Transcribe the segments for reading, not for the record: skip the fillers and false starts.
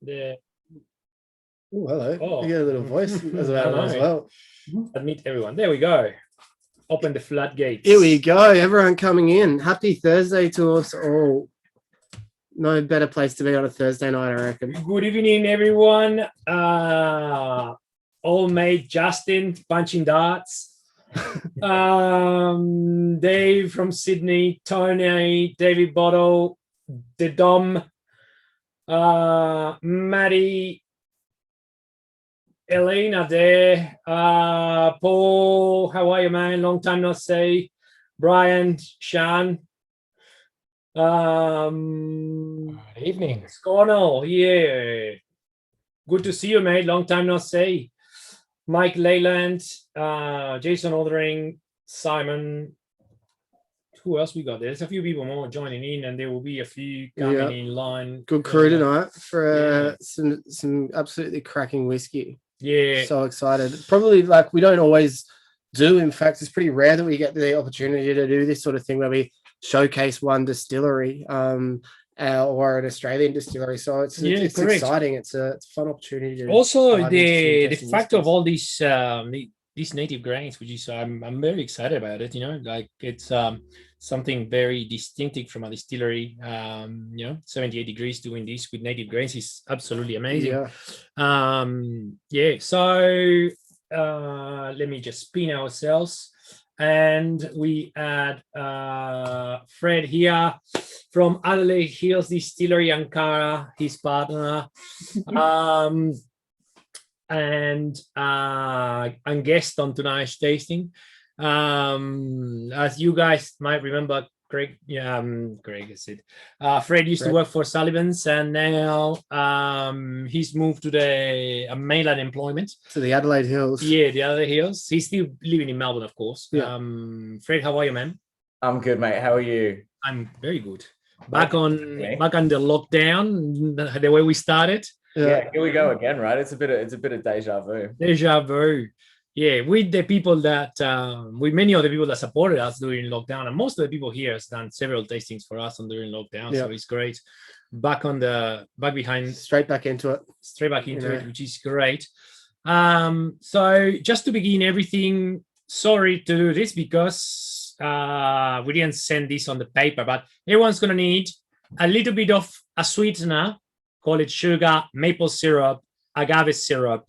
Oh, hello. Oh. You get a little voice as well. Admit everyone. There we go. Open the floodgates. Here we go. Everyone coming in. Happy Thursday to us all. No better place to be on a Thursday night, I reckon. Good evening, everyone. Old mate Justin punching darts. Dave from Sydney, Tony, David Bottle, the Dom, Maddie, Elena there, Paul, how are you, man? Long time no see. Brian, Sean. Evening. Scornell, yeah. Good to see you, mate. Long time no see. Mike Leyland, Jason Aldering, Simon. Who else we got? There's a few people more joining in, and there will be a few coming in line. Good crew tonight for some absolutely cracking whiskey. Yeah. So excited. Probably like we don't always do. In fact, it's pretty rare that we get the opportunity to do this sort of thing where we showcase one distillery or an Australian distillery. So it's exciting. It's a fun opportunity. Also, the fact of all these native grains, which is I'm very excited about it. Like it's something very distinctive from a distillery. 78 degrees doing this with native grains is absolutely amazing. So let me just spin ourselves. And we add Fred here from Adelaide Hills Distillery, Ankara, his partner, and guest on tonight's tasting. As you guys might remember, Greg is it? Fred used to work for Sullivan's, and now he's moved to the mainland employment. To the Adelaide Hills. Yeah, the Adelaide Hills. He's still living in Melbourne, of course. Yeah. Fred, how are you, man? I'm good, mate. How are you? I'm very good. Back on the lockdown, the way we started. Yeah, here we go again, right? It's a bit of deja vu. Deja vu. Yeah, with the people that, with many of the people that supported us during lockdown, and most of the people here has done several tastings for us during lockdown. So it's great. Back behind. Straight back into it, which is great. So just to begin everything, sorry to do this because we didn't send this on the paper, but everyone's going to need a little bit of a sweetener, call it sugar, maple syrup, agave syrup.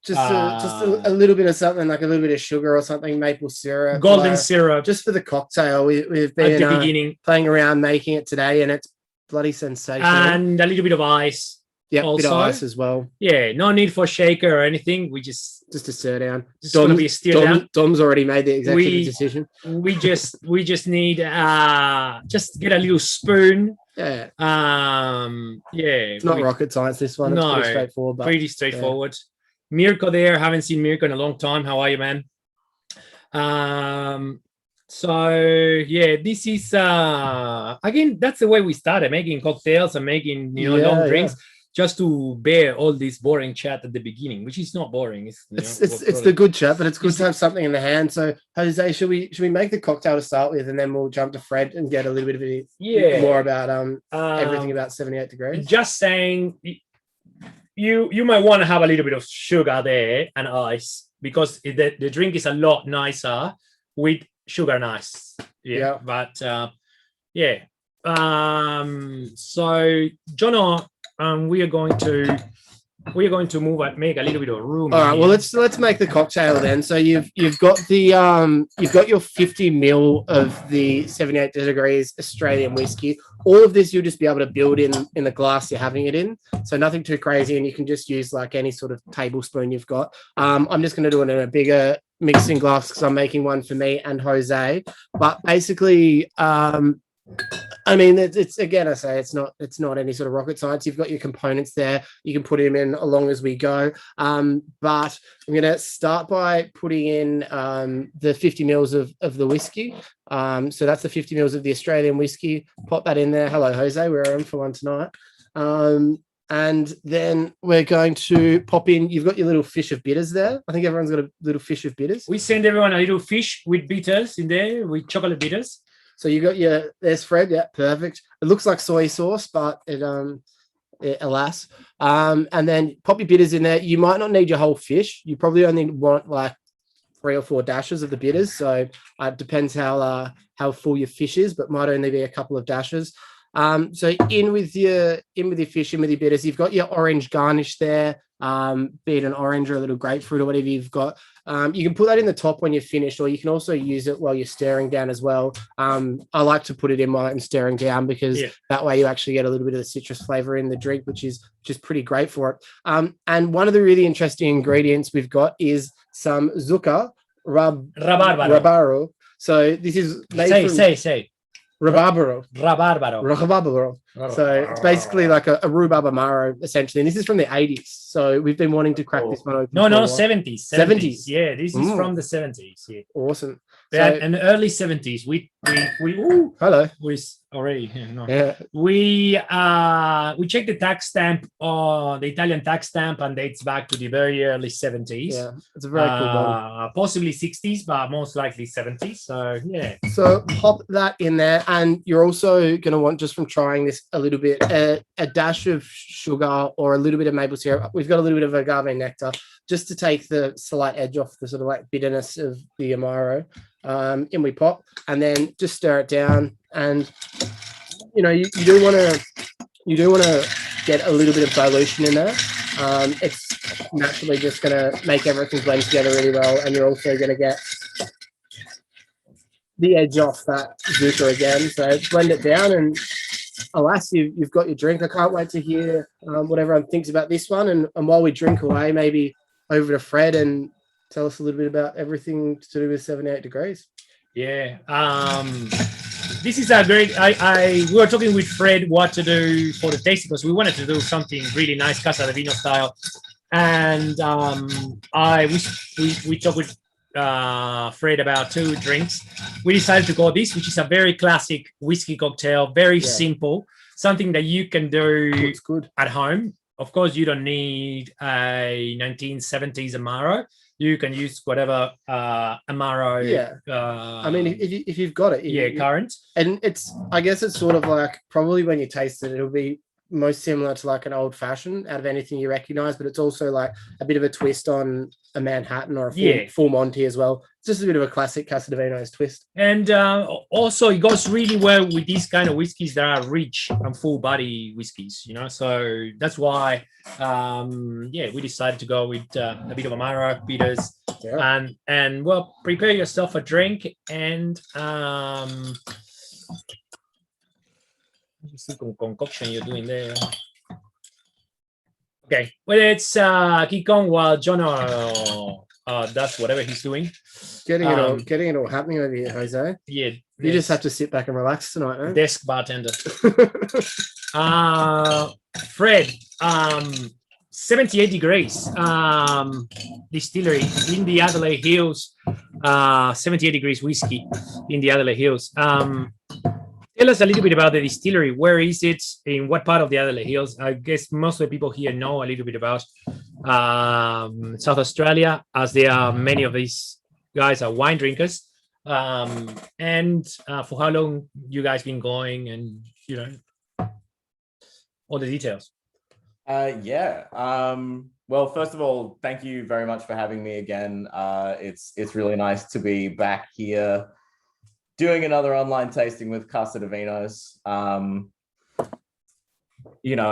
Just a little bit of something, like a little bit of sugar or something, maple syrup, golden syrup, just for the cocktail. We've been at the beginning playing around making it today, and it's bloody sensational. And a little bit of ice. Yeah, a bit of ice as well. Yeah, no need for shaker or anything. We just a stir down. It's going to be a stir down. Dom's already made the executive decision. We just need just get a little spoon. Yeah. It's not rocket science. This one. It's pretty straightforward. Pretty straightforward. Mirko there. Haven't seen Mirko in a long time. How are you, man? This is again, that's the way we started making cocktails and making long drinks, just to bear all this boring chat at the beginning, which is not boring. It's the good chat, but it's good to have something in the hand. So Jose, should we make the cocktail to start with, and then we'll jump to Fred and get a little bit of more about everything about 78 degrees. Just saying, you might want to have a little bit of sugar there and ice, because the drink is a lot nicer with sugar and ice. But so Jono, we are going to make a little bit of room. All right. Well, let's make the cocktail then. So you've got your 50 ml of the 78 degrees Australian whiskey. All of this you'll just be able to build in the glass you're having it in. So nothing too crazy, and you can just use like any sort of tablespoon you've got. I'm just going to do it in a bigger mixing glass because I'm making one for me and Jose. But basically, I mean, it's again, I say it's not any sort of rocket science. You've got your components there. You can put them in along as we go. But I'm going to start by putting in the 50 mils of the whiskey. So that's the 50 mils of the Australian whiskey. Pop that in there. Hello, Jose. We're on for one tonight. And then we're going to pop in. You've got your little fish of bitters there. I think everyone's got a little fish of bitters. We send everyone a little fish with bitters in there, with chocolate bitters. So you got there's Fred. Yeah, perfect. It looks like soy sauce, but it alas. And then pop your bitters in there. You might not need your whole fish. You probably only want like 3 or 4 dashes of the bitters. So it depends how full your fish is, but might only be a couple of dashes. So in with your fish, in with your bitters. You've got your orange garnish there, be it an orange or a little grapefruit or whatever you've got. You can put that in the top when you're finished, or you can also use it while you're stirring down as well. I like to put it in while I'm stirring down because that way you actually get a little bit of the citrus flavor in the drink, which is pretty great for it. And one of the really interesting ingredients we've got is some zucca rabarbaro. So this is made say rabarbaro. Rabarbaro. So it's basically like a rhubarb amaro, essentially. And this is from the 80s. So we've been wanting to crack this one open. No, 70s. 70s. Yeah, this is from the 70s. Yeah. Awesome. So, and the early 70s. We hello. We already no. Yeah. We checked the tax stamp, the Italian tax stamp, and dates back to the very early 70s. Yeah, it's a very cool bottle. Possibly 60s, but most likely 70s. So yeah. So pop that in there, and you're also going to want, just from trying this a little bit, a dash of sugar or a little bit of maple syrup. We've got a little bit of agave nectar just to take the slight edge off the sort of like bitterness of the amaro. In we pop, and then just stir it down. And you do want to get a little bit of dilution in there. It's naturally just going to make everything blend together really well, and you're also going to get the edge off that zucca again. So blend it down, and alas, you've got your drink. I can't wait to hear what everyone thinks about this one. And while we drink away, maybe over to Fred and tell us a little bit about everything to do with 78 degrees. Yeah. This is a great, we were talking with Fred what to do for the tasting, because we wanted to do something really nice, Casa de Vinos style. And we talked with Fred about 2 drinks. We decided to go this, which is a very classic whiskey cocktail, very simple, something that you can do at home. Of course, you don't need a 1970s Amaro. You can use whatever Amaro. Yeah. I mean, if you've got it. Current. And I guess it's sort of like, probably when you taste it, it'll be most similar to like an old fashioned out of anything you recognize, but it's also like a bit of a twist on a Manhattan or a full Monty as well. It's just a bit of a classic Casa de Vinos twist. And also it goes really well with these kind of whiskeys that are rich and full body whiskeys, so that's why we decided to go with a bit of Amaro bitters. And well, prepare yourself a drink, and see what concoction you're doing there. Okay, well, let's keep on while John does whatever he's doing. Getting it all happening over here, Jose. Yeah, you just have to sit back and relax tonight, man. Desk bartender. Fred, 78 degrees distillery in the Adelaide Hills. 78 degrees whiskey in the Adelaide Hills. Tell us a little bit about the distillery. Where is it? In what part of the Adelaide Hills? I guess most of the people here know a little bit about South Australia, as there are many of these guys are wine drinkers. And for how long you guys been going, and all the details. Well, first of all, thank you very much for having me again. It's really nice to be back here doing another online tasting with Casa de Vinos. I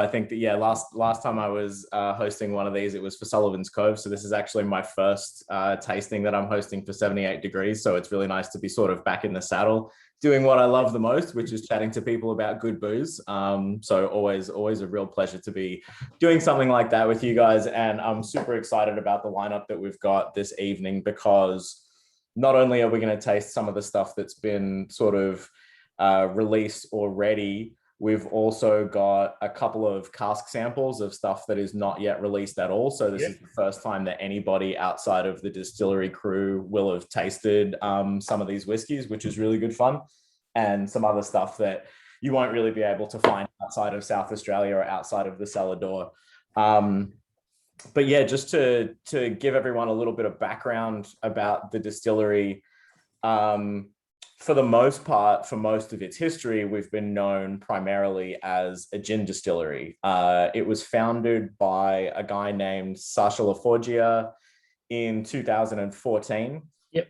think that, last time I was hosting one of these, it was for Sullivan's Cove. So this is actually my first tasting that I'm hosting for 78 degrees. So it's really nice to be sort of back in the saddle, doing what I love the most, which is chatting to people about good booze. So always a real pleasure to be doing something like that with you guys. And I'm super excited about the lineup that we've got this evening, because not only are we going to taste some of the stuff that's been sort of released already, we've also got a couple of cask samples of stuff that is not yet released at all. So this is the first time that anybody outside of the distillery crew will have tasted some of these whiskeys, which is really good fun. And some other stuff that you won't really be able to find outside of South Australia or outside of the cellar door. But yeah, just to give everyone a little bit of background about the distillery. for the most part, for most of its history, we've been known primarily as a gin distillery. It was founded by a guy named Sasha Laforgia in 2014. Yep.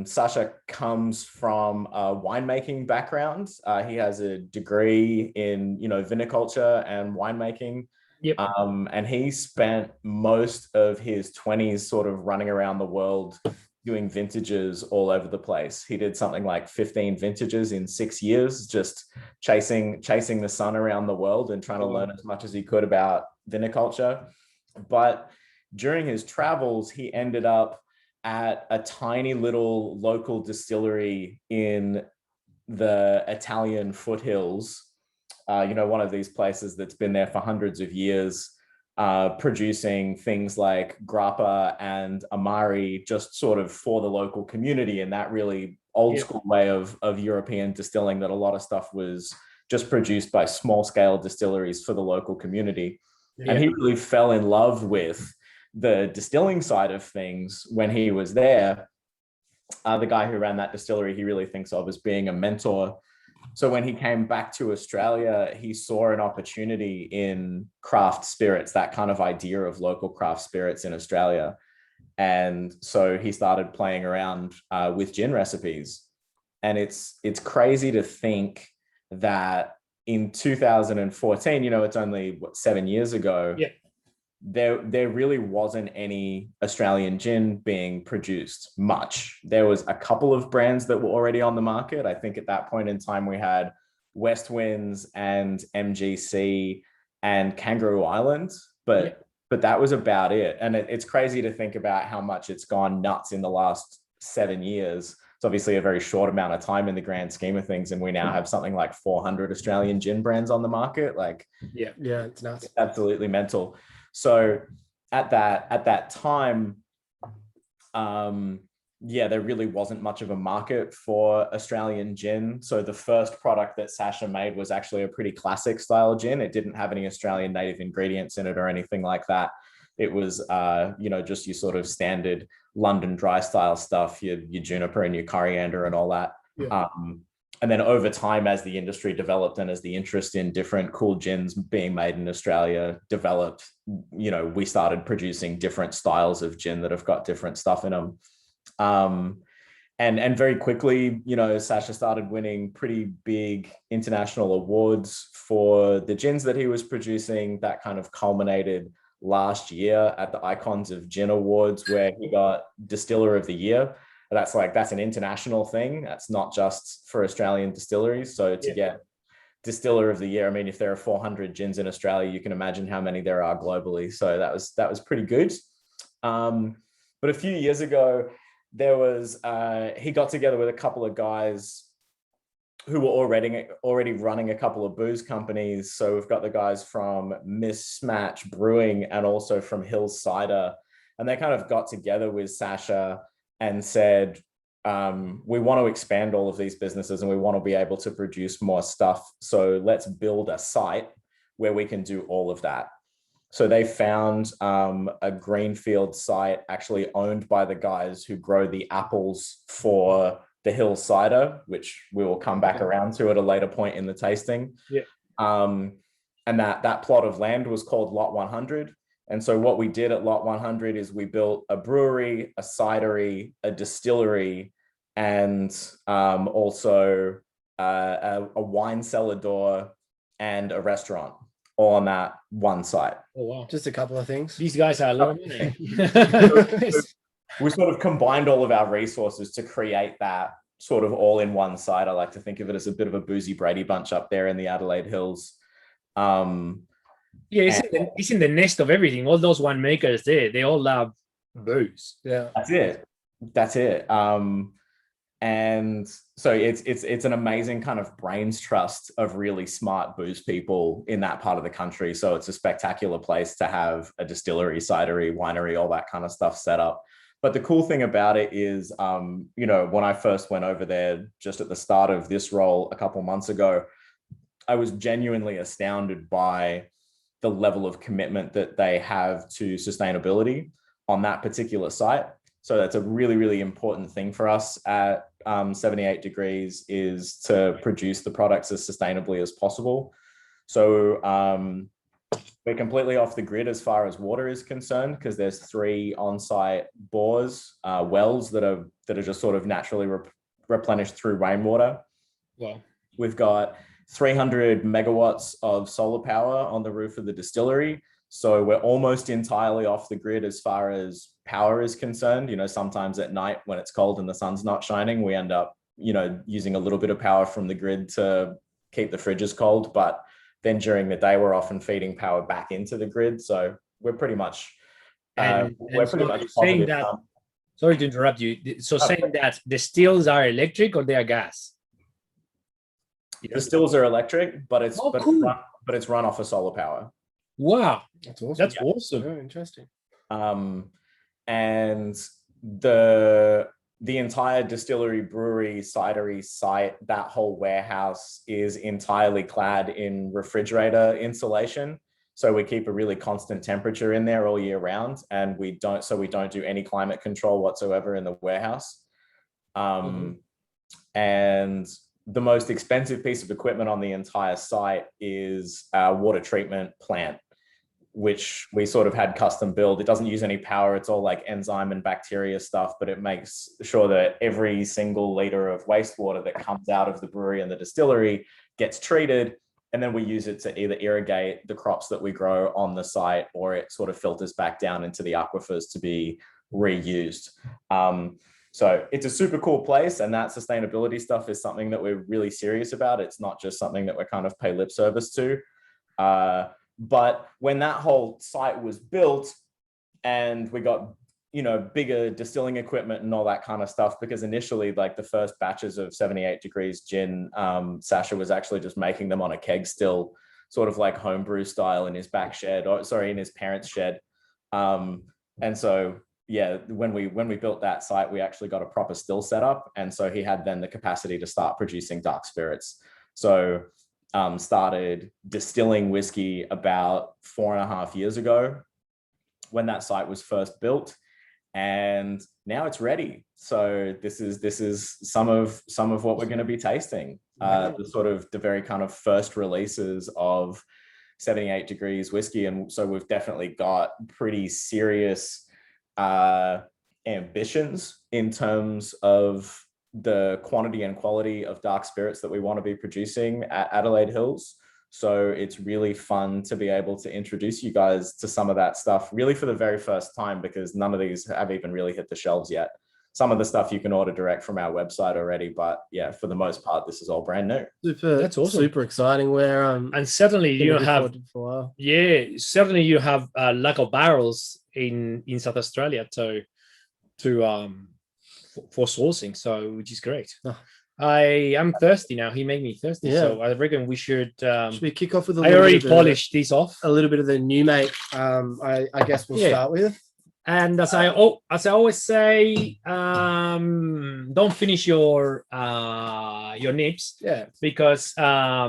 Sasha comes from a winemaking background. He has a degree in, viniculture and winemaking. Yep. And he spent most of his 20s sort of running around the world doing vintages all over the place. He did something like 15 vintages in 6 years, just chasing the sun around the world and trying to learn as much as he could about viniculture. But during his travels, he ended up at a tiny little local distillery in the Italian foothills, one of these places that's been there for hundreds of years, producing things like grappa and amari just sort of for the local community in that really old school way of European distilling, that a lot of stuff was just produced by small scale distilleries for the local community. And he really fell in love with the distilling side of things when he was there. The guy who ran that distillery, he really thinks of as being a mentor. So when he came back to Australia, he saw an opportunity in craft spirits, that kind of idea of local craft spirits in Australia. And so he started playing around with gin recipes. And it's crazy to think that in 2014, it's only 7 years ago, there really wasn't any Australian gin being produced much. There was a couple of brands that were already on the market. I think at that point in time, we had West Winds and MGC and Kangaroo Island, but that was about it. And it's crazy to think about how much it's gone nuts in the last 7 years. It's obviously a very short amount of time in the grand scheme of things. And we now have something like 400 Australian gin brands on the market. It's nuts. It's absolutely mental. So at that time, there really wasn't much of a market for Australian gin. So the first product that Sasha made was actually a pretty classic style gin. It didn't have any Australian native ingredients in it or anything like that. It was, just your sort of standard London dry style stuff, your juniper and your coriander and all that. And then over time, as the industry developed and as the interest in different cool gins being made in Australia developed, we started producing different styles of gin that have got different stuff in them. And very quickly, Sasha started winning pretty big international awards for the gins that he was producing. That kind of culminated last year at the Icons of Gin Awards, where he got Distiller of the Year. That's an international thing. That's not just for Australian distilleries. So to get Distiller of the Year, I mean, if there are 400 gins in Australia, you can imagine how many there are globally. So that was pretty good. But a few years ago, there was he got together with a couple of guys who were already running a couple of booze companies. So we've got the guys from Mismatch Brewing and also from Hills Cider, and they kind of got together with Sasha and said, we want to expand all of these businesses and we want to be able to produce more stuff. So let's build a site where we can do all of that. So they found a greenfield site actually owned by the guys who grow the apples for the Hill Cider, which we will come back around to at a later point in the tasting. And that plot of land was called Lot 100. And so what we did at Lot 100 is we built a brewery, a cidery, a distillery, and also a wine cellar door and a restaurant, all on that one site. Oh, wow. Just a couple of things. These guys are alone. We sort of combined all of our resources to create that sort of all in one site. I like to think of it as a bit of a boozy Brady Bunch up there in the Adelaide Hills. It's in the nest of everything. All those winemakers there, they all love booze. Yeah, that's it. And so it's an amazing kind of brains trust of really smart booze people in that part of the country. So it's a spectacular place to have a distillery, cidery, winery, all that kind of stuff set up. But the cool thing about it is, when I first went over there just at the start of this role a couple months ago, I was genuinely astounded by the level of commitment that they have to sustainability on that particular site. So that's a really, really important thing for us at 78 degrees is to produce the products as sustainably as possible. So we're completely off the grid as far as water is concerned, because there's 3 on-site bores, wells that are just sort of naturally replenished through rainwater. Wow. We've got 300 megawatts of solar power on the roof of the distillery. So we're almost entirely off the grid as far as power is concerned. You know, sometimes at night when it's cold and the sun's not shining, we end up, you know, using a little bit of power from the grid to keep the fridges cold. But then during the day, we're often feeding power back into the grid. So we're pretty much, saying that, sorry to interrupt you. So saying that the stills are electric or they are gas? The stills are electric, but it's cool. but it's run off of solar power. Wow, That's awesome. that's awesome. Very interesting. And the entire distillery, brewery, cidery site, that whole warehouse is entirely clad in refrigerator insulation. So we keep a really constant temperature in there all year round, and we don't do any climate control whatsoever in the warehouse. And the most expensive piece of equipment on the entire site is our water treatment plant, which we sort of had custom built. It doesn't use any power. It's all like enzyme and bacteria stuff, but it makes sure that every single liter of wastewater that comes out of the brewery and the distillery gets treated. And then we use it to either irrigate the crops that we grow on the site, or it sort of filters back down into the aquifers to be reused. So it's a super cool place, and that sustainability stuff is something that we're really serious about. It's not just something that we're kind of pay lip service to. But when that whole site was built and we got, you know, bigger distilling equipment and all that kind of stuff, because initially, like the first batches of 78 degrees gin, Sasha was actually just making them on a keg still, sort of like homebrew style in his back shed, in his parents' shed. And so, yeah, when we built that site, we actually got a proper still set up. And so he had then the capacity to start producing dark spirits. So started distilling whiskey about 4.5 years ago when that site was first built, and now it's ready. So this is some of what we're going to be tasting. The very kind of first releases of 78 degrees whiskey, and so we've definitely got pretty serious ambitions in terms of the quantity and quality of dark spirits that we want to be producing at Adelaide Hills. So it's really fun to be able to introduce you guys to some of that stuff really for the very first time, because none of these have even really hit the shelves yet. Some of the stuff you can order direct from our website already, but yeah, for the most part, this is all brand new. That's awesome. Super exciting. Where and certainly you have you have a lack of barrels in South Australia for sourcing, so which is great. I am thirsty now. He made me thirsty, so I reckon we should we kick off with. I already polished these off. A little bit of the new make. I guess we'll start with. And as I always say, don't finish your nips. Yeah, because try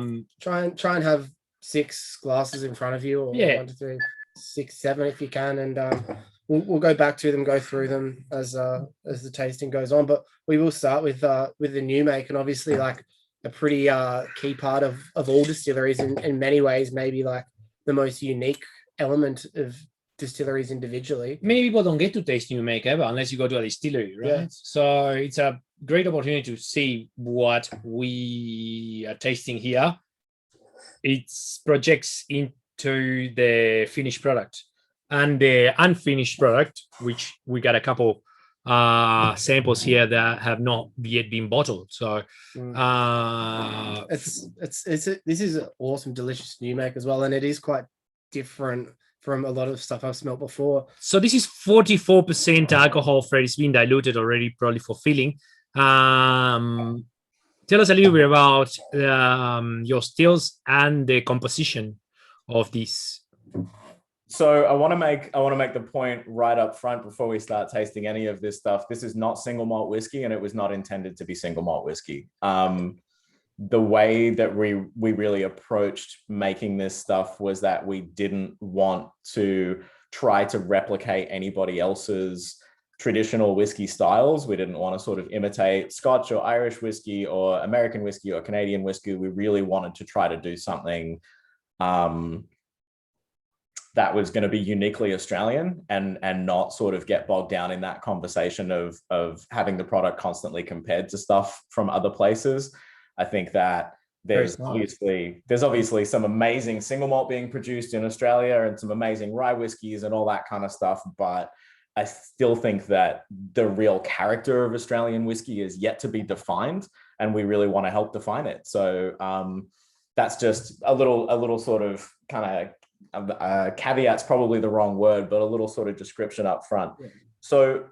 and have 6 glasses in front of you, or 1, 2, 3, 6, 7 if you can, and we'll go back to them, go through them as the tasting goes on. But we will start with the new make, and obviously like a pretty key part of all distilleries in many ways, maybe like the most unique element of distilleries individually. Many people don't get to taste new make ever unless you go to a distillery, right? Yeah. So it's a great opportunity to see what we are tasting here. It projects into the finished product. And the unfinished product, which we got a couple samples here that have not yet been bottled. So this is an awesome, delicious new make as well, and it is quite different from a lot of stuff I've smelt before. So this is 44% alcohol, Fred. It's been diluted already, probably for filling. Tell us a little bit about your stills and the composition of this. So I want to make the point right up front before we start tasting any of this stuff. This is not single malt whiskey, and it was not intended to be single malt whiskey. The way that we really approached making this stuff was that we didn't want to try to replicate anybody else's traditional whiskey styles. We didn't want to sort of imitate Scotch or Irish whiskey or American whiskey or Canadian whiskey. We really wanted to try to do something that was going to be uniquely Australian and not sort of get bogged down in that conversation of having the product constantly compared to stuff from other places. I think that there's obviously some amazing single malt being produced in Australia and some amazing rye whiskeys and all that kind of stuff. But I still think that the real character of Australian whiskey is yet to be defined, and we really want to help define it. So that's just a little sort of kind of caveat's probably the wrong word, but a little sort of description up front. Yeah. So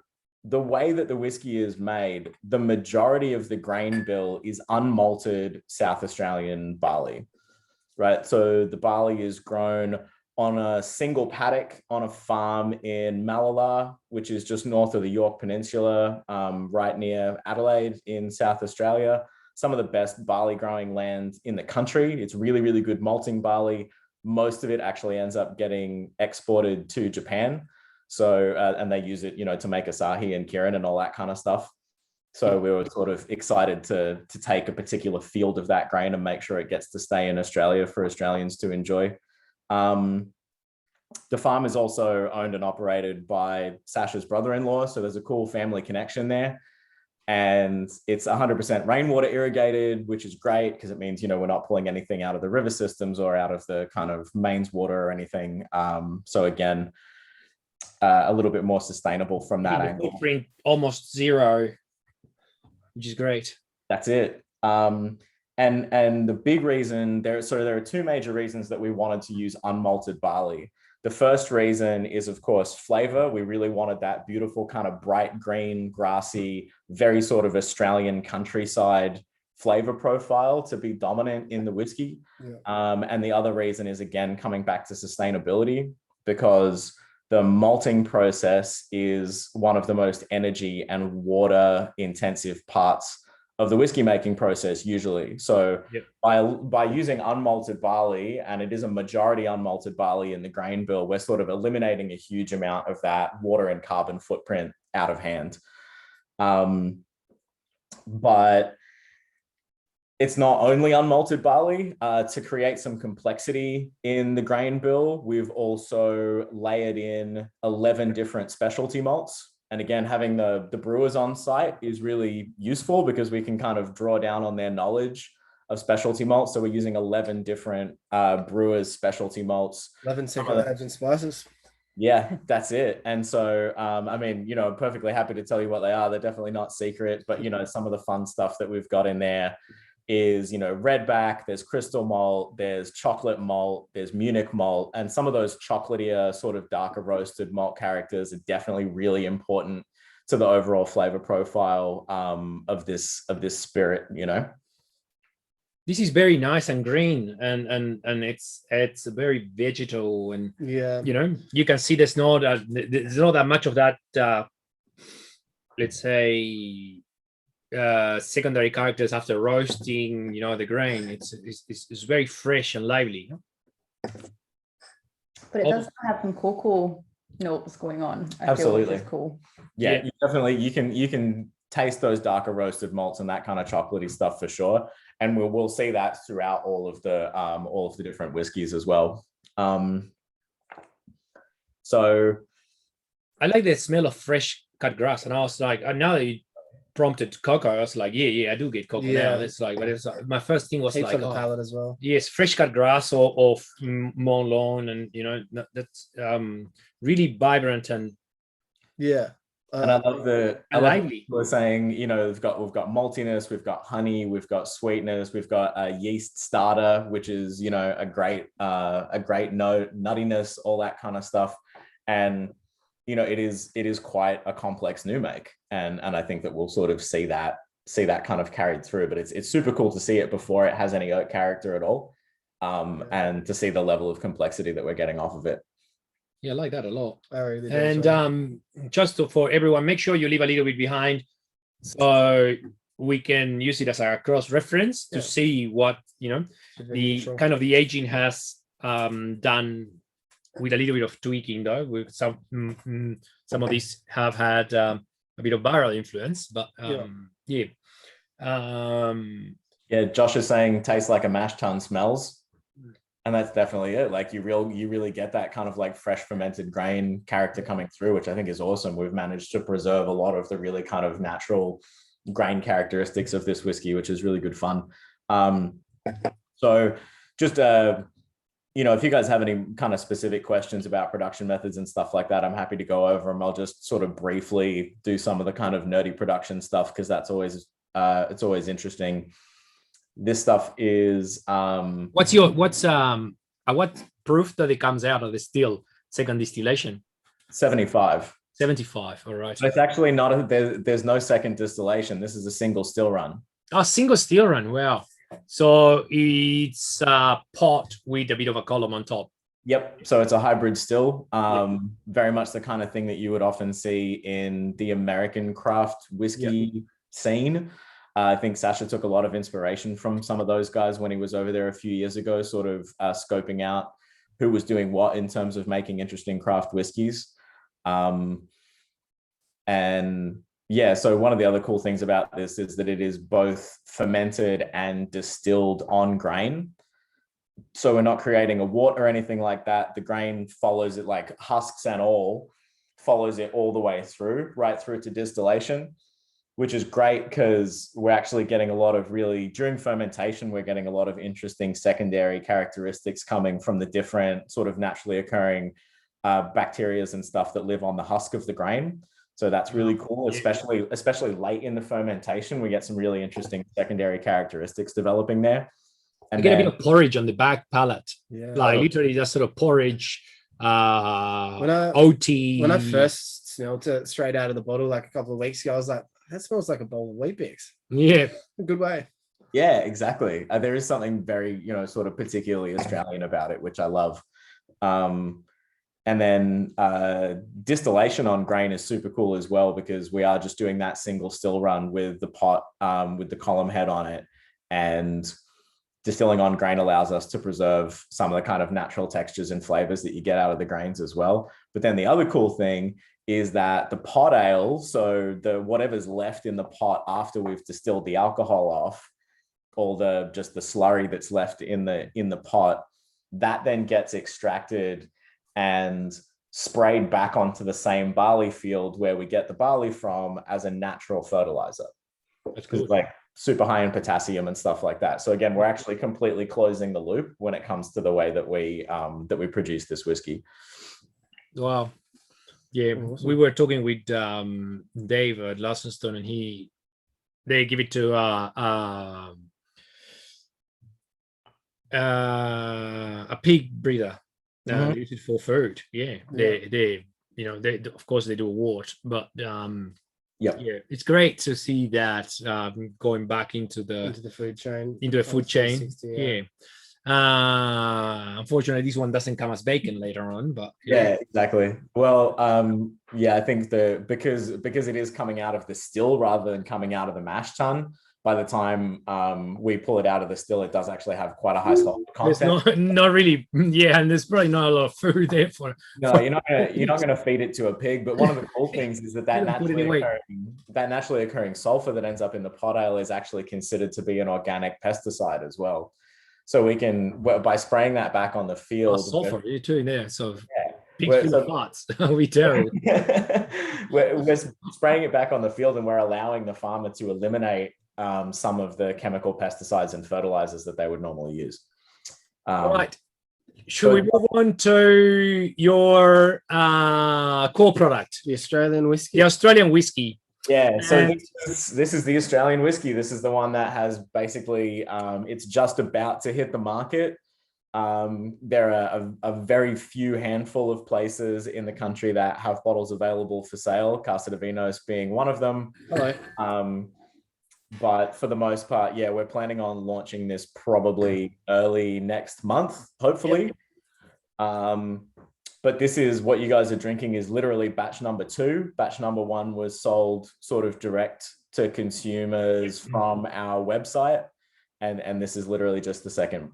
the way that the whiskey is made, the majority of the grain bill is unmalted South Australian barley, right? So the barley is grown on a single paddock on a farm in Malala, which is just north of the Yorke Peninsula, right near Adelaide in South Australia. Some of the best barley growing land in the country. It's really, really good malting barley. Most of it actually ends up getting exported to Japan. So, and they use it, to make Asahi and Kirin and all that kind of stuff. So we were sort of excited to take a particular field of that grain and make sure it gets to stay in Australia for Australians to enjoy. The farm is also owned and operated by Sasha's brother-in-law. So there's a cool family connection there. And it's 100% rainwater irrigated, which is great because it means, we're not pulling anything out of the river systems or out of the kind of mains water or anything. So again, a little bit more sustainable from that angle. Footprint almost zero, which is great. That's it. And the big reason there are two major reasons that we wanted to use unmalted barley. The first reason is, of course, flavor. We really wanted that beautiful kind of bright green, grassy, very sort of Australian countryside flavor profile to be dominant in the whiskey. Yeah. And the other reason is, again, coming back to sustainability, because the malting process is one of the most energy and water intensive parts of the whiskey making process usually. So yep. by using unmalted barley, and it is a majority unmalted barley in the grain bill, we're sort of eliminating a huge amount of that water and carbon footprint out of hand. But it's not only unmalted barley. To create some complexity in the grain bill, we've also layered in 11 different specialty malts. And again, having the brewers on site is really useful because we can kind of draw down on their knowledge of specialty malts. So we're using 11 different brewers' specialty malts. 11 secret herbs and spices. Yeah, that's it. And so, I'm perfectly happy to tell you what they are. They're definitely not secret, but, some of the fun stuff that we've got in there is, redback, there's crystal malt, there's chocolate malt, there's Munich malt, and some of those chocolatier sort of darker roasted malt characters are definitely really important to the overall flavor profile of this spirit, This is very nice and green, and it's very vegetal, and yeah, you can see there's not that much of that let's say secondary characters after roasting the grain. It's very fresh and lively. But it does have some cocoa notes going on. Absolutely. Which is cool. Yeah. You can taste those darker roasted malts and that kind of chocolatey stuff for sure, and we'll see that throughout all of the different whiskeys as well. So I like the smell of fresh cut grass, and I was like, now that you prompted cocoa, I was like, yeah, I do get cocoa now. It's like, but it's my first thing was Heaps like on the palate as well. Yes, fresh cut grass or mown lawn, and that's really vibrant and yeah. And I love lively. We're saying, we've got maltiness, we've got honey, we've got sweetness, we've got a yeast starter, which is a great note, nuttiness, all that kind of stuff, and it is quite a complex new make, and I think that we'll sort of see that kind of carried through. But it's super cool to see it before it has any oak character at all, and to see the level of complexity that we're getting off of it. Yeah, I like that a lot. I really do, and just for everyone, make sure you leave a little bit behind so we can use it as a cross reference to see what the kind of the aging has done with a little bit of tweaking though. With some of these have had a bit of barrel influence, but yeah. Yeah, Josh is saying tastes like a mash tun smells. And that's definitely it. Like you really get that kind of like fresh fermented grain character coming through, which I think is awesome. We've managed to preserve a lot of the really kind of natural grain characteristics of this whiskey, which is really good fun. So just, if you guys have any kind of specific questions about production methods and stuff like that, I'm happy to go over them. I'll just sort of briefly do some of the kind of nerdy production stuff, because that's always, it's always interesting. This stuff is what proof that it comes out of the still second distillation? 75. 75. All right. So it's actually not there's no second distillation. This is a single still run. Oh, single still run. Wow. So it's a pot with a bit of a column on top. Yep. So it's a hybrid still. Very much the kind of thing that you would often see in the American craft whiskey scene. I think Sasha took a lot of inspiration from some of those guys when he was over there a few years ago, sort of scoping out who was doing what in terms of making interesting craft whiskeys. And yeah, so one of the other cool things about this is that it is both fermented and distilled on grain. So we're not creating a wort or anything like that. The grain follows it, like husks and all, follows it all the way through, right through to distillation, which is great because we're actually getting a lot of during fermentation, we're getting a lot of interesting secondary characteristics coming from the different sort of naturally occurring bacteria and stuff that live on the husk of the grain. So that's really cool, especially late in the fermentation, we get some really interesting secondary characteristics developing there. And you get a bit of porridge on the back palate. Yeah. Like literally just sort of porridge, OT. When I first smelled it straight out of the bottle like a couple of weeks ago, I was like, that smells like a bowl of Weet-Bix. Yeah. A good way. Yeah, exactly. There is something very, sort of particularly Australian about it, which I love. And then distillation on grain is super cool as well, because we are just doing that single still run with the pot, with the column head on it. And distilling on grain allows us to preserve some of the kind of natural textures and flavors that you get out of the grains as well. But then the other cool thing is that the pot ale, so whatever's left in the pot after we've distilled the alcohol off, all just the slurry that's left in the pot, that then gets extracted and sprayed back onto the same barley field where we get the barley from as a natural fertilizer. That's cool. Like super high in potassium and stuff like that. So again, we're actually completely closing the loop when it comes to the way that we produce this whiskey. Wow. Yeah, awesome. We were talking with Dave at Lassenstone, and they give it to a pig breeder. They use it for food. Yeah, they of course they do a wort, but yeah, it's great to see that going back into the food chain. Into a food chain. 60, yeah. Unfortunately, this one doesn't come as bacon later on, but yeah, exactly. Well, I think because it is coming out of the still rather than coming out of the mash tun, by the time we pull it out of the still, it does actually have quite a high sulfur content. There's not really, and there's probably not a lot of food there for. No, you're not going to feed it to a pig. But one of the cool things is that naturally occurring sulfur that ends up in the pot ale is actually considered to be an organic pesticide as well. So we can, by spraying that back on the field. Sulfur, you're doing there. So pigs full of pots. We tell you. we're spraying it back on the field, and we're allowing the farmer to eliminate some of the chemical pesticides and fertilizers that they would normally use. All right. Should we move on to your core product? The Australian whiskey. The Australian whiskey. Yeah, so this is the Australian whiskey. This is the one that has basically, it's just about to hit the market. There are a very few handful of places in the country that have bottles available for sale, Casa de Vinos being one of them. Hello. But for the most part, yeah, we're planning on launching this probably early next month, hopefully. Yep. But this is what you guys are drinking is literally batch number 2. Batch number 1 was sold sort of direct to consumers from our website. And this is literally just the second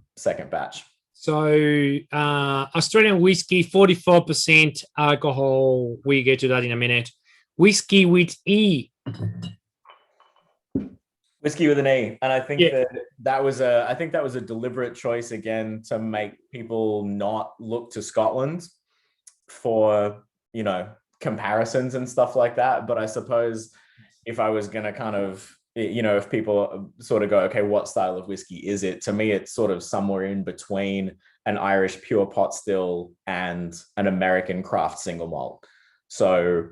batch. So Australian whiskey, 44% alcohol. We get to that in a minute. Whiskey with E. Whiskey with an E, and I think Yeah. that was a deliberate choice again to make people not look to Scotland for comparisons and stuff like that. But I suppose if I was going to kind of if people sort of go, okay, what style of whiskey is it? To me, it's sort of somewhere in between an Irish pure pot still and an American craft single malt. So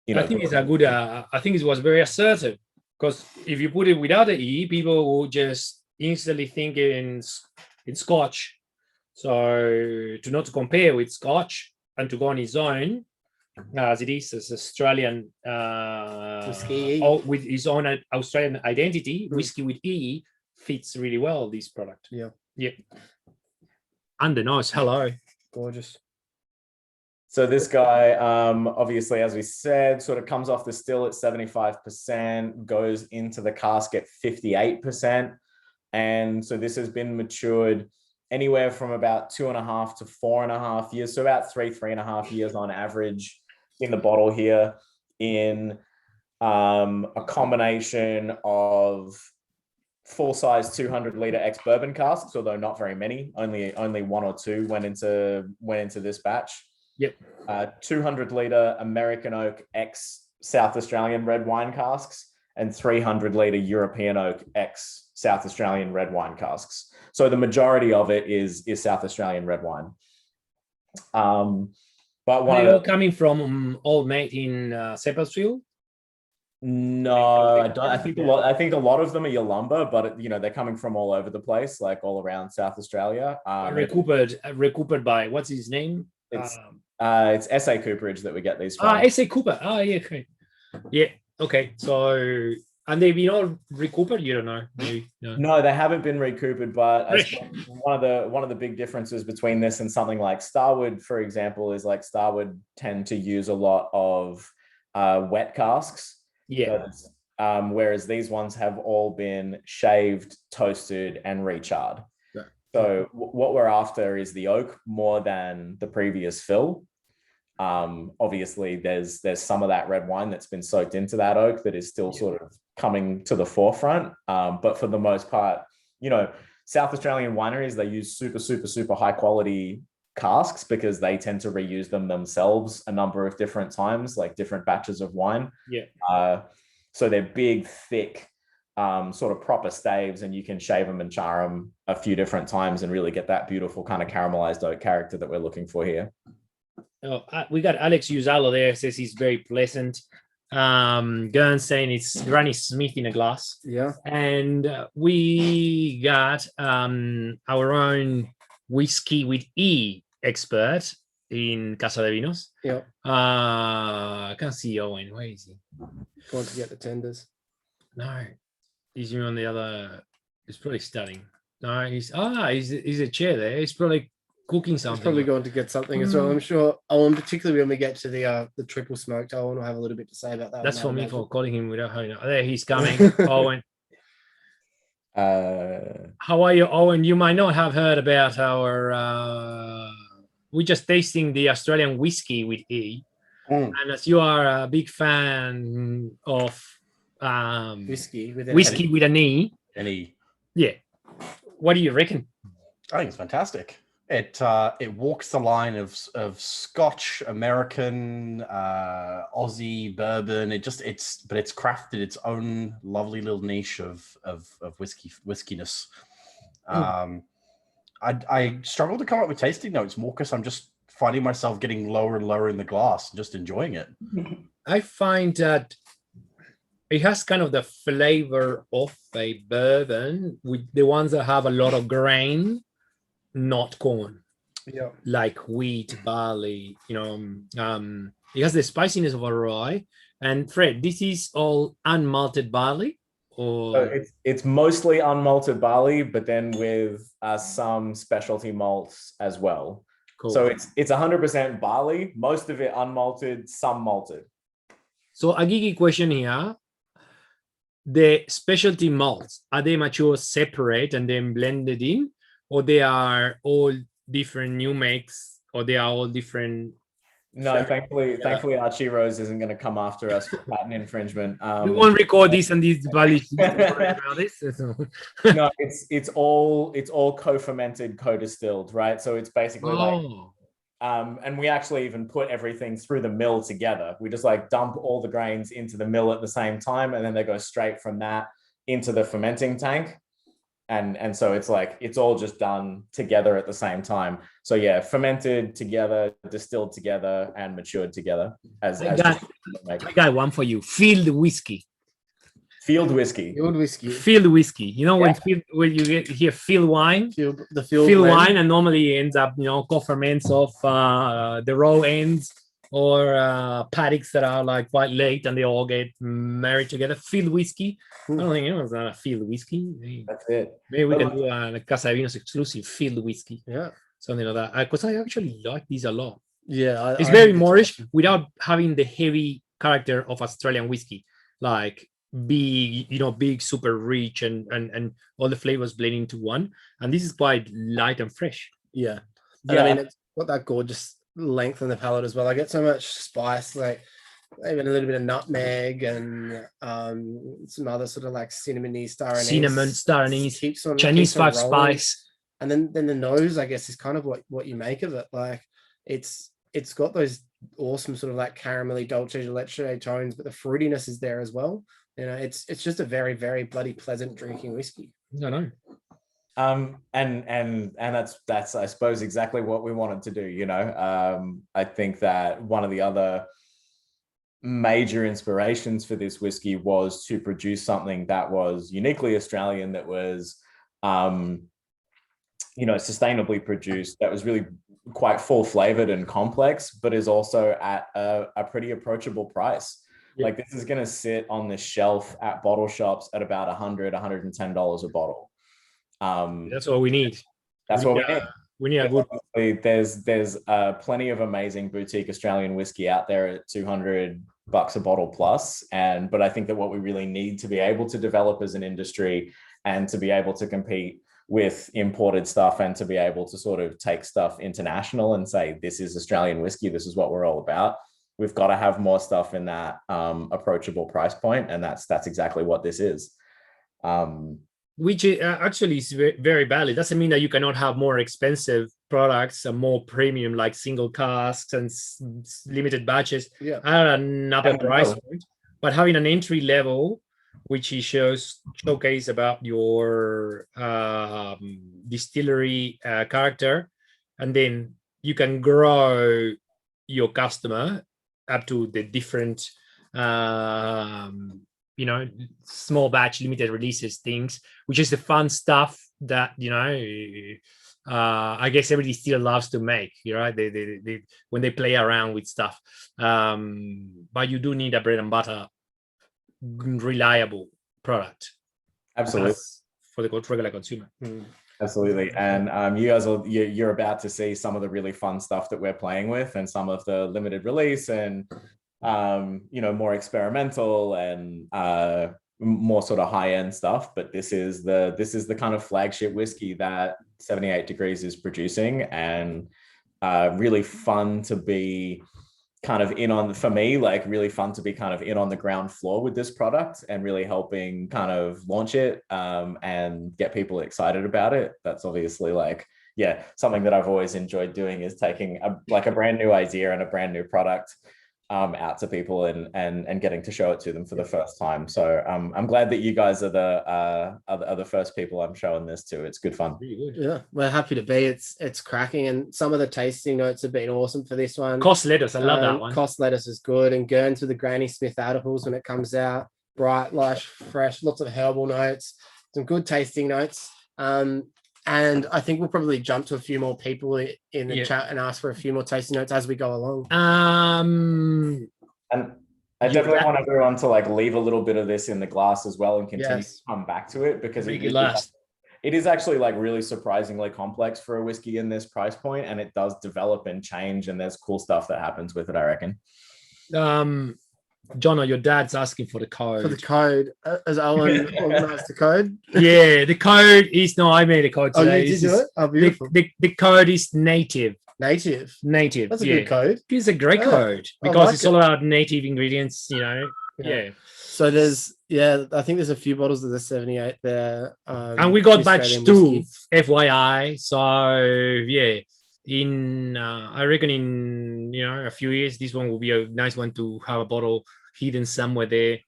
I think it's a good. I think it was very assertive. Because if you put it without the E, people will just instantly think it's Scotch. So to not compare with Scotch and to go on its own, as it is as Australian Whiskey. with his own Australian identity, whiskey with E fits really well this product. Yeah. And the nose, hello, Gorgeous. So this guy, obviously, as we said, sort of comes off the still at 75%, goes into the cask at 58%. And so this has been matured anywhere from about 2.5 to 4.5 years. So about 3.5 years on average in the bottle here, in a combination of full-size 200-liter ex-bourbon casks, although not very many. Only one or two went into this batch. Yep. 200-liter American oak ex South Australian red wine casks and 300-liter European oak ex South Australian red wine casks. So the majority of it is South Australian red wine. But are they all coming from all made in Seppeltsfield? No, I don't. I think a lot of them are Yalumba, but they're coming from all over the place, like all around South Australia. Recouped by what's his name? It's SA Cooperage that we get these from. SA Cooper. Yeah, okay. Yeah, okay. So, and they've been all recouped? You don't know? Maybe, no. No, they haven't been recouped, but I suppose one of the big differences between this and something like Starwood, for example, is like Starwood tend to use a lot of wet casks. Yeah. Whereas these ones have all been shaved, toasted, and recharred. Yeah. So what we're after is the oak more than the previous fill. Obviously, there's some of that red wine that's been soaked into that oak that is still sort of coming to the forefront. But for the most part, South Australian wineries, they use super, super, super high quality casks because they tend to reuse them themselves a number of different times, like different batches of wine. So they're big, thick, sort of proper staves, and you can shave them and char them a few different times and really get that beautiful kind of caramelized oak character that we're looking for here. We got Alex Uzalo there, says he's very pleasant. Gern saying it's Granny Smith in a glass. Yeah. And we got our own whiskey with E expert in Casa de Vinos. Yeah. I can't see Owen. Where is he? Want to get the tenders? No, he's on the other. He's probably studying. No, he's a chair there. He's probably cooking something. He's probably going to get something as well. I'm sure. Oh, and particularly when we get to the triple smoked, Owen will have a little bit to say about that. That's for me for calling him without having. There, he's coming. Owen. How are you, Owen? You might not have heard about our. We're just tasting the Australian whiskey with E, and as you are a big fan of whiskey with an E, yeah. What do you reckon? I think it's fantastic. It walks the line of Scotch, American, Aussie, bourbon. But it's crafted its own lovely little niche of whiskiness. I struggle to come up with tasting notes more because I'm just finding myself getting lower and lower in the glass and just enjoying it. I find that it has kind of the flavor of a bourbon with the ones that have a lot of grain, not corn. Yeah. Like wheat, barley, it has the spiciness of a rye. And Fred, this is all unmalted barley? Or so it's mostly unmalted barley, but then with some specialty malts as well. Cool. So it's 100% barley, most of it unmalted, some malted. So a geeky question here. The specialty malts, are they mature separate and then blended in? or they are all different new makes, or they are all different? No, thankfully, Archie Rose isn't going to come after us for patent infringement. We won't record this and this value about this. So. No, it's all co-fermented, co-distilled, right? So it's basically like, and we actually even put everything through the mill together. We just like dump all the grains into the mill at the same time, and then they go straight from that into the fermenting tank. And so it's like it's all just done together at the same time. So yeah, fermented together, distilled together, and matured together. I got one for you. Field whiskey. Field whiskey. Field whiskey. You know, when you get here field wine, field wine, and normally ends up, co-ferments of the raw ends or paddocks that are like quite late and they all get married together. Field whiskey. I don't think anyone's not a field whiskey. That's it. Maybe we can do a Casa de Vinos exclusive field whiskey. Yeah. Something like that. Because I actually like these a lot. Yeah. It's very Moorish without having the heavy character of Australian whiskey. Like big, big, super rich and all the flavors blend into one. And this is quite light and fresh. Yeah. And I mean, it's got that gorgeous length in the palate as well. I get so much spice, like even a little bit of nutmeg and some other sort of like cinnamon star anise, Chinese five spice. And then the nose, I guess, is kind of what you make of it. Like it's got those awesome sort of like caramelly dulce de leche tones, but the fruitiness is there as well. It's just a very, very bloody pleasant drinking whiskey. I know. And that's I suppose exactly what we wanted to do. I think that one of the other major inspirations for this whiskey was to produce something that was uniquely Australian, that was sustainably produced, that was really quite full flavored and complex, but is also at a pretty approachable price. Yeah. Like this is going to sit on the shelf at bottle shops at about $100, $110 a bottle. That's what we need. That's what we need. We need a good. There's plenty of amazing boutique Australian whiskey out there at $200 a bottle plus, but I think that what we really need to be able to develop as an industry and to be able to compete with imported stuff and to be able to sort of take stuff international and say, this is Australian whiskey, this is what we're all about. We've got to have more stuff in that approachable price point, and that's exactly what this is. Which actually is very valid. It doesn't mean that you cannot have more expensive products and more premium, like single casks and limited batches at another price point. But having an entry level, which showcase about your distillery character, and then you can grow your customer up to the different small batch limited releases things, which is the fun stuff that I guess everybody still loves to make. They when they play around with stuff, but you do need a bread and butter reliable product. Absolutely. For the regular consumer. Absolutely. And you guys you're about to see some of the really fun stuff that we're playing with, and some of the limited release and more experimental and more sort of high-end stuff. But this is the kind of flagship whiskey that 78 Degrees is producing, and really fun to be kind of in on, for me, like really fun to be kind of in on the ground floor with this product and really helping kind of launch it and get people excited about it. That's obviously something that I've always enjoyed doing, is taking a brand new idea and a brand new product out to people and getting to show it to them for the first time. So I'm glad that you guys are the first people I'm showing this to. It's good fun. Yeah, we're happy to be. It's cracking, and some of the tasting notes have been awesome for this one. Cost lettuce, I love that one. Cost lettuce is good, and Gurns with the Granny Smith edibles when it comes out. Bright, lush, fresh, lots of herbal notes, some good tasting notes. And I think we'll probably jump to a few more people in the chat and ask for a few more tasting notes as we go along. And I definitely want everyone to leave a little bit of this in the glass as well and continue to come back to it, because it is actually really surprisingly complex for a whiskey in this price point, and it does develop and change, and there's cool stuff that happens with it, I reckon. John or your dad's asking for the For the code. code, as Owen organised the code. Yeah, the code is no. I made the code Oh, today. you did This do is- it? Oh, beautiful. The code is native. Native. Native. That's a yeah. good code. It's a great Yeah, code I because like it's it. all about native ingredients. Yeah. Yeah. So there's, I think there's a few bottles of the 78 there. And we got the batch Australian 2, whiskey. FYI. So yeah, in I reckon in a few years, this one will be a nice one to have a bottle hidden somewhere there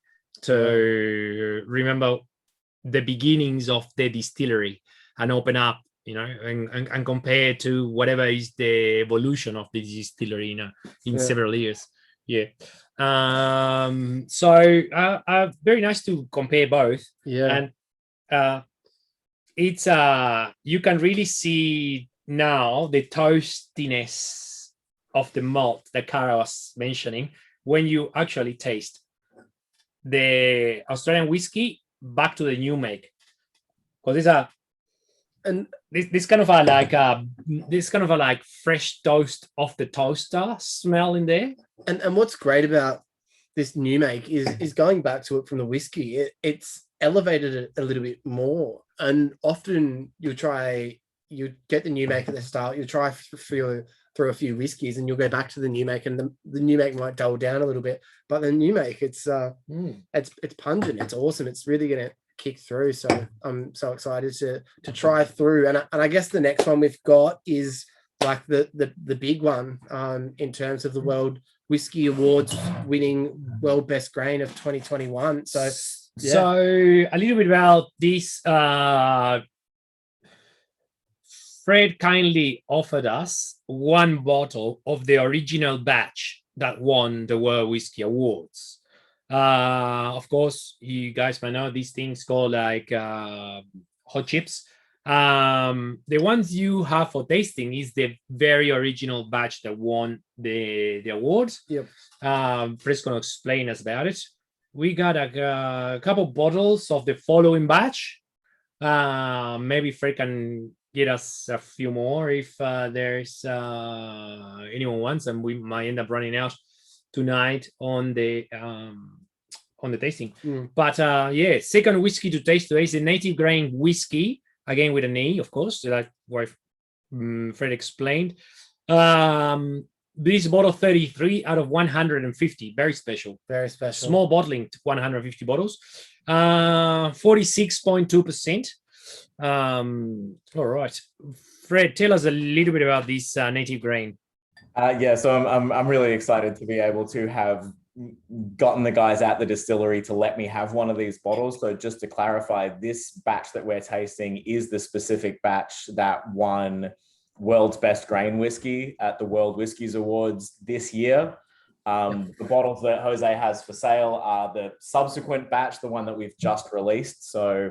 to remember the beginnings of the distillery and open up, and compare to whatever is the evolution of the distillery in several years. Yeah. So very nice to compare both. Yeah. And it's you can really see now the toastiness of the malt that Cara was mentioning when you actually taste the Australian whiskey back to the new make, because this kind of a like fresh toast off the toaster smell in there. And what's great about this new make is going back to it from the whiskey. It's elevated it a little bit more. And often you get the new make at the start. You try through a few whiskeys, and you'll go back to the new make, and the new make might dull down a little bit. But the new make, it's pungent. It's awesome. It's really gonna kick through. So I'm so excited to try through. And I guess the next one we've got is like the big one in terms of the World Whiskey Awards winning World Best Grain of 2021. So a little bit about this. Fred kindly offered us one bottle of the original batch that won the World Whiskey Awards. Of course, you guys might know these things called like hot chips. The ones you have for tasting is the very original batch that won the awards. Yep. Fred's going to explain us about it. We got a couple bottles of the following batch. Maybe Fred can get us a few more if there's anyone wants, and we might end up running out tonight on the tasting. But second whiskey to taste today is the Native Grain whiskey, again with an E, of course, like what Fred explained. This bottle 33 out of 150, very special. Very special. Small bottling, 150 bottles. 46.2%. All right, Fred, tell us a little bit about this Native Grain. So I'm really excited to be able to have gotten the guys at the distillery to let me have one of these bottles. So just to clarify, this batch that we're tasting is the specific batch that won World's Best Grain Whiskey at the World Whiskies Awards this year. The bottles that Jose has for sale are the subsequent batch, the one that we've just released. So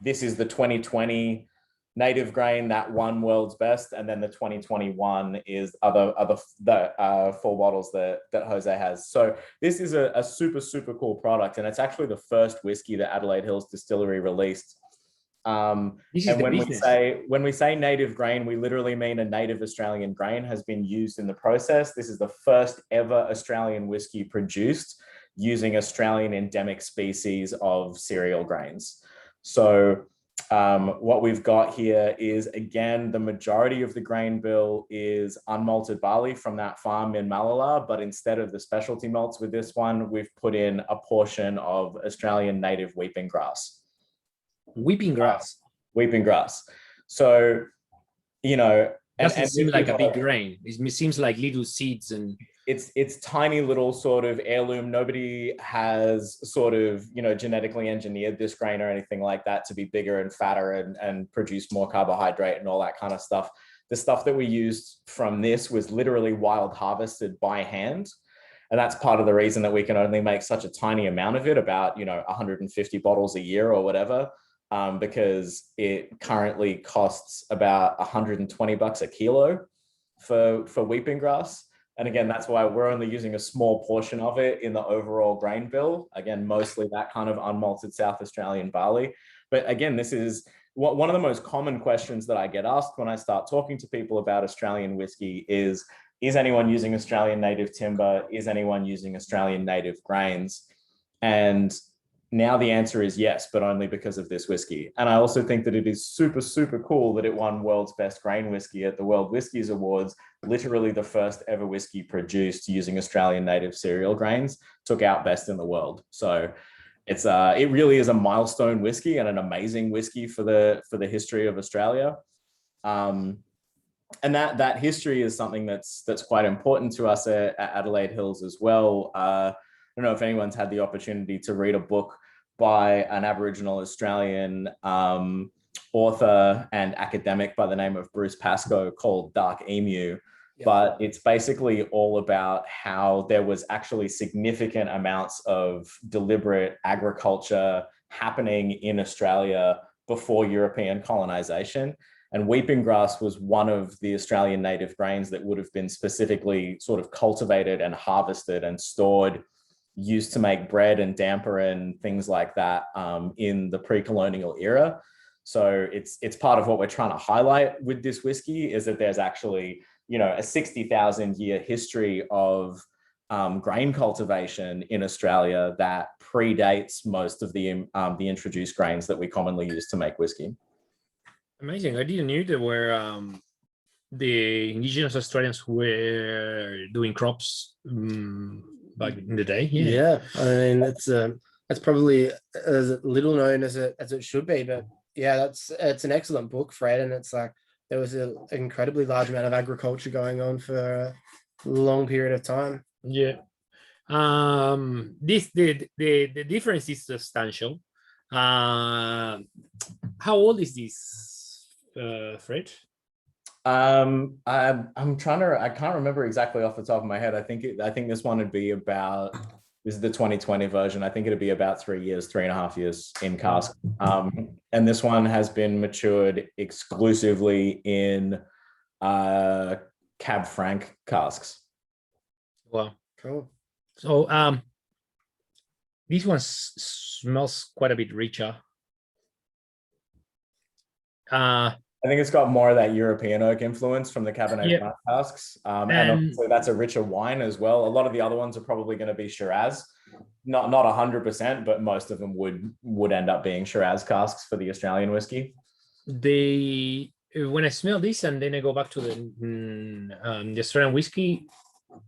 this is the 2020 Native Grain that won World's Best, and then the 2021 is the 4 bottles that Jose has. So this is a super, super cool product, and it's actually the first whiskey that Adelaide Hills Distillery released. And when we say native grain, we literally mean a native Australian grain has been used in the process. This is the first ever Australian whiskey produced using Australian endemic species of cereal grains. So what we've got here is, again, the majority of the grain bill is unmalted barley from that farm in Malala, but instead of the specialty malts with this one, we've put in a portion of Australian native weeping grass. Weeping grass. So, doesn't seem like a big grain. It seems like little seeds, and it's tiny little sort of heirloom. Nobody has sort of genetically engineered this grain or anything like that to be bigger and fatter and produce more carbohydrate and all that kind of stuff. The stuff that we used from this was literally wild harvested by hand. And that's part of the reason that we can only make such a tiny amount of it, about 150 bottles a year or whatever. Because it currently costs about $120 a kilo for weeping grass. And again, that's why we're only using a small portion of it in the overall grain bill. Again, mostly that kind of unmalted South Australian barley. But again, this is one of the most common questions that I get asked when I start talking to people about Australian whiskey is, is anyone using Australian native timber? Is anyone using Australian native grains? And now the answer is yes, but only because of this whiskey. And I also think that it is super, super cool that it won World's Best Grain Whiskey at the World Whiskies Awards. Literally the first ever whiskey produced using Australian native cereal grains took out best in the world. So it really is a milestone whiskey and an amazing whiskey for the history of Australia. And that history is something that's quite important to us at Adelaide Hills as well. I don't know if anyone's had the opportunity to read a book by an Aboriginal Australian author and academic by the name of Bruce Pascoe called Dark Emu. Yep. But it's basically all about how there was actually significant amounts of deliberate agriculture happening in Australia before European colonization. And weeping grass was one of the Australian native grains that would have been specifically sort of cultivated and harvested and stored, used to make bread and damper and things like that in the pre-colonial era. So it's part of what we're trying to highlight with this whiskey is that there's actually, you know, a 60,000 year history of grain cultivation in Australia that predates most of the introduced grains that we commonly use to make whiskey. Amazing. I didn't know there were the indigenous Australians who were doing crops back in the day. Yeah. I mean, it's probably as little known as it should be, but yeah, it's an excellent book, Fred, and it's like there was an incredibly large amount of agriculture going on for a long period of time. Yeah. The difference is substantial. How old is this, Fred? I can't remember exactly off the top of my head. I think this one would be about, this is the 2020 version. I think it'd be about 3.5 years in cask. And this one has been matured exclusively in Cab Franc casks. Wow. Cool. So this one smells quite a bit richer. I think it's got more of that European oak influence from the Cabernet Franc casks. And obviously that's a richer wine as well. A lot of the other ones are probably going to be Shiraz. Not 100%, but most of them would end up being Shiraz casks for the Australian whiskey. When I smell this and then I go back to the Australian whiskey,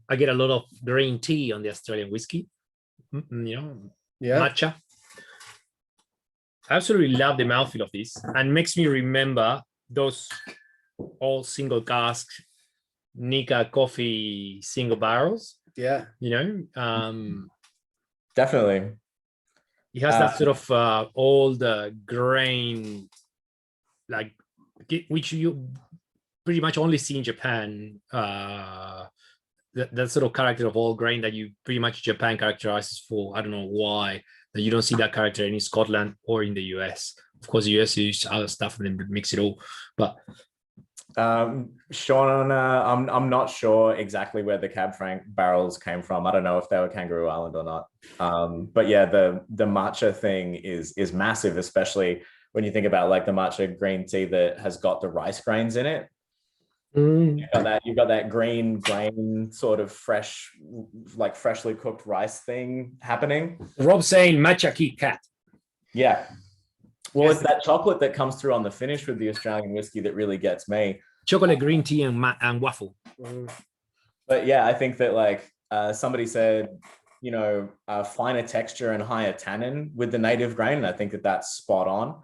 I get a lot of green tea on the Australian whiskey. Matcha. I absolutely love the mouthfeel of this and makes me remember those all single cask Nika coffee single barrels. Yeah. Definitely. It has that sort of old grain, like which you pretty much only see in Japan. That sort of character of old grain that you pretty much Japan characterizes for. I don't know why that you don't see that character in Scotland or in the US. Of course, the US use other stuff and then mix it all. But Sean, I'm not sure exactly where the Cab Franc barrels came from. I don't know if they were Kangaroo Island or not. But yeah, the matcha thing is massive, especially when you think about like the matcha green tea that has got the rice grains in it. You've got that green grain sort of fresh, like freshly cooked rice thing happening. Rob saying matcha Kit Kat. Yeah. Well, it's that chocolate that comes through on the finish with the Australian whiskey that really gets me. Chocolate, green tea, and waffle. But yeah, I think that like somebody said, finer texture and higher tannin with the native grain. And I think that that's spot on.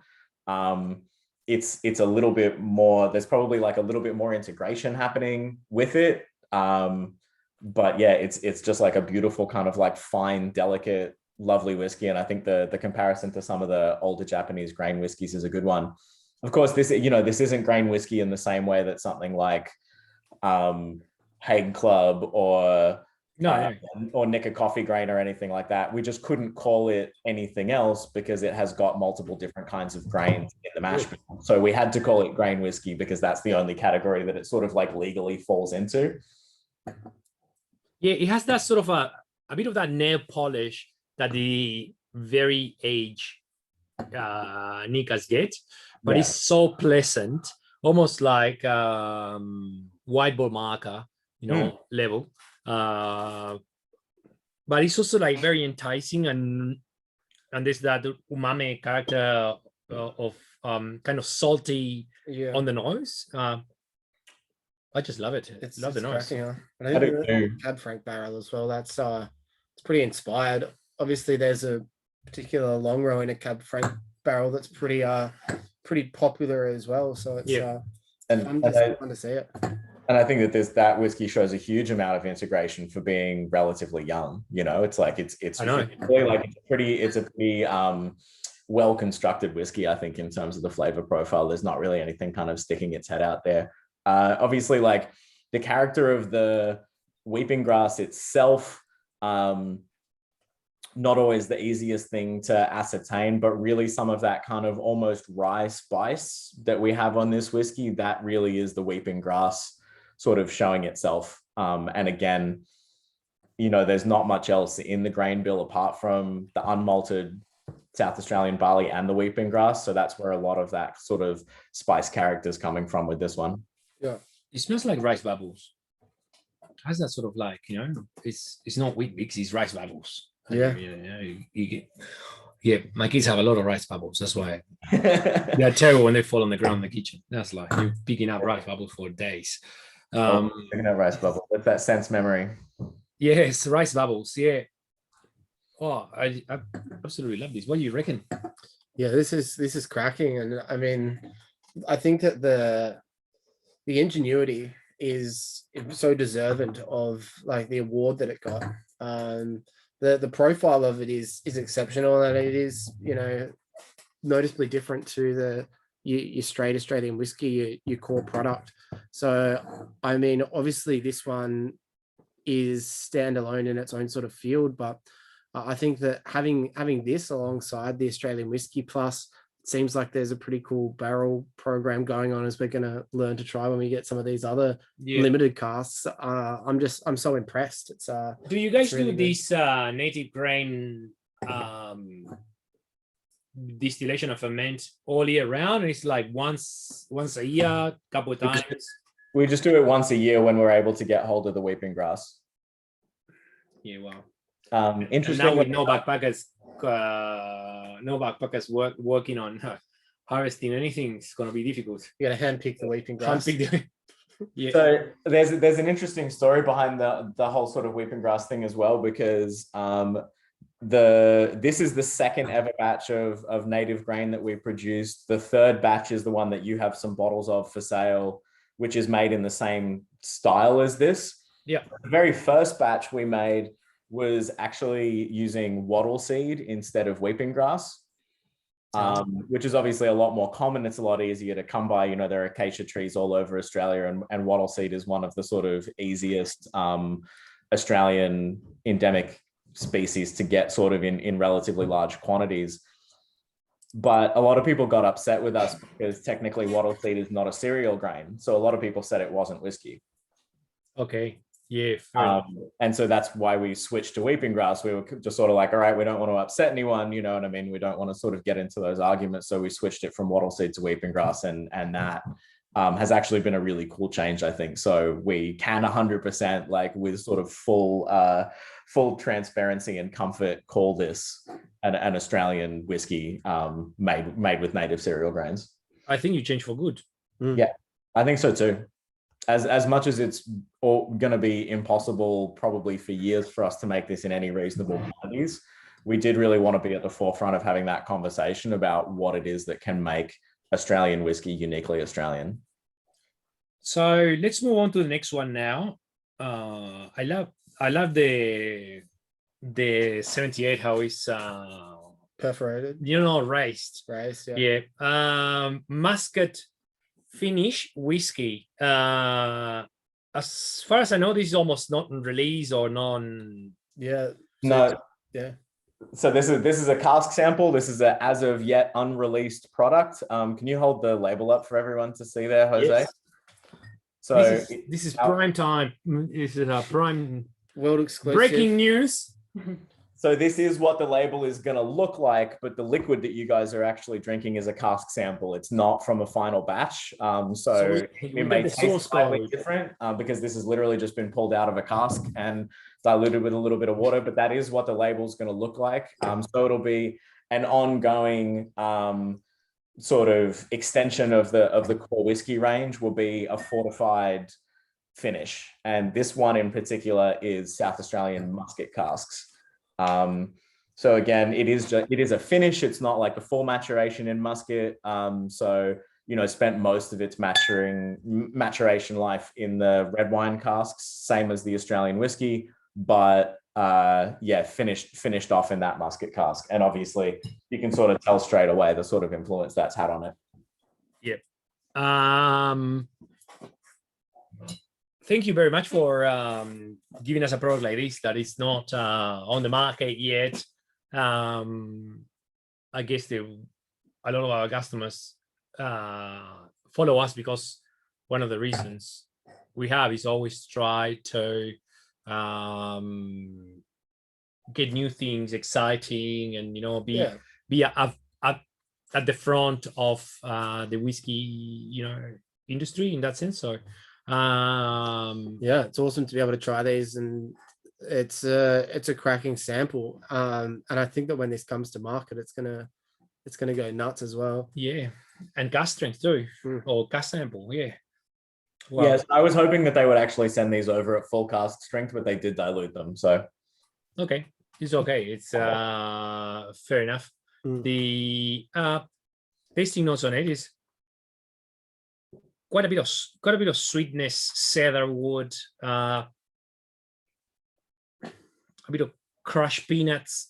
It's a little bit more, there's probably like a little bit more integration happening with it. But yeah, it's just like a beautiful kind of like fine, delicate, lovely whiskey. And I think the comparison to some of the older Japanese grain whiskeys is a good one. Of course, this isn't grain whiskey in the same way that something like Hague Club or Nika coffee grain or anything like that. We just couldn't call it anything else because it has got multiple different kinds of grains in the mash bill. So we had to call it grain whiskey because that's the only category that it sort of like legally falls into. Yeah, it has that sort of a bit of that nail polish that the very aged Nikas get, but it's so pleasant, almost like whiteboard marker. level. But it's also like very enticing, and there's that umami character of kind of salty on the nose. I just love it. Love the nose. cracking, huh? I think the Cab Franc barrel as well. That's it's pretty inspired. Obviously, there's a particular long row in a Cab Franc barrel that's pretty popular as well. So it's fun to see it. And I think that whiskey shows a huge amount of integration for being relatively young. It's like it's really like it's a pretty well constructed whiskey. I think in terms of the flavor profile, there's not really anything kind of sticking its head out there. Obviously, like the character of the weeping grass itself, not always the easiest thing to ascertain, but really some of that kind of almost rye spice that we have on this whiskey, that really is the weeping grass sort of showing itself. And again, there's not much else in the grain bill apart from the unmalted South Australian barley and the weeping grass. So that's where a lot of that sort of spice character is coming from with this one. Yeah. It smells like rice bubbles. Has that sort of like, it's not wheat mix, it's rice bubbles. Yeah. My kids have a lot of rice bubbles. That's why they're terrible when they fall on the ground in the kitchen. That's like you're picking up rice bubbles for days. Picking up rice bubbles. That's that sense memory. Yes, rice bubbles. Yeah. Oh, I absolutely love this. What do you reckon? Yeah, this is cracking, and I mean, I think that the ingenuity is so deserving of like the award that it got. The profile of it is exceptional, and it is noticeably different to your straight Australian whiskey, your core product. So I mean, obviously this one is standalone in its own sort of field, but I think that having this alongside the Australian Whiskey Plus, it seems like there's a pretty cool barrel program going on as we're going to learn to try when we get some of these other limited casks. I'm so impressed. It's do you guys really do this native grain distillation of ferment all year round? It's like once a year, couple of times. We just do it once a year when we're able to get hold of the weeping grass. Yeah, wow. Interesting. And now with no backpackers working on harvesting anything, it's going to be difficult. You got to handpick the weeping grass. Yeah. So there's an interesting story behind the whole sort of weeping grass thing as well, because this is the second ever batch of native grain that we produced. The third batch is the one that you have some bottles of for sale, which is made in the same style as this. Yeah. The very first batch we made was actually using wattle seed instead of weeping grass, which is obviously a lot more common. It's a lot easier to come by. There are acacia trees all over Australia, and wattle seed is one of the sort of easiest Australian endemic species to get sort of in relatively large quantities. But a lot of people got upset with us because technically wattle seed is not a cereal grain. So a lot of people said it wasn't whiskey. Okay. Yeah. And so that's why we switched to weeping grass. We were just sort of like, all right, we don't want to upset anyone, you know what I mean? We don't want to sort of get into those arguments. So we switched it from wattle seed to weeping grass, and that has actually been a really cool change, I think. So we can 100%, like with sort of full transparency and comfort, call this an Australian whiskey made with native cereal grains. I think you changed for good. Yeah, I think so too. As much as it's going to be impossible probably for years for us to make this in any reasonable quantities, we did really want to be at the forefront of having that conversation about what it is that can make Australian whiskey uniquely Australian. So let's move on to the next one now. I love the 78, how it's perforated, raised, yeah. Muscat finish whiskey. As far as I know, this is almost not released or non. Yeah. No. Yeah. So this is a cask sample. This is a as of yet unreleased product. Can you hold the label up for everyone to see there, Jose? Yes. So this is prime time. This is a prime world exclusive breaking news. So this is what the label is going to look like, but the liquid that you guys are actually drinking is a cask sample. It's not from a final batch. So it may taste slightly different because this has literally just been pulled out of a cask and diluted with a little bit of water, but that is what the label is going to look like. So it'll be an ongoing sort of extension of the core whiskey range will be a fortified finish. And this one in particular is South Australian musket casks. So again, it is a finish. It's not like a full maturation in musket. So, you know, spent most of its maturation life in the red wine casks, same as the Australian whiskey, but yeah, finished off in that musket cask. And obviously you can sort of tell straight away the sort of influence that's had on it. Yep. Thank you very much for giving us a product like this that is not on the market yet. I guess a lot of our customers follow us because one of the reasons we have is always try to get new things exciting and, you know, be at the front of the whiskey, you know, industry in that sense. So yeah, it's awesome to be able to try these, and it's a cracking sample. And I think that when this comes to market, it's gonna go nuts as well. Yeah, and gas strength too, or gas sample. Yeah. Wow. Yes, I was hoping that they would actually send these over at full cask strength, but they did dilute them. So okay, it's okay. It's fair enough. The tasting notes on it is quite a bit of sweetness, cedarwood, a bit of crushed peanuts,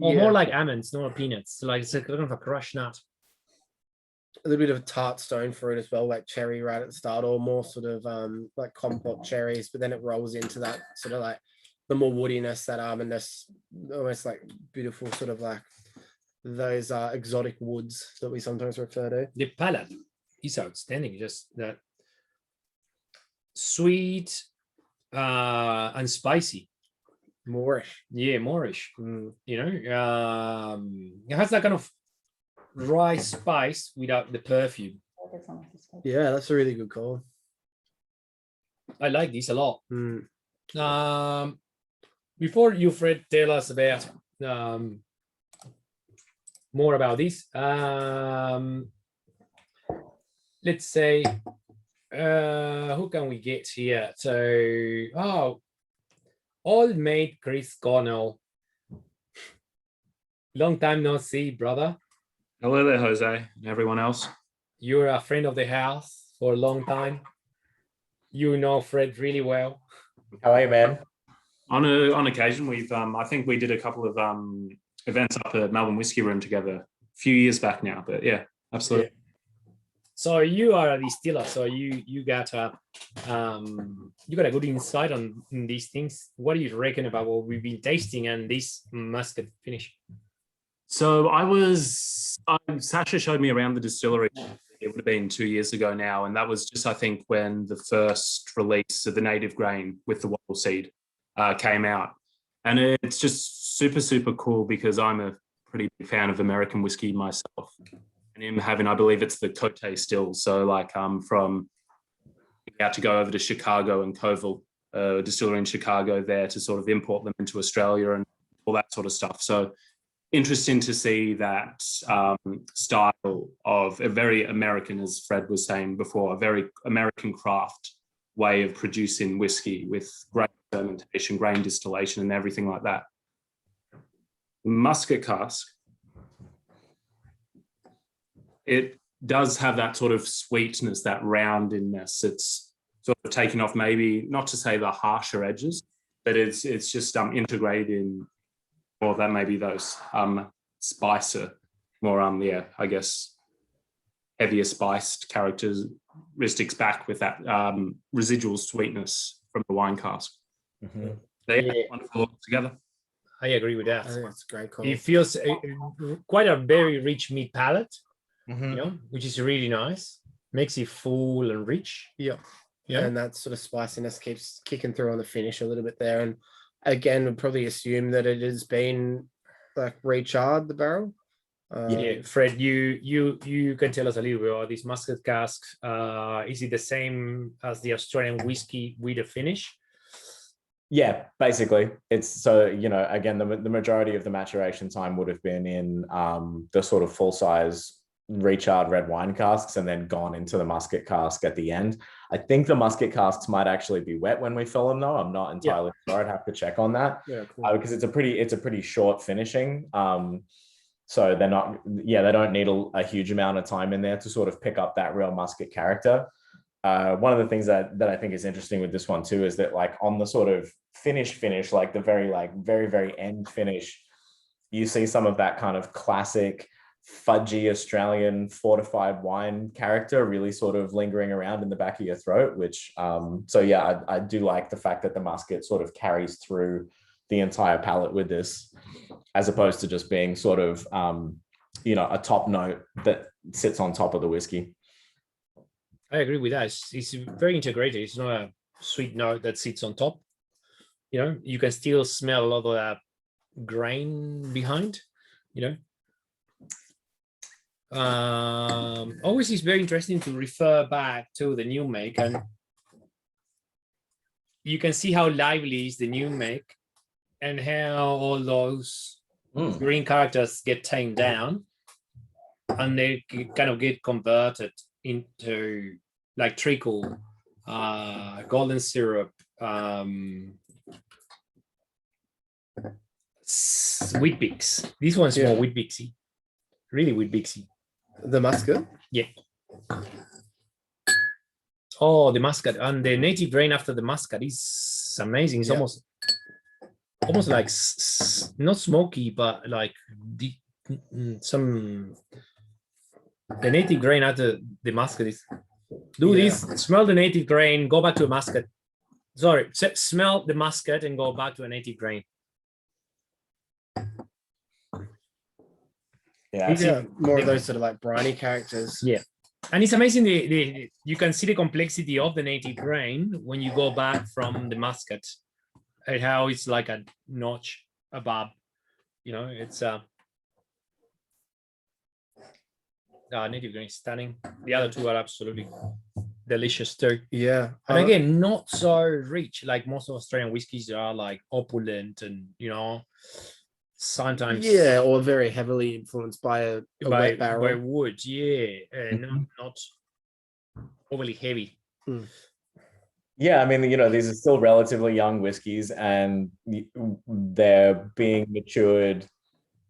or more like almonds, not peanuts. Like it's a kind of a crushed nut. A little bit of tart stone fruit as well, like cherry right at the start, or more sort of like compote cherries, but then it rolls into that sort of like the more woodiness, that almondness, almost like beautiful sort of like those exotic woods that we sometimes refer to. The palate is outstanding. Just that sweet and spicy. Moorish. Yeah, Moorish. You know, it has that kind of rice spice without the perfume. Yeah, that's a really good call. I like this a lot. Before you, Fred, tell us about more about this, let's say, who can we get here? So, old mate Chris Connell. Long time no see, brother. Hello there, Jose, and everyone else. You're a friend of the house for a long time. You know Fred really well. How are you, man? On occasion, we've I think we did a couple of events up at Melbourne Whiskey Room together a few years back now. But yeah, absolutely. Yeah. So you are a distiller, so you got a good insight on these things. What do you reckon about what we've been tasting and this musket finish? So Sasha showed me around the distillery. It would have been 2 years ago now, and that was just, I think, when the first release of the native grain with the wattle seed came out. And it's just super, super cool because I'm a pretty big fan of American whiskey myself. And him having, I believe it's the Cote still. So like from out to go over to Chicago and Coville, distillery in Chicago there to sort of import them into Australia and all that sort of stuff. So interesting to see that style of a very American, as Fred was saying before, a very American craft way of producing whiskey with grain fermentation, grain distillation, and everything like that. The musket cask, it does have that sort of sweetness, that roundiness. It's sort of taking off, maybe not to say the harsher edges, but it's just integrated in, or that maybe those spicer, more I guess heavier spiced characteristics back with that residual sweetness from the wine cask. They wonderful together. I agree with that. I think it's a great call. It feels quite a very rich meat palate, you know, which is really nice. Makes it full and rich. Yeah. And that sort of spiciness keeps kicking through on the finish a little bit there. again, would probably assume that it has been like recharred the barrel. Yeah, Fred, you can tell us a little bit about this muscat cask. Is it the same as the Australian whiskey with a finish? Yeah, basically, it's so again, the majority of the maturation time would have been in the sort of full size recharred red wine casks and then gone into the muscat cask at the end. I think the muscat casks might actually be wet when we fill them, though. I'm not entirely sure. I'd have to check on that. Yeah, cool. Because it's a pretty short finishing. So they're not, they don't need a huge amount of time in there to sort of pick up that real muscat character. One of the things that I think is interesting with this one too is that like on the sort of finish, like the very end finish, you see some of that kind of classic fudgy Australian fortified wine character really sort of lingering around in the back of your throat, which I do like the fact that the muscat sort of carries through the entire palate with this, as opposed to just being sort of a top note that sits on top of the whiskey. I agree with that. It's very integrated. It's not a sweet note that sits on top. You can still smell a lot of that grain behind. Always is very interesting to refer back to the new make, and you can see how lively is the new make and how all those green characters get tamed down and they kind of get converted into like treacle, golden syrup, wheat bix. This one's more wheat bixy, really wheat bixy. The muscat? Yeah. Oh, the muscat and the native grain after the muscat is amazing. It's almost like not smoky, but like the native grain after the muscat is. Do this. Smell the native grain. Go back to a muscat. Sorry, smell the muscat and go back to a native grain. Yeah, more of those sort of like briny characters. Yeah, and it's amazing. You can see the complexity of the native grain when you go back from the muscat, and how it's like a notch above. It's native grain is stunning. The other two are absolutely delicious too. Yeah, and again, not so rich like most of Australian whiskies are, like opulent and sometimes or very heavily influenced by a wet barrel. by wood, not overly heavy. Yeah, I mean, these are still relatively young whiskies and they're being matured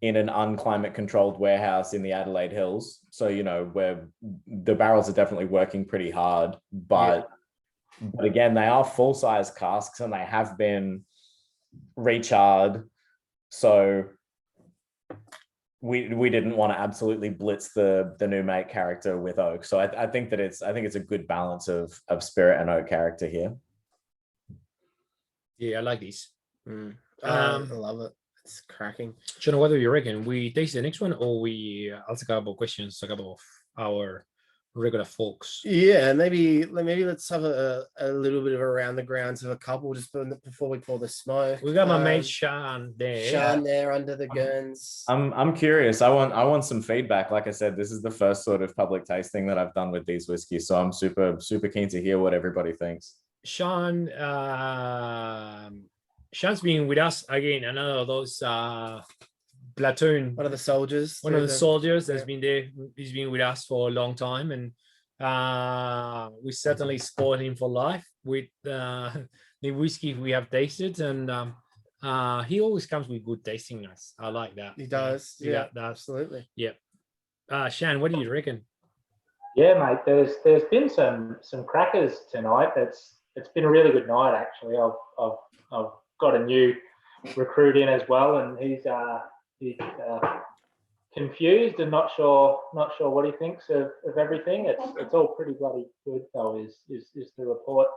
in an unclimate controlled warehouse in the Adelaide Hills. So, where the barrels are definitely working pretty hard, but again, they are full size casks and they have been recharred. So we didn't want to absolutely blitz the new make character with oak. So I think it's a good balance of spirit and oak character here. Yeah, I like these. I love it. It's cracking. John, what do you reckon? We taste the next one, or I'll take a couple of questions, a couple of our regular folks. Yeah, maybe let's have a little bit of around the grounds of a couple just before we pour the smoke. We got my mate Sean there. Sean there under the guns. I'm curious. I want some feedback. Like I said, this is the first sort of public tasting that I've done with these whiskeys, so I'm super keen to hear what everybody thinks. Sean's been with us again. Another of those platoon. One of the soldiers. That's been there. He's been with us for a long time, and we certainly spoiled him for life with the whiskey we have tasted. And he always comes with good tasting notes. I like that. He does. Yeah, absolutely. Yeah. Sean, what do you reckon? Yeah, mate. There's been some crackers tonight. It's been a really good night actually. I've got a new recruit in as well, and he's confused and not sure what he thinks of everything. It's all pretty bloody good though, is the report.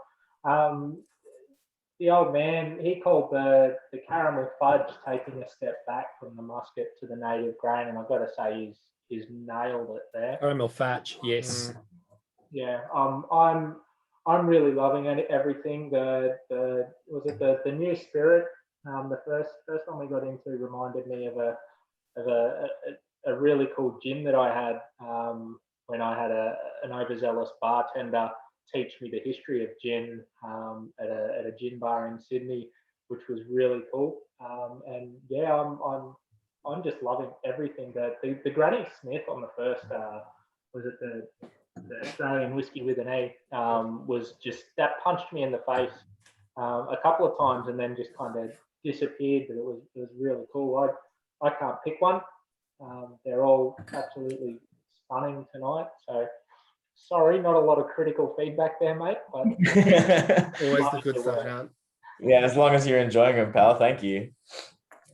The old man, he called the caramel fudge taking a step back from the muscat to the native grain, and I've got to say he's nailed it there. Caramel fudge, yes. Yeah, I'm really loving everything. The new spirit The first one we got into reminded me of a really cool gin that I had when I had an overzealous bartender teach me the history of gin at a gin bar in Sydney, which was really cool. And yeah, I'm just loving everything. The Granny Smith on the first was it the Australian whiskey with an E was just that punched me in the face a couple of times and then just kind of disappeared. But it was really cool. I can't pick one. They're all absolutely stunning tonight. So sorry, not a lot of critical feedback there, mate. But Always the good stuff, Ant. Yeah, as long as you're enjoying them, pal. Thank you.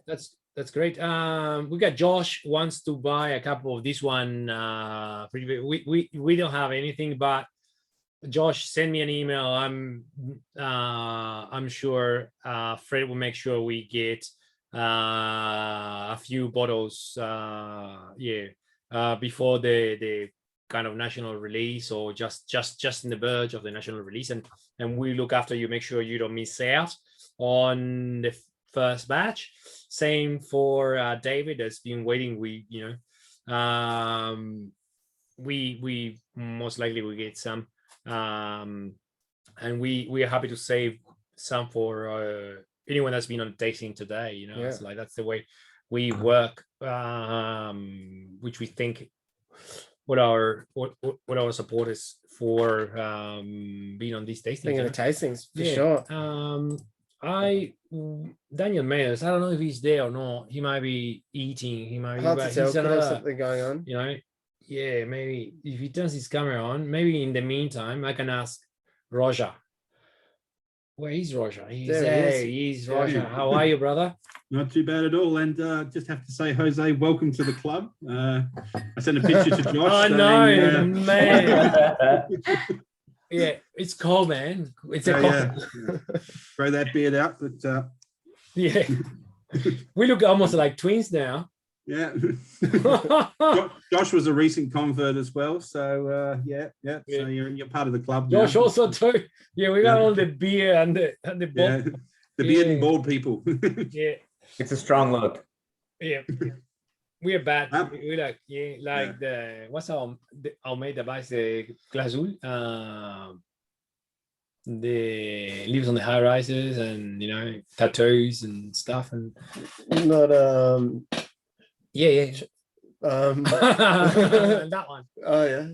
That's great. We got Josh wants to buy a couple of this one. We don't have anything, but Josh, send me an email. I'm sure Fred will make sure we get a few bottles. Before the kind of national release, or just in the verge of the national release, and we look after you, make sure you don't miss out on the first batch. Same for David, has been waiting. We most likely will get some, and we are happy to save some for anyone that's been on tasting today. It's like that's the way we work, which we think what our supporters for being on these tastings. Thinking of tastings for sure. Daniel Mayers, I don't know if he's there or not. He might be eating. He might be. Hard to tell. Could have something going on. Yeah, maybe if he turns his camera on, maybe in the meantime, I can ask Roger. Where is Roger? He's there. He's Roger. How are you, brother? Not too bad at all. And just have to say, Jose, welcome to the club. I sent a picture to Josh. I know, man. Yeah, it's cold, man. It's a cold. Throw that beard out, but yeah, we look almost like twins now. Yeah. Josh was a recent convert as well, so yeah. So you're part of the club. Josh now. Also too. Yeah, we got all the beer and the bald. The beard and bald people. Yeah, it's a strong look. Yeah. We're bad. We like the what's our mate that buys the Glazul, the lives on the high rises and tattoos and stuff and not that one. Oh yeah.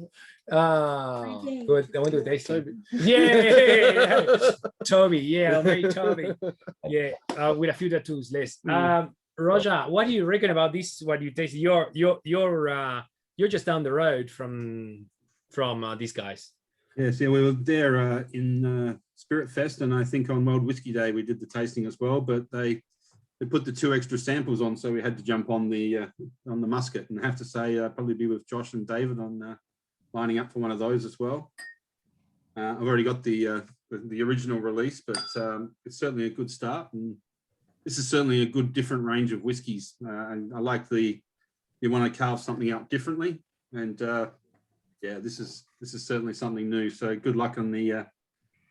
Good. I went to taste Toby. Yeah. Toby. Yeah, mate, Toby. Yeah, with a few tattoos less. Roger, what do you reckon about this? What do you taste? You're just down the road from these guys. Yes, we were there in Spirit Fest, and I think on World Whiskey Day we did the tasting as well. But they put the 2 extra samples on, so we had to jump on the musket. And I have to say, probably be with Josh and David on lining up for one of those as well. I've already got the original release, but it's certainly a good start. And this is certainly a good different range of whiskies. And I like you want to carve something out differently. And this is certainly something new. So good luck on the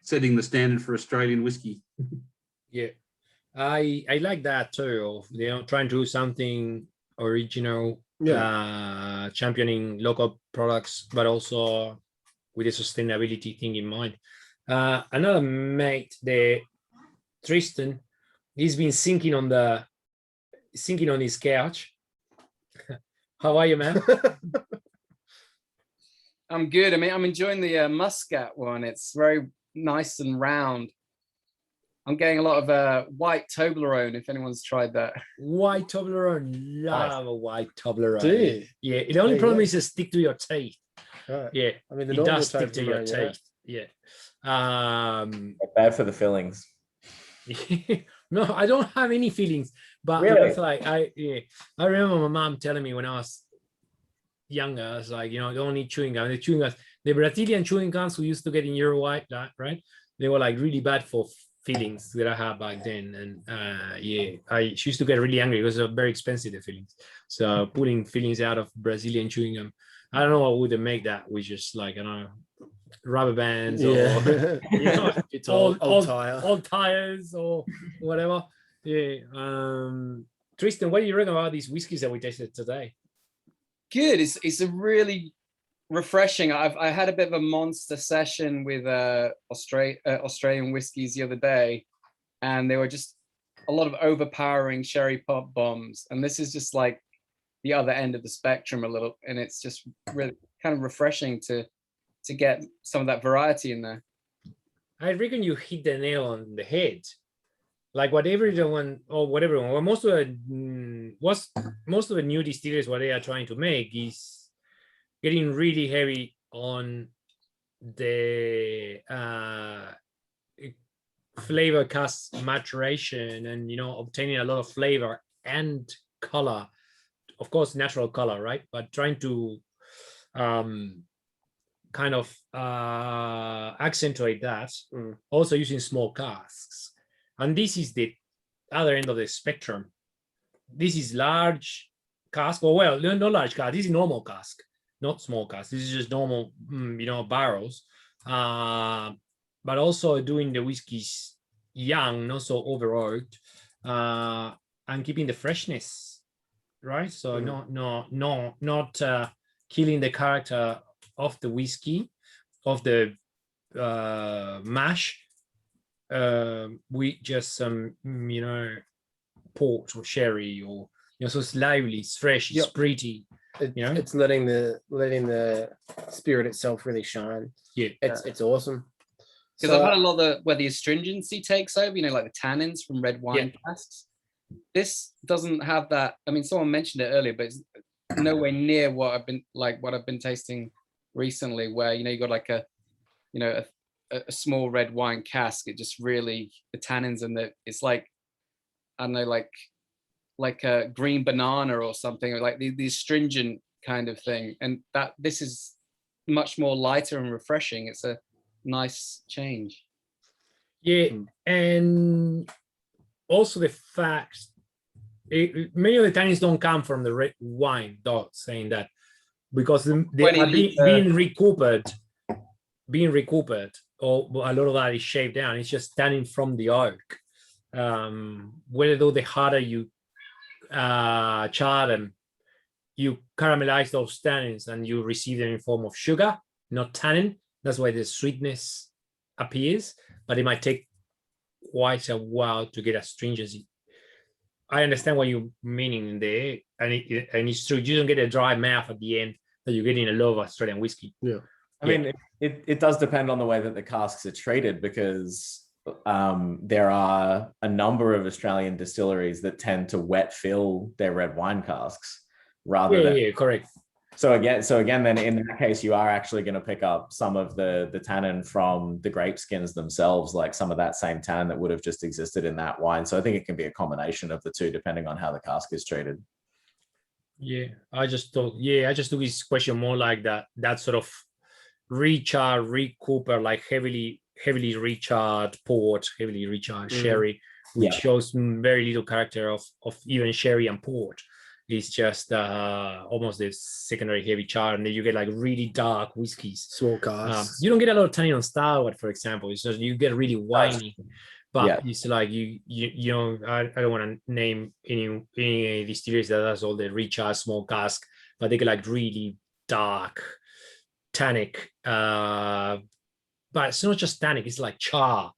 setting the standard for Australian whiskey. Yeah, I like that too. Trying to do something original, championing local products, but also with a sustainability thing in mind. Another mate, Tristan. He's been sinking on his couch. How are you, man? I'm good. I mean, I'm enjoying the Muscat one. It's very nice and round. I'm getting a lot of white Toblerone, if anyone's tried that. White Toblerone. Love a white Toblerone. Do you? Yeah. The only problem is it stick to your teeth. Right. Yeah. I mean, it does stick to your teeth. Yeah. Bad for the fillings. No, I don't have any feelings, but really? It's like I remember my mom telling me when I was younger, I was like, don't need chewing gum. The chewing gums, the Brazilian chewing gums we used to get in Uruguay, right? They were like really bad for feelings that I had back then, and I used to get really angry because they were very expensive, the fillings. So pulling fillings out of Brazilian chewing gum, I don't know what would make that. We just like rubber bands or it's old tire. Old tires or whatever. Yeah. Tristan, what do you reckon about these whiskeys that we tasted today? Good. It's a really refreshing. I had a bit of a monster session with Australian whiskeys the other day, and they were just a lot of overpowering sherry pop bombs. And this is just like the other end of the spectrum a little, and it's just really kind of refreshing to get some of that variety in there. I reckon you hit the nail on the head. Like whatever most of the new distillers, what they are trying to make is getting really heavy on the flavor cask maturation, and obtaining a lot of flavor and color, of course natural color, right? But trying to kind of accentuate that, also using small casks. And this is the other end of the spectrum. This is large cask, well, not large cask, this is normal cask, not small cask. This is just normal barrels, but also doing the whiskeys young, not so over oaked, and keeping the freshness, right? So not killing the character of the whiskey, of the mash, with just some port or sherry, or so it's lively, it's fresh, it's pretty. It's letting the spirit itself really shine. Yeah, it's awesome. Because I've had a lot of where the astringency takes over, like the tannins from red wine casks. This doesn't have that. I mean, someone mentioned it earlier, but it's nowhere near what I've been tasting recently, where you got like a small red wine cask. It just really, the tannins and it's like, I don't know, like a green banana or something, or like the astringent kind of thing. And that this is much more lighter and refreshing. It's a nice change. Yeah, and also the fact many of the tannins don't come from the red wine, though, saying that, because they are being recouped, or a lot of that is shaved down. It's just tannin from the oak. Whether though the harder you char them, you caramelize those tannins and you receive them in form of sugar, not tannin. That's why the sweetness appears, but it might take quite a while to get astringency. I understand what you're meaning there, and it's true. You don't get a dry mouth at the end that you get in a lot of Australian whiskey. Yeah, I mean, it does depend on the way that the casks are treated, because there are a number of Australian distilleries that tend to wet fill their red wine casks rather than correct. So again, then in that case, you are actually going to pick up some of the tannin from the grape skins themselves, like some of that same tannin that would have just existed in that wine. So I think it can be a combination of the two, depending on how the cask is treated. Yeah, I just took his question more like that sort of recharred, recouper, like heavily recharred port, heavily recharred sherry, which shows very little character of even sherry and port. It's just almost the secondary heavy char, and then you get like really dark whiskeys. Small casks. You don't get a lot of tannin on Starward, for example. It's just you get really winey, but it's like you know, I don't want to name any distilleries that does all the recharge small cask, but they get like really dark tannic. But it's not just tannic; it's like char,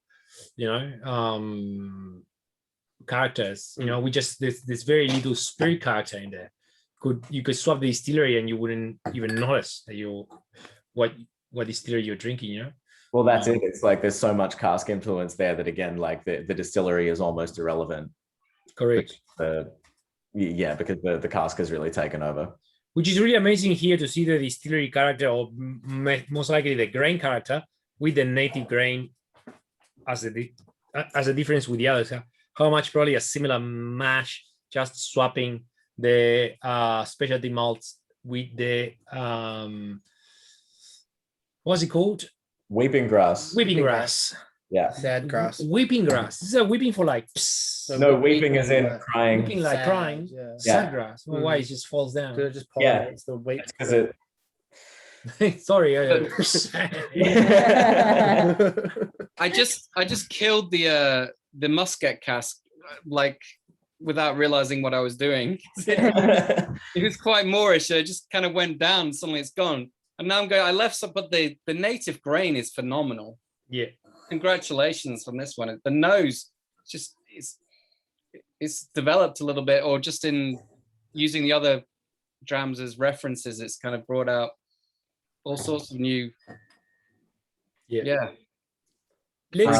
characters. We just there's very little spirit character in there. You could swap the distillery and you wouldn't even notice that what distillery you're drinking. Well, that's it. It's like there's so much cask influence there that, again, like the distillery is almost irrelevant. Correct. Because the cask has really taken over. Which is really amazing here to see the distillery character, or most likely the grain character, with the native grain as a difference with the others. How much probably a similar mash, just swapping the specialty malts with the what's it called? Weeping grass. Weeping grass. Yeah. Sad grass. Weeping grass. This is a weeping for like. No, weeping is in crying. Weeping like Sad, crying. yeah. Sad grass. Well, why it just falls down? It just Yeah. pollinates the wheat. Because it. Sorry. I just killed the muscat cask like without realizing what I was doing. It was quite Moorish. So it just kind of went down. Suddenly it's gone. And now I'm going, I left some, but the native grain is phenomenal. Yeah. Congratulations on this one. The nose just it's developed a little bit, or just in using the other drams as references, it's kind of brought out all sorts of new. Yeah. Let's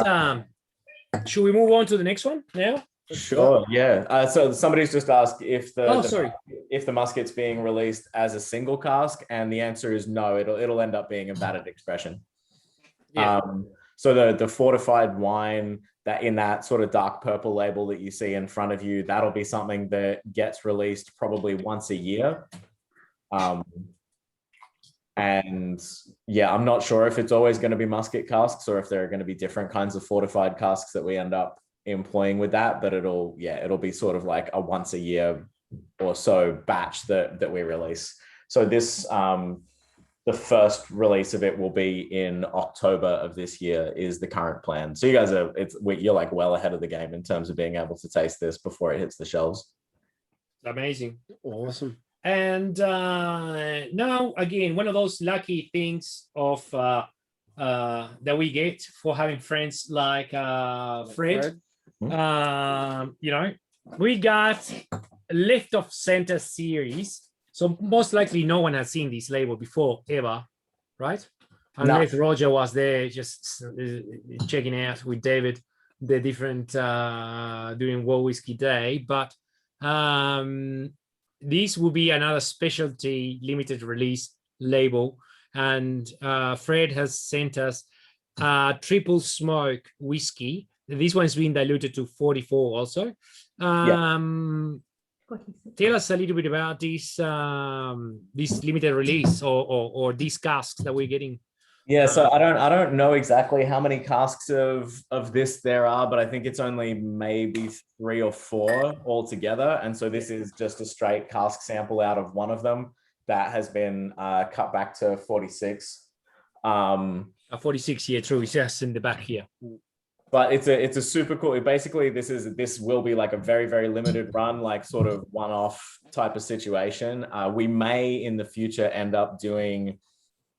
should we move on to the next one now? Sure. Yeah. So somebody's just asked if sorry. the musket's being released as a single cask, and the answer is no. It'll end up being a vatted expression. Yeah. So the fortified wine that in that sort of dark purple label that you see in front of you, that'll be something that gets released probably once a year. And yeah, I'm not sure if it's always going to be musket casks or if there are going to be different kinds of fortified casks that we end up employing with that, but it'll be sort of like a once a year or so batch that we release. So this the first release of it will be in October of this year is the current plan. So you guys you're like well ahead of the game in terms of being able to taste this before it hits the shelves. Amazing. Awesome. And now again, one of those lucky things of that we get for having friends like Fred. You know, we got Left of Center series. So most likely no one has seen this label before ever, right? Unless Roger was there just checking out with David the different during World Whiskey Day. But this will be another specialty limited release label. And Fred has sent us triple smoke whiskey. This one's been diluted to 44 also. Tell us a little bit about this limited release or these casks that we're getting. Yeah, so I don't know exactly how many casks of this there are, but I think it's only maybe 3 or 4 altogether. And so this is just a straight cask sample out of one of them that has been cut back to 46. 46, yeah, true. It's just in the back here. But it's a super cool. Basically, this will be like a very, very limited run, like sort of one-off type of situation. We may in the future end up doing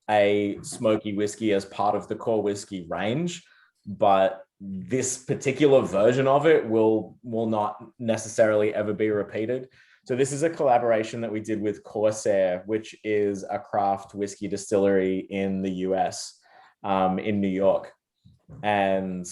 a smoky whiskey as part of the core whiskey range, but this particular version of it will not necessarily ever be repeated. So this is a collaboration that we did with Corsair, which is a craft whiskey distillery in the US, in New York. And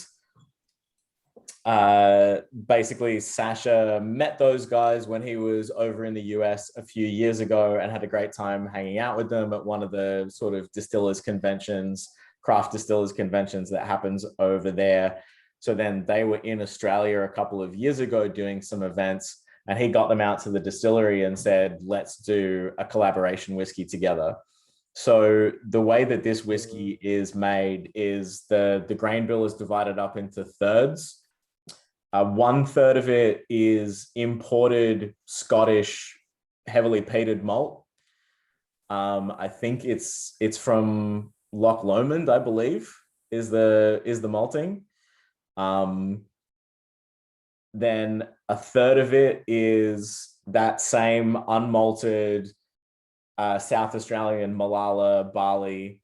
basically Sasha met those guys when he was over in the US a few years ago and had a great time hanging out with them at one of the sort of distillers conventions, craft distillers conventions that happens over there. So then they were in Australia a couple of years ago doing some events, and he got them out to the distillery and said, let's do a collaboration whiskey together. So the way that this whiskey is made is the grain bill is divided up into thirds. 1/3 of it is imported Scottish heavily peated malt. I think it's from Loch Lomond, I believe, is the malting. Then 1/3 of it is that same unmalted South Australian Malala barley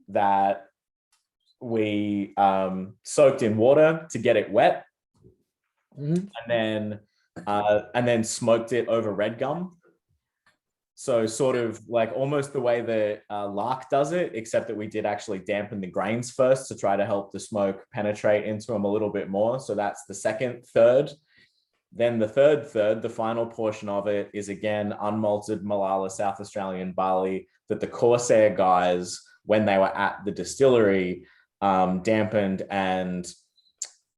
that we soaked in water to get it wet. And then smoked it over red gum. So sort of like almost the way that Lark does it, except that we did actually dampen the grains first to try to help the smoke penetrate into them a little bit more. So that's the second third. Then the third, the final portion of it is again unmalted Malala South Australian barley that the Corsair guys, when they were at the distillery, dampened and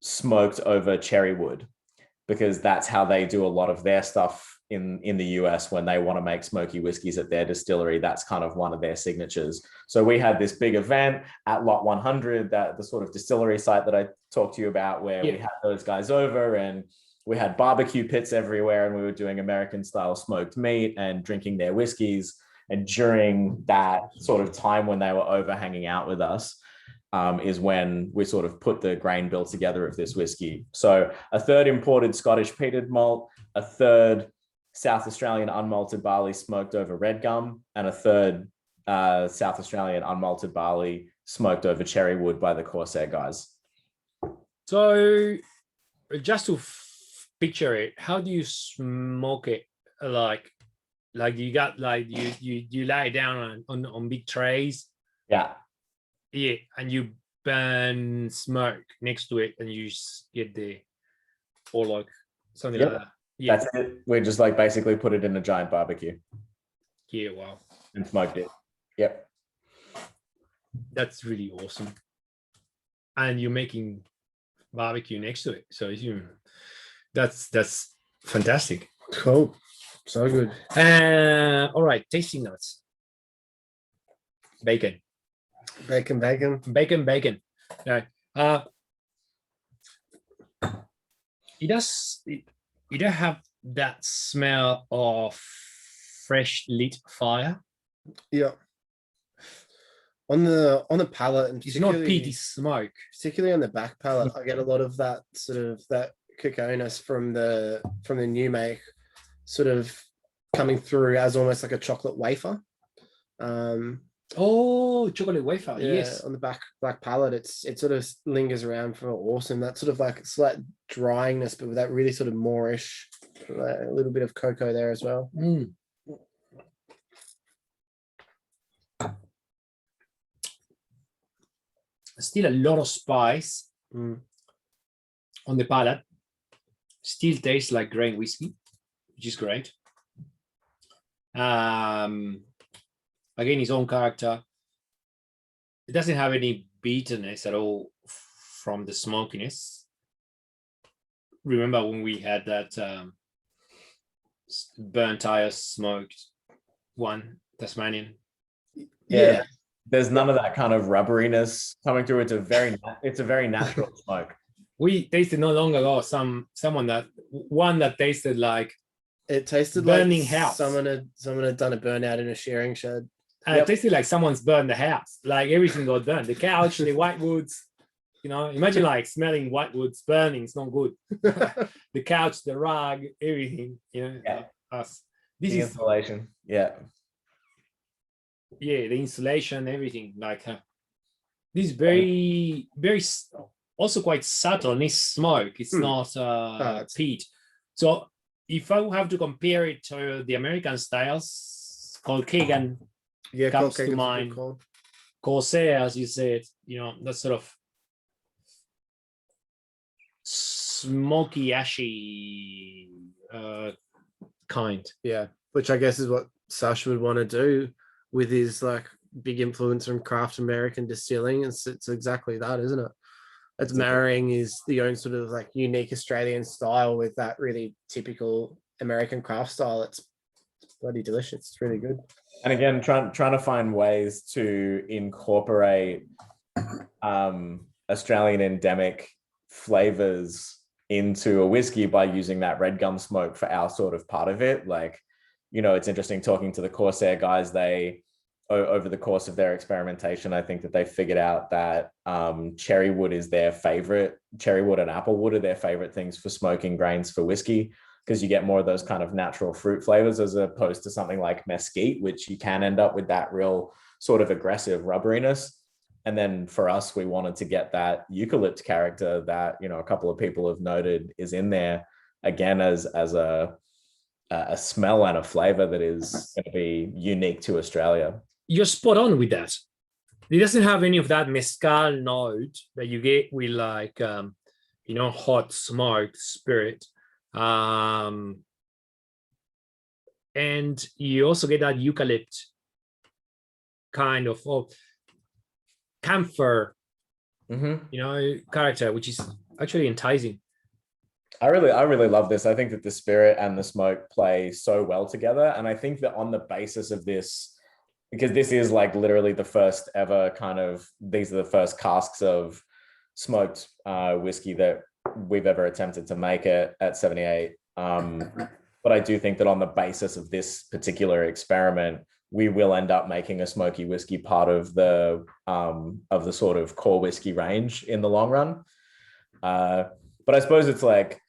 smoked over cherry wood, because that's how they do a lot of their stuff in the US when they want to make smoky whiskeys at their distillery. That's kind of one of their signatures. So we had this big event at Lot 100, that the sort of distillery site that I talked to you about, where we had those guys over and we had barbecue pits everywhere, and we were doing American style smoked meat and drinking their whiskeys. And during that sort of time when they were over hanging out with us, is when we sort of put the grain bill together of this whiskey. So a third imported Scottish peated malt, a third South Australian unmalted barley smoked over red gum, and a third South Australian unmalted barley smoked over cherry wood by the Corsair guys. So just to picture it, how do you smoke it? Like you got like you lie down on big trays. Yeah. Yeah, and you burn smoke next to it, and you just get the, or like something like that. Yeah, That's it. We just like basically put it in a giant barbecue. Yeah, wow, And smoked it. Yep. that's really awesome. And you're making barbecue next to it, so that's fantastic. Cool. So good. All right, tasting notes. Bacon. Bacon. Right. It does have that smell of fresh lit fire. Yeah. On the palate, and It's not particularly peaty smoke. particularly on the back palate, I get a lot of that sort of that cocoaness from the new make, sort of coming through as almost like a chocolate wafer. Oh, chocolate wafer. Yeah, Yes. on the back palate, it sort of lingers around for awesome. That sort of like slight dryingness, but with that really sort of moreish, a little bit of cocoa there as well. Mm. Still a lot of spice on the palate. Still tastes like grain whiskey, which is great. Again, his own character. It doesn't have any bitterness at all from the smokiness. Remember when we had that burnt tire smoked one, Tasmanian? Yeah. There's none of that kind of rubberiness coming through. It's a very natural smoke. We tasted not long ago one that tasted like It tasted burning like house. Someone had done a burnout in a shearing shed. It tasted like someone's burned the house. Like everything got burned. The couch, the whitewoods. Imagine like smelling whitewoods burning. It's not good. The couch, the rug, everything. Us. This The is insulation. Yeah. the insulation, everything. Like this is very, very also quite subtle. And it's smoke. It's not peat. So if I have to compare it to the American styles, called Kagan. Yeah, comes to mind. Corsair, as you said, that sort of smoky, ashy kind. Yeah, which I guess is what Sasha would want to do with his like big influence from craft American distilling. It's exactly that, isn't it? It's marrying the own sort of like unique Australian style with that really typical American craft style. It's bloody delicious. It's really good. And again, trying to find ways to incorporate Australian endemic flavors into a whiskey by using that red gum smoke for our sort of part of it. Like, it's interesting talking to the Corsair guys. They, over the course of their experimentation, I think that they figured out that cherry wood is their favorite. Cherry wood and apple wood are their favorite things for smoking grains for whiskey, because you get more of those kind of natural fruit flavors as opposed to something like mesquite, which you can end up with that real sort of aggressive rubberiness. And then for us, we wanted to get that eucalypt character that, a couple of people have noted is in there, again, as a smell and a flavor that is going to be unique to Australia. You're spot on with that. It doesn't have any of that mezcal note that you get with like, hot smoked spirit. And you also get that eucalypt kind of camphor, character, which is actually enticing. I really love this. I think that the spirit and the smoke play so well together. And I think that on the basis of this, because this is like literally the first ever these are the first casks of smoked whiskey that we've ever attempted to make it at 78. But I do think that on the basis of this particular experiment, we will end up making a smoky whiskey part of the sort of core whiskey range in the long run. But I suppose it's like,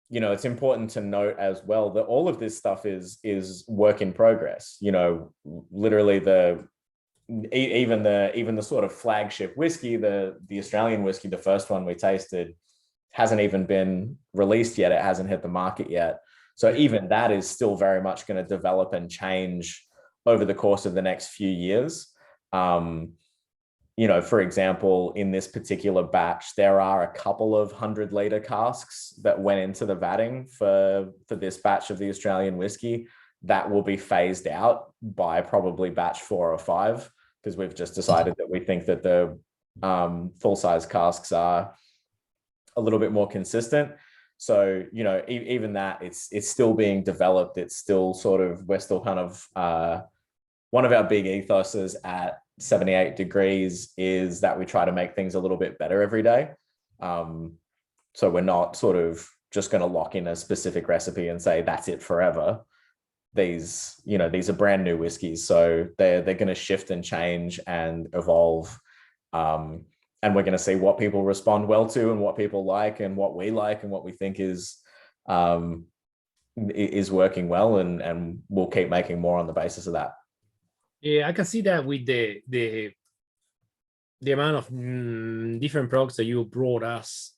you know, it's important to note as well that all of this stuff is work in progress. You know, literally even the sort of flagship whiskey, the Australian whiskey, the first one we tasted, hasn't even been released yet. It hasn't hit the market yet. So even that is still very much going to develop and change over the course of the next few years. You know, for example, in this particular batch, there are a couple of 100-liter casks that went into the vatting for this batch of the Australian whiskey that will be phased out by probably batch 4 or 5, because we've just decided that we think that the full-size casks are a little bit more consistent. So, you know, even that, it's still being developed. It's still sort of, we're still kind of, one of our big ethoses at 78 Degrees is that we try to make things a little bit better every day. So we're not sort of just going to lock in a specific recipe and say that's it forever. These, you know, these are brand new whiskeys, so they're going to shift and change and evolve. And we're going to see what people respond well to and what people like and what we like and what we think is working well, and we'll keep making more on the basis of that. Yeah, I can see that with the amount of different products that you brought us,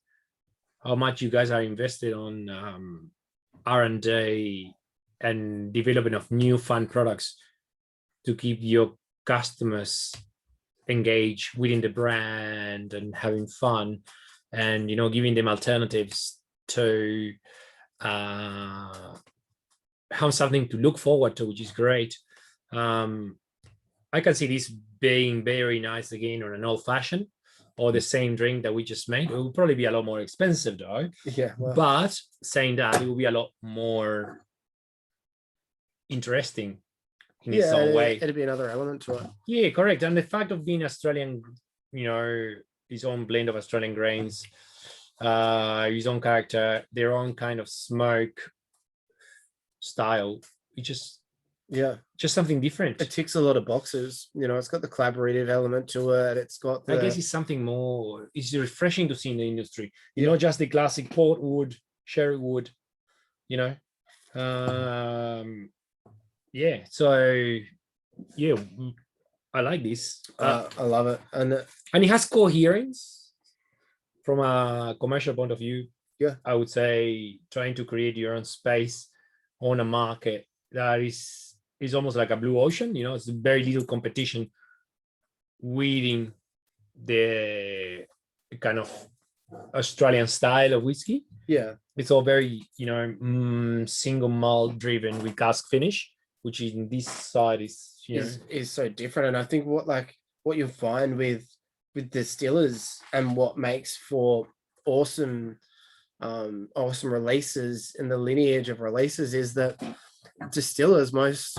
how much you guys are invested on R&D and development of new fun products to keep your customers engaged within the brand and having fun, and, you know, giving them alternatives to have something to look forward to, which is great. I can see this being very nice again on an old fashioned or the same drink that we just made. It will probably be a lot more expensive though. Yeah. Well, But saying that, it will be a lot more interesting in its own way. It'd be another element to it. Yeah, correct. And the fact of being Australian, you know, his own blend of Australian grains, his own character, their own kind of smoke style, it just something different. It ticks a lot of boxes. You know, it's got the collaborative element to it. It's got I guess it's something more, it's refreshing to see in the industry. You know, just the classic port wood, sherry wood, you know. Yeah, so yeah, I like this. I love it. And it has coherence from a commercial point of view. Yeah, I would say trying to create your own space on a market that is almost like a blue ocean. You know, it's very little competition within the kind of Australian style of whiskey. Yeah, it's all very, you know, single malt driven with cask finish, which in this side is, you know, is so different. And I think what you'll find with distillers and what makes for awesome releases in the lineage of releases is that distillers, most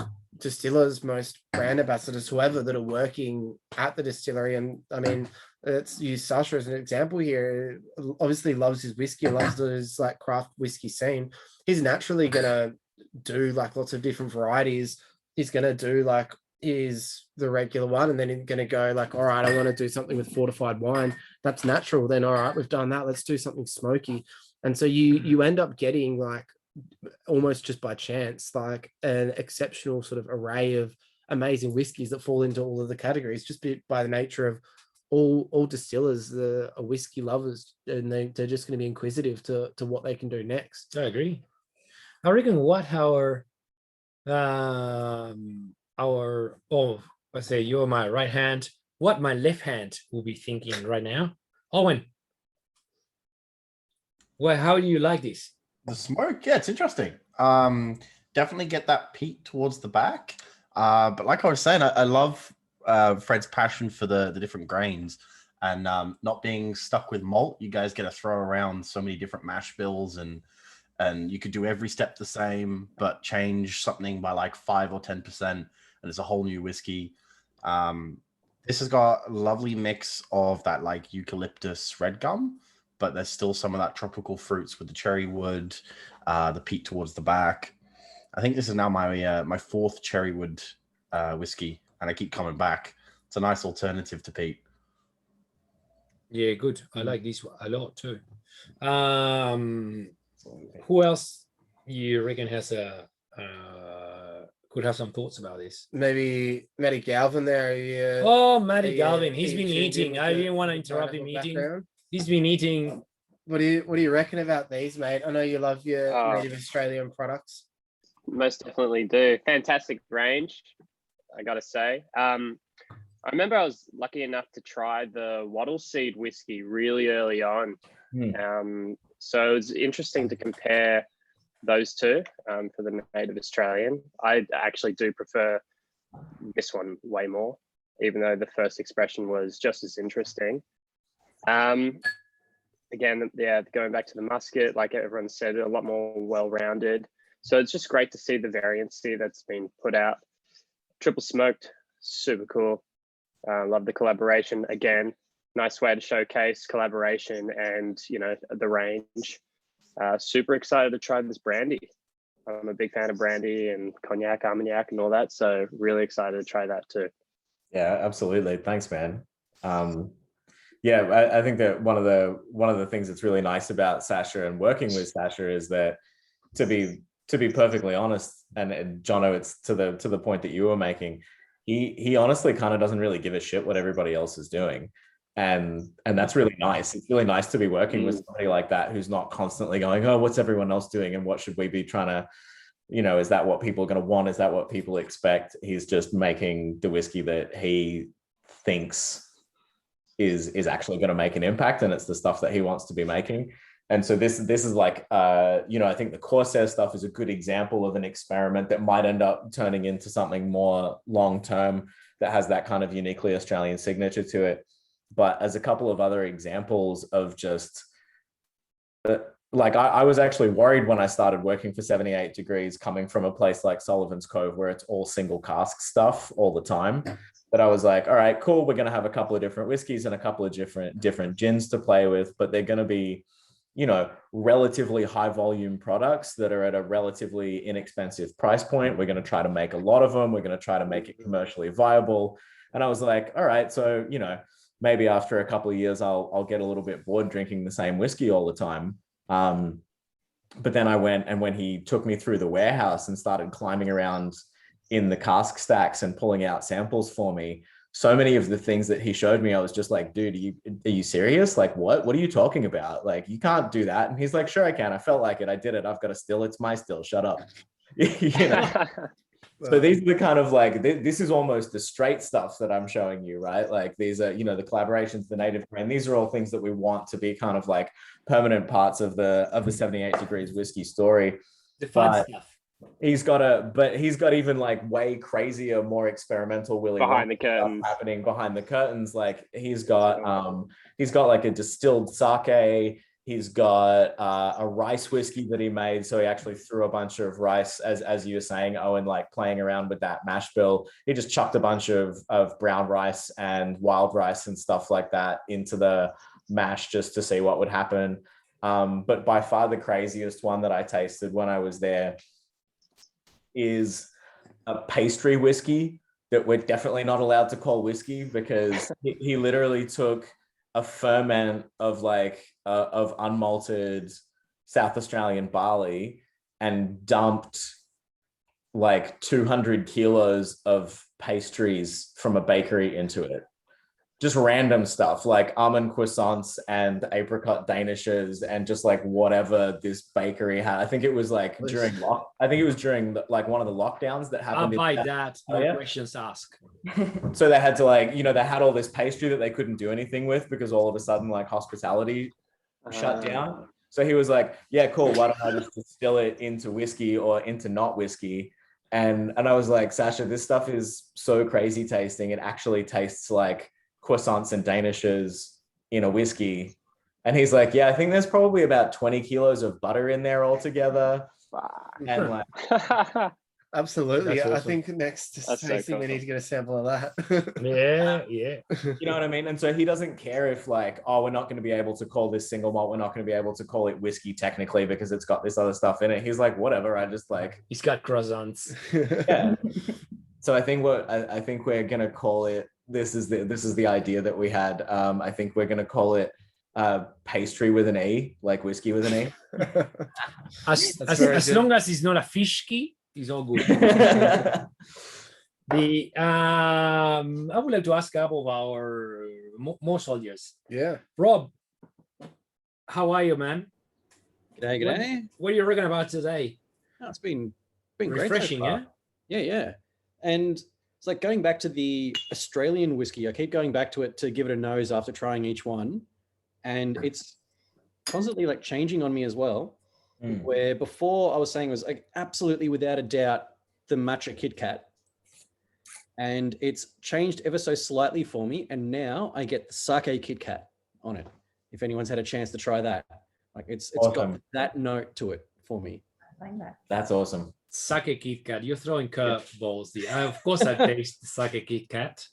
brand ambassadors, whoever that are working at the distillery, and I mean, let's use Sasha as an example here, obviously loves his whiskey and loves his like craft whiskey scene. He's naturally gonna do like lots of different varieties. He's gonna do like the regular one, and then he's gonna go like, all right, I want to do something with fortified wine. That's natural. Then all right, we've done that, let's do something smoky. And so you end up getting like almost just by chance like an exceptional sort of array of amazing whiskeys that fall into all of the categories, just by the nature of all distillers are whiskey lovers, and they're just going to be inquisitive to what they can do next. I agree. I reckon what let's say you're my right hand, what my left hand will be thinking right now. Owen, well, how do you like this? The smoke, yeah, it's interesting. Definitely get that peat towards the back. But like I was saying, I love Fred's passion for the different grains and not being stuck with malt. You guys get to throw around so many different mash bills, and you could do every step the same, but change something by like 5 or 10%, and it's a whole new whiskey. This has got a lovely mix of that like eucalyptus red gum, but there's still some of that tropical fruits with the cherry wood, the peat towards the back. I think this is now my fourth cherry wood whiskey, and I keep coming back. It's a nice alternative to peat. Yeah, good. I like this one a lot too. Who else you reckon has a could have some thoughts about this? Maybe Matty Galvin there. Yeah. Oh, Matty Yeah, Galvin. He's been tuned in eating. with I the didn't want to interrupt him pineapple eating. background. He's been eating. What do you reckon about these, mate? I know you love your Oh. native Australian products. Most definitely do. Fantastic range, I gotta say. I remember I was lucky enough to try the wattle seed whiskey really early on. So it's interesting to compare those two for the native Australian. I actually do prefer this one way more, even though the first expression was just as interesting. Again, yeah, going back to the musket, like everyone said, a lot more well-rounded. So it's just great to see the variancy that's been put out. Triple smoked, super cool. Love the collaboration. Again, nice way to showcase collaboration and, you know, the range. Super excited to try this brandy. I'm a big fan of brandy and cognac, Armagnac and all that. So really excited to try that too. Yeah, absolutely. Thanks, man. Yeah, I think that one of the things that's really nice about Sasha and working with Sasha is that, to be perfectly honest, and Jono, it's to the point that you were making, he honestly kind of doesn't really give a shit what everybody else is doing. And that's really nice. It's really nice to be working with somebody like that who's not constantly going, oh, what's everyone else doing and what should we be trying to, you know, is that what people are going to want? Is that what people expect? He's just making the whiskey that he thinks is actually going to make an impact, and it's the stuff that he wants to be making. And so this is like, you know, I think the Corsair stuff is a good example of an experiment that might end up turning into something more long-term that has that kind of uniquely Australian signature to it. But as a couple of other examples of just, like I was actually worried when I started working for 78 Degrees, coming from a place like Sullivan's Cove where it's all single cask stuff all the time. But I was like, all right, cool. We're going to have a couple of different whiskeys and a couple of different gins to play with, but they're going to be, you know, relatively high volume products that are at a relatively inexpensive price point. We're going to try to make a lot of them. We're going to try to make it commercially viable. And I was like, all right, so, you know, maybe after a couple of years, I'll get a little bit bored drinking the same whiskey all the time. But then I went, and when he took me through the warehouse and started climbing around in the cask stacks and pulling out samples for me, so many of the things that he showed me, I was just like, dude, are you serious? Like, what are you talking about? Like, you can't do that. And he's like, sure, I can. I felt like it. I did it. I've got a still. It's my still. Shut up. You know? So these are the kind of like, this is almost the straight stuff that I'm showing you, right? Like these are, you know, the collaborations, the native brand, these are all things that we want to be kind of like permanent parts of the 78 Degrees whiskey story. The fun stuff. He's got even like way crazier, more experimental Willy Behind the Wonka stuff curtains. happening behind the curtains. Like he's got like a distilled sake. He's got a rice whiskey that he made. So he actually threw a bunch of rice, as you were saying, Owen, like playing around with that mash bill. He just chucked a bunch of brown rice and wild rice and stuff like that into the mash just to see what would happen. But by far the craziest one that I tasted when I was there is a pastry whiskey that we're definitely not allowed to call whiskey, because he literally took a ferment of of unmalted South Australian barley and dumped like 200 kilos of pastries from a bakery into it. Just random stuff like almond croissants and apricot danishes and just like whatever this bakery had. I think it was like during like one of the lockdowns that happened. I'll buy that. No area. questions asked. So they had to like, you know, they had all this pastry that they couldn't do anything with because all of a sudden like hospitality shut down. So he was like, yeah, cool. Why don't I just distill it into whiskey or into not whiskey? And I was like, Sasha, this stuff is so crazy tasting. It actually tastes like croissants and danishes in a whiskey. And he's like, yeah, I think there's probably about 20 kilos of butter in there altogether. And like, Absolutely. That's I awesome. think next That's so tasting we cool. need to get a sample of that. Yeah. you know what I mean? And so he doesn't care if like, oh, we're not going to be able to call this single malt. We're not going to be able to call it whiskey technically because it's got this other stuff in it. He's like, whatever. I just like, He's got croissants. yeah. So I think we're gonna call it. This is the idea that we had. I think we're gonna call it pastry with an E, like whiskey with an E. As long as it's not a fish key, it's all good. I would like to ask a couple of our more soldiers. Yeah. Rob, how are you, man? G'day, g'day. What are you reckon about today? Oh, it's been great so Refreshing, far. Yeah. And it's like going back to the Australian whiskey. I keep going back to it to give it a nose after trying each one, and it's constantly like changing on me as well. Where before I was saying it was like absolutely without a doubt the matcha Kit Kat, and it's changed ever so slightly for me, and now I get the sake Kit Kat on it. If anyone's had a chance to try that, like it's Awesome. got that note to it for me. I like that. That's awesome. Sake Kit Kat. You're throwing curveballs there. Of course, I taste the sake Kit Kat.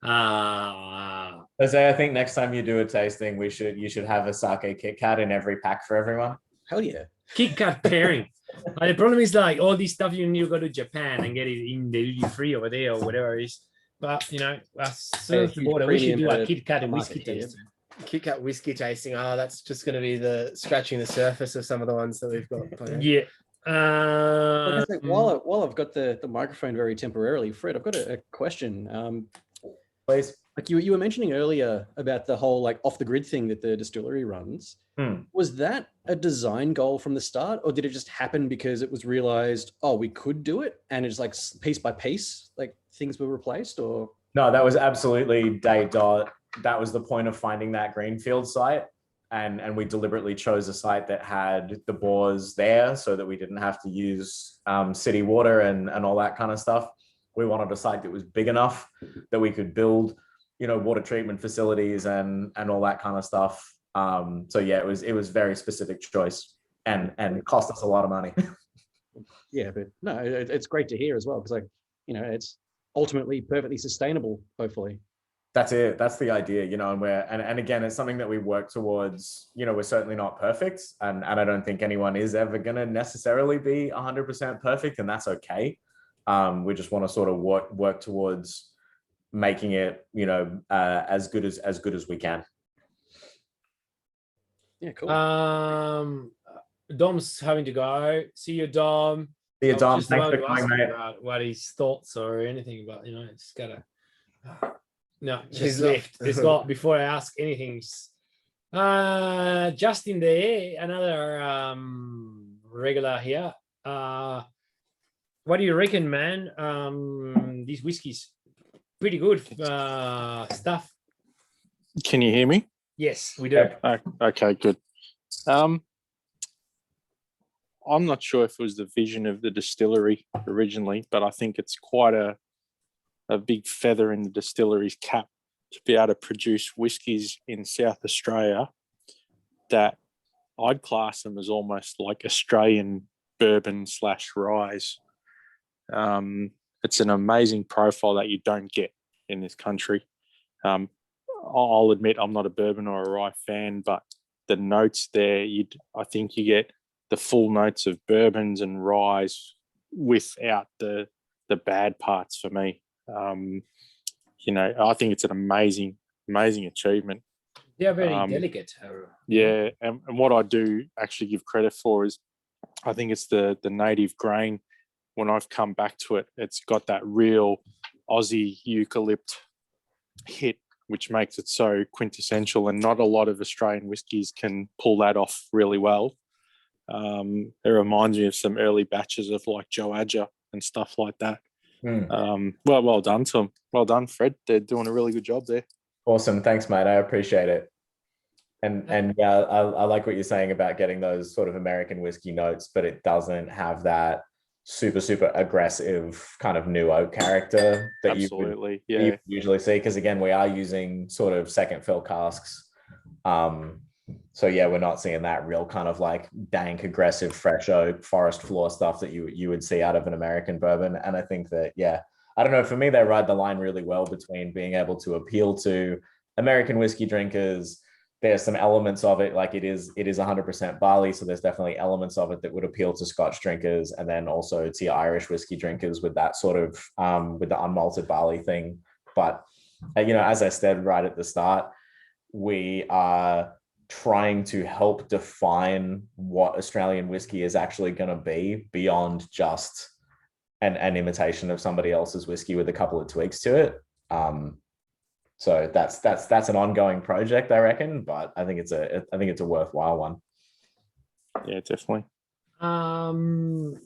Jose, I think next time you do a tasting, you should have a sake Kit Kat in every pack for everyone. Hell yeah. Kit Kat pairing. The problem is like all this stuff you need to go to Japan and get it in the duty free over there or whatever it is. But as soon as the border, we should do a Kit Kat and whiskey tasting. Kit Kat whiskey tasting. Oh, that's just going to be the scratching the surface of some of the ones that we've got planned. Yeah. While I've got the microphone very temporarily, Fred, I've got a question. Please. Like you were mentioning earlier about the whole like off the grid thing that the distillery runs. Was that a design goal from the start, or did it just happen because it was realized, oh, we could do it, and it's like piece by piece, like things were replaced? Or No, that was absolutely day dot. That was the point of finding that greenfield site. And we deliberately chose a site that had the bores there so that we didn't have to use city water and all that kind of stuff. We wanted a site that was big enough that we could build, water treatment facilities and all that kind of stuff. So yeah, it was very specific choice and cost us a lot of money. Yeah, but no, it's great to hear as well, because it's ultimately perfectly sustainable, hopefully. That's it. That's the idea, and again, it's something that we work towards. We're certainly not perfect, and I don't think anyone is ever going to necessarily be 100% perfect, and that's okay. We just want to sort of work towards making it, as good as we can. Yeah, cool. Dom's having to go. See you, Dom. See you, Dom. Just Thanks about for to coming, ask him mate. about what his thoughts or anything, but it's gotta. No, He's just not- left. It's not before I ask anything. Justin there, another regular here. What do you reckon, man? These whiskeys, pretty good stuff. Can you hear me? Yes, we do. Okay, good. I'm not sure if it was the vision of the distillery originally, but I think it's quite a big feather in the distillery's cap to be able to produce whiskies in South Australia that I'd class them as almost like Australian bourbon / ryes. It's an amazing profile that you don't get in this country. I'll admit I'm not a bourbon or a rye fan, but the notes there, I think you get the full notes of bourbons and ryes without the bad parts for me. I think it's an amazing achievement. They're very delicate. Yeah, and what I do actually give credit for is I think it's the native grain. When I've come back to it, it's got that real Aussie eucalypt hit, which makes it so quintessential, and not a lot of Australian whiskies can pull that off really well. It reminds me of some early batches of like Joadja and stuff like that. Well done to them. Well done, Fred. They're doing a really good job there. Awesome. Thanks, mate. I appreciate it. And yeah, I like what you're saying about getting those sort of American whiskey notes, but it doesn't have that super aggressive kind of new oak character that Absolutely, you usually see. Because again, we are using sort of second fill casks. So yeah, we're not seeing that real kind of like dank, aggressive, fresh oak, forest floor stuff that you would see out of an American bourbon. And I think that, yeah, I don't know, for me, they ride the line really well between being able to appeal to American whiskey drinkers, there's some elements of it, like it is 100% barley, so there's definitely elements of it that would appeal to Scotch drinkers, and then also to your Irish whiskey drinkers with that sort of with the unmalted barley thing. But as I said right at the start, we are trying to help define what Australian whiskey is actually going to be beyond just an imitation of somebody else's whiskey with a couple of tweaks to it. So that's an ongoing project, I reckon, but I think it's a worthwhile one. Yeah, definitely.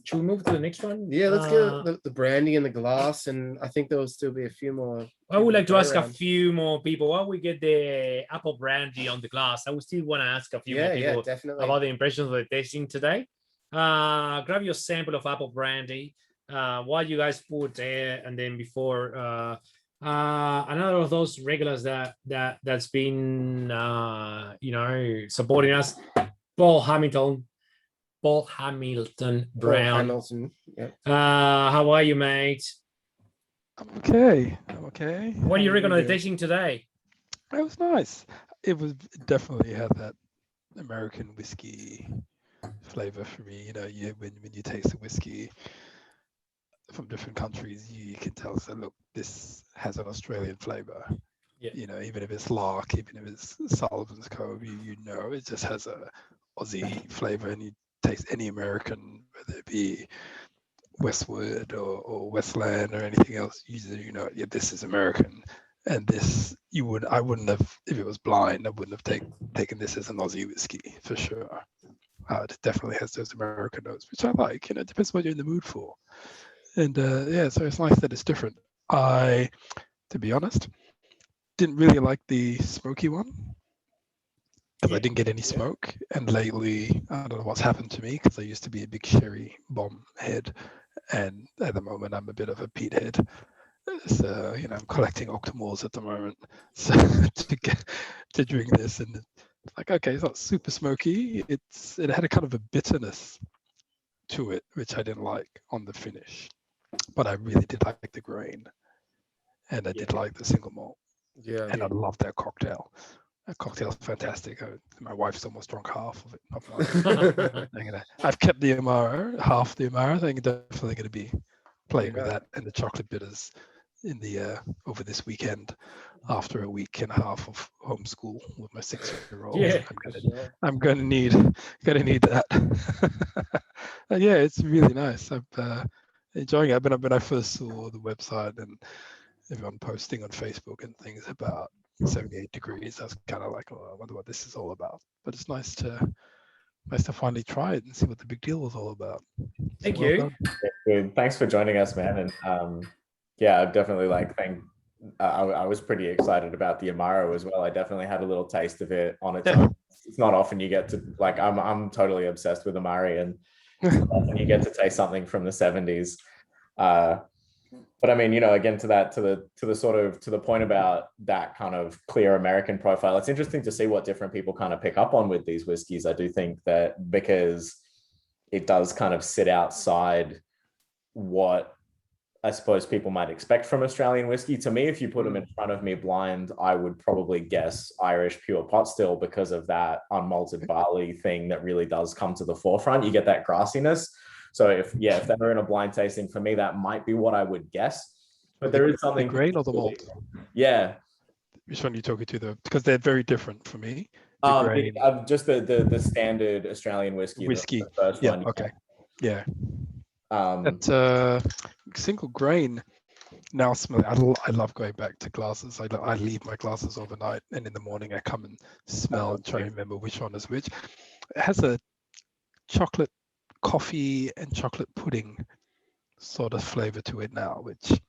Should we move to the next one? Yeah, let's get the brandy in the glass, and I think there will still be a few more. I would like to ask a around. few more people while we get the apple brandy on the glass. I would still want to ask a few more people definitely. about the impressions of the tasting today. Grab your sample of apple brandy. What you guys put there, and then before another of those regulars that's been supporting us, Paul Hamilton Brown. Hamilton. Yep. How are you, mate? I'm okay. What do you reckon How of are the tasting today? It was nice. It was definitely had that American whiskey flavor for me. When you taste the whiskey from different countries, you can tell. So look, this has an Australian flavor. Yeah. Even if it's Lark, even if it's Sullivan's Cove, it just has a Aussie flavor, and you taste any American, whether it be Westwood or Westland or anything else, this is American. And this, I wouldn't have, if it was blind, I wouldn't have taken this as an Aussie whiskey for sure. It definitely has those American notes, which I like. It depends what you're in the mood for. And so it's nice that it's different. To be honest, didn't really like the smoky one because I didn't get any smoke. And lately, I don't know what's happened to me, because I used to be a big sherry bomb head, and at the moment I'm a bit of a peat head. So I'm collecting Octomores at the moment, so to drink this, and it's like, okay, it's not super smoky. It had a kind of a bitterness to it, which I didn't like on the finish, but I really did like the grain, and I did like the single malt. Yeah, and I love that cocktail. That cocktail's fantastic. My wife's almost drunk half of it. I've kept the Amaro, half the Amaro. I think I'm definitely going to be playing with that and the chocolate bitters in the over this weekend, after a week and a half of homeschool with my 6-year-old. Yeah, I'm going to need that. And yeah, it's really nice. I'm enjoying it. When I first saw the website and everyone posting on Facebook and things about 78 degrees, I was kind of like, I wonder what this is all about. But it's nice to finally try it and see what the big deal was all about. Thank you. Good. Thanks for joining us, man. And I definitely I was pretty excited about the Amaro as well. I definitely had a little taste of it on its own. It's not often you get to I'm totally obsessed with Amari, and it's not often you get to taste something from the 70s. But I mean, again, to the point about that kind of clear American profile, it's interesting to see what different people kind of pick up on with these whiskeys. I do think that because it does kind of sit outside what I suppose people might expect from Australian whiskey. To me, if you put them in front of me blind, I would probably guess Irish pure pot still, because of that unmalted barley thing that really does come to the forefront. You get that grassiness. So if they were in a blind tasting, for me, that might be what I would guess. But there is something. The grain or the malt? Yeah. Which one are you talking to, though? Because they're very different for me. Just the standard Australian whiskey. The first one. Okay. Yeah. That single grain now smelling. I love going back to glasses. I leave my glasses overnight, and in the morning I come and smell and try to remember which one is which. It has a chocolate coffee and chocolate pudding sort of flavor to it now, which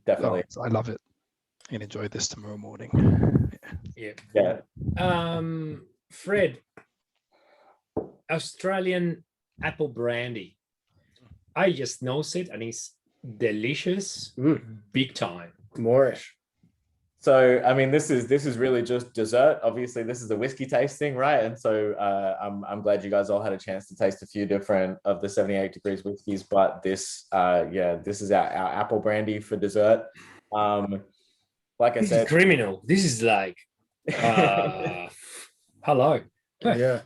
definitely I love it, and enjoy this tomorrow morning. Yeah. Fred, Australian apple brandy. I just nose it, and it's delicious, big time. Moorish. So, I mean, this is really just dessert. Obviously, this is a whiskey tasting, right? And so I'm glad you guys all had a chance to taste a few different of the 78 degrees whiskeys. But this is our apple brandy for dessert. Like I said, criminal. This is like Hello. Yeah.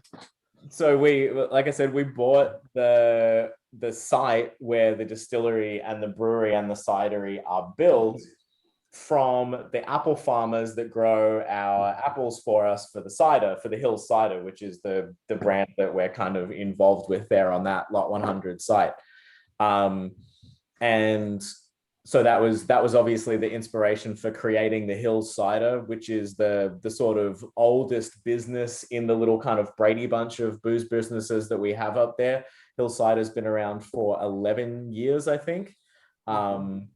So we, like I said, we bought the site where the distillery and the brewery and the cidery are built from the apple farmers that grow our apples for us for the cider, for the Hills cider, which is the brand that we're kind of involved with there on that Lot 100 site. And so that was obviously the inspiration for creating the Hills cider, which is the sort of oldest business in the little kind of Brady Bunch of booze businesses that we have up there. Hills cider has been around for 11 years, I think. And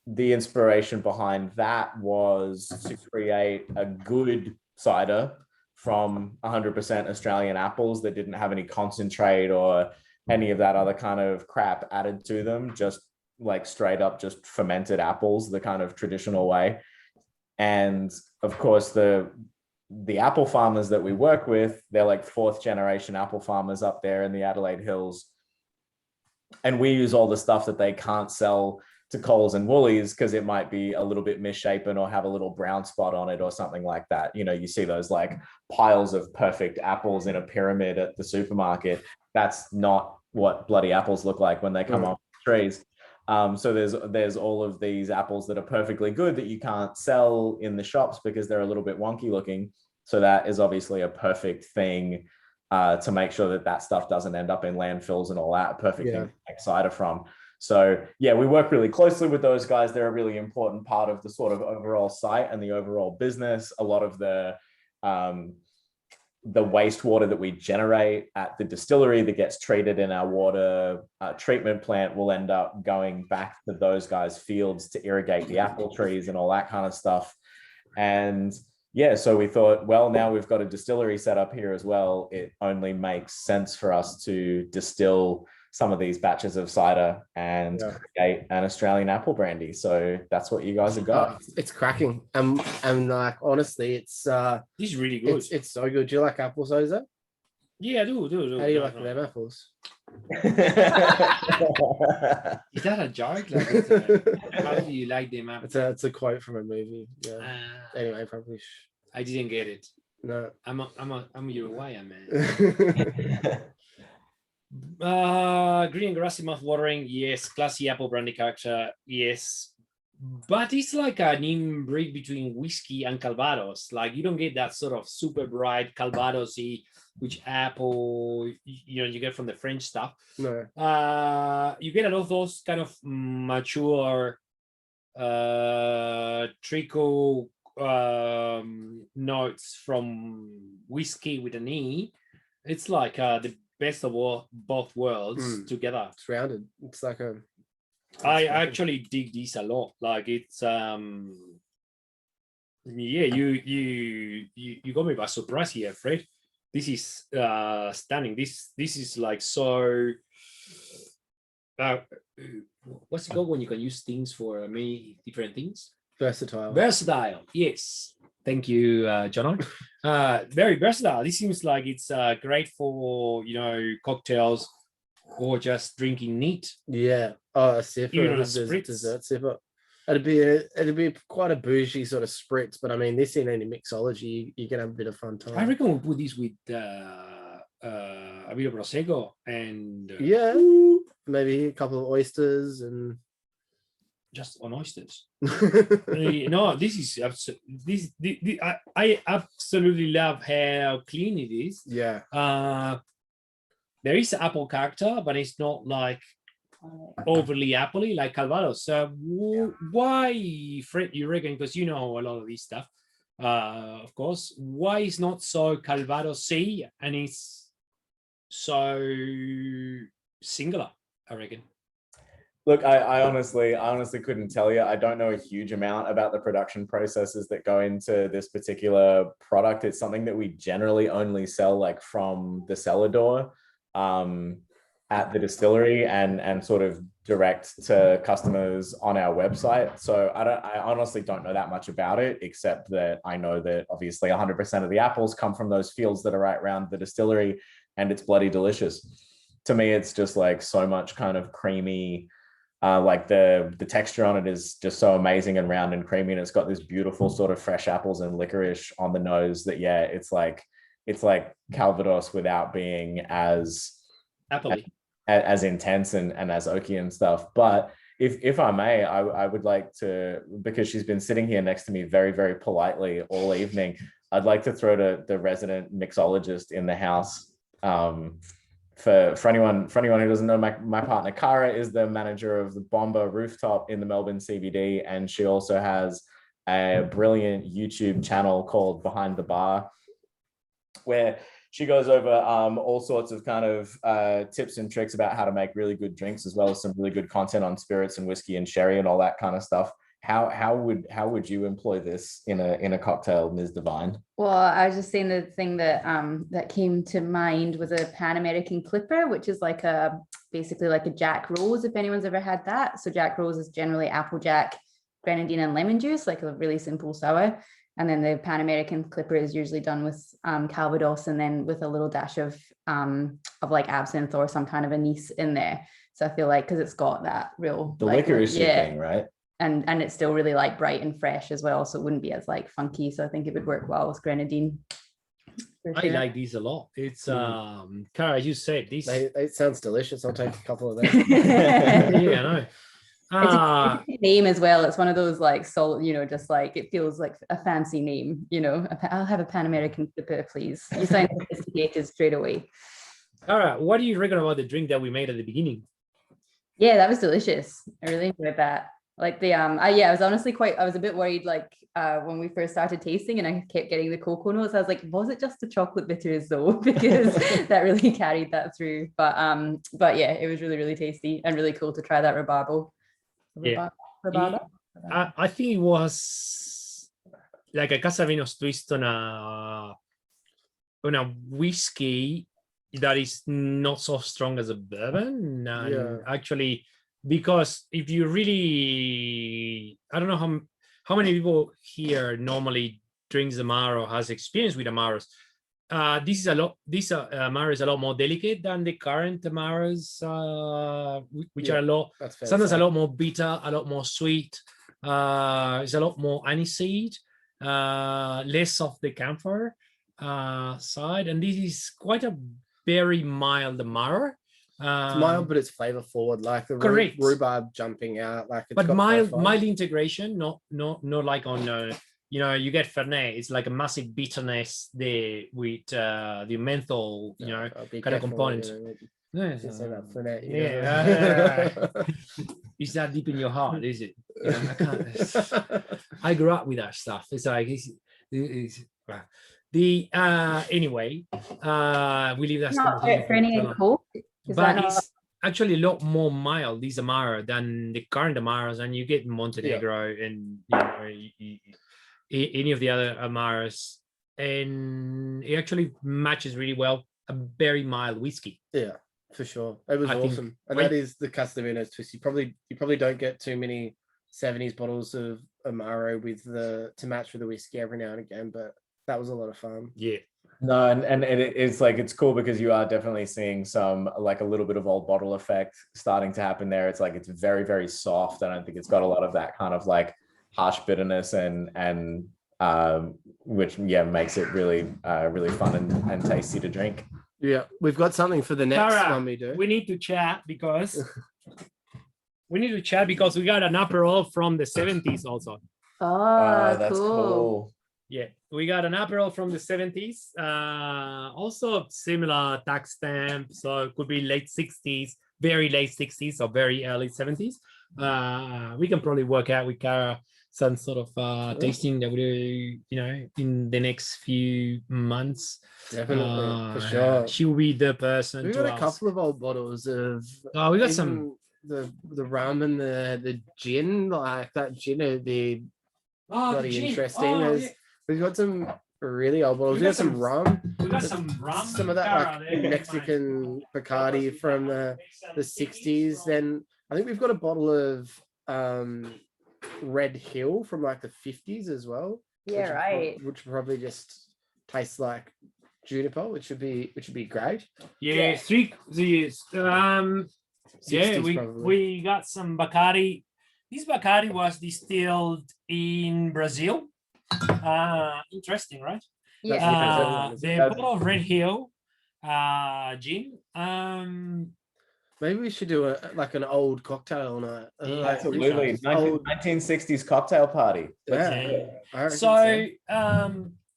the inspiration behind that was to create a good cider from 100% Australian apples that didn't have any concentrate or any of that other kind of crap added to them, just like straight up just fermented apples, the kind of traditional way. And of course, the apple farmers that we work with, they're like 4th generation apple farmers up there in the Adelaide Hills. And we use all the stuff that they can't sell to Coles and Woolies because it might be a little bit misshapen or have a little brown spot on it or something like that. You know, you see those like piles of perfect apples in a pyramid at the supermarket. That's not what bloody apples look like when they come off the trees. So there's all of these apples that are perfectly good that you can't sell in the shops because they're a little bit wonky looking. So that is obviously a perfect thing to make sure that stuff doesn't end up in landfills and all that. Perfect thing to make cider from. So yeah, we work really closely with those guys. They're a really important part of the sort of overall site and the overall business. A lot of the wastewater that we generate at the distillery that gets treated in our water treatment plant will end up going back to those guys' fields to irrigate the apple trees and all that kind of stuff. And yeah, so we thought, well, now we've got a distillery set up here as well. It only makes sense for us to distill some of these batches of cider and create an Australian apple brandy. So that's what you guys have got. It's cracking. And like honestly, it's this is really good. It's so good. Do you like apple cider? Yeah, I do. How do you like them apples? Is that a joke? Like, how do you like them apples? It's a quote from a movie. Yeah. Anyway, probably. I didn't get it. No. I'm Uruguayan, man. Green and grassy, mouth watering, yes. Classy apple brandy character, yes. But it's like an inbreed between whiskey and Calvados. Like you don't get that sort of super bright Calvados-y, which apple you get from the French stuff. No. You get a lot of those kind of mature treacle notes from whiskey with an E. It's like the best of both worlds together. It's rounded. It's like a. I actually dig this a lot. Like it's yeah, you got me by surprise here, Fred. This is stunning. This is like so. What's it called when you can use things for many different things? Versatile. Versatile. Yes. Thank you, John. Very versatile. This seems like it's great for cocktails or just drinking neat. Yeah. Oh, a sipper. Even on a Dessert sipper. It'd be quite a bougie sort of spritz, but I mean, this in any mixology, you can have a bit of fun time. I reckon we'll put this with a bit of prosecco and maybe a couple of oysters and. Just on oysters. No, this is I absolutely love how clean it is. Yeah. There is apple character, but it's not like overly appley like Calvados. Why, Fred, you reckon, because you know a lot of this stuff, of course, why it's not so Calvados-y and it's so singular, I reckon? Look, I honestly couldn't tell you. I don't know a huge amount about the production processes that go into this particular product. It's something that we generally only sell like from the cellar door at the distillery and sort of direct to customers on our website. So I honestly don't know that much about it, except that I know that obviously 100% of the apples come from those fields that are right around the distillery, and it's bloody delicious. To me, it's just like so much kind of creamy, Like the texture on it is just so amazing and round and creamy, and it's got this beautiful sort of fresh apples and licorice on the nose. That it's like Calvados without being as Happily. as intense and as oaky and stuff. But if I may, I would like to, because she's been sitting here next to me very, very politely all evening, I'd like to throw to the resident mixologist in the house. For anyone who doesn't know, my partner Cara is the manager of the Bomba Rooftop in the Melbourne CBD, and she also has a brilliant YouTube channel called Behind the Bar, where she goes over all sorts of kind of tips and tricks about how to make really good drinks, as well as some really good content on spirits and whiskey and sherry and all that kind of stuff. How would you employ this in a cocktail, Ms. Divine? Well, I was just saying the thing that that came to mind was a Pan American Clipper, which is like basically like a Jack Rose, if anyone's ever had that. So Jack Rose is generally Applejack, grenadine, and lemon juice, like a really simple sour. And then the Pan American Clipper is usually done with Calvados, and then with a little dash of like absinthe or some kind of anise in there. So I feel like, because it's got that real the licorice thing, right? And it's still really like bright and fresh as well, so it wouldn't be as like funky. So I think it would work well with grenadine. I like these a lot. It's Cara, as you said, this it sounds delicious. I'll take a couple of them. Yeah, I know. It's a name as well. It's one of those like just like it feels like a fancy name. I'll have a Pan American Clipper, please. You sound sophisticated straight away. All right, what do you reckon about the drink that we made at the beginning? Yeah, that was delicious. I really enjoyed that. Like the I was honestly I was a bit worried, like when we first started tasting and I kept getting the cocoa notes. I was like, was it just the chocolate bitters though? Because that really carried that through. But yeah, it was really, really tasty and really cool to try that rhubarb. Yeah. I think it was like a Casa de Vinos twist on a whiskey that is not so strong as a bourbon. Actually, because if you really, I don't know how many people here normally drinks Amaro, has experience with Amaros. This Amaro is a lot more delicate than the current Amaros, which are sometimes a lot more bitter, a lot more sweet. It's a lot more aniseed, less of the camphor side, and this is quite a very mild Amaro. It's mild, but it's flavor forward, like the rhubarb jumping out, like it's but got mild integration, not like on you get Fernet, it's like a massive bitterness there with the menthol, kind of component. It's that deep in your heart, is it? I can't. I grew up with that stuff. It's like anyway. We leave that stuff. Fernet and Coke. But it's actually a lot more mild, this Amaro, than the current Amaros, and you get Montenegro and any of the other Amaros, and it actually matches really well a very mild whiskey. Yeah, for sure. It was awesome. And that is the Casa de Vinos twist. You probably don't get too many 70s bottles of Amaro to match with the whiskey every now and again, but that was a lot of fun. Yeah. No, and it's cool because you are definitely seeing some like a little bit of old bottle effect starting to happen there. It's like it's very, very soft. I don't think it's got a lot of that kind of like harsh bitterness and which makes it really really fun and tasty to drink. Yeah, we've got something for the next one we do. We need to chat because we got an Aperol from the 70s also. Oh, that's cool. Yeah, we got an Aperol from the 70s. Also similar tax stamp, so it could be late 60s, very late 60s or very early 70s. We can probably work out with Cara some sort of tasting that we do, in the next few months. Definitely, for sure. She will be the person. We've got a couple of old bottles of. We got some. The rum and the gin, like that gin would be bloody interesting. We've got some really old bottles. We got some rum. We got some rum. Some of that like Mexican Bacardi from the 60s. Then I think we've got a bottle of Red Hill from like the 50s as well. Yeah, right. Which probably just tastes like juniper, which would be great. Yeah, Yeah, 60s we probably. we got some Bacardi. This Bacardi was distilled in Brazil. Interesting, right? Yeah. The bottle of Red Hill gin. Maybe we should do like an old cocktail night. Yeah, Absolutely. Old, 1960s cocktail party. Let's yeah. do it. I reckon So,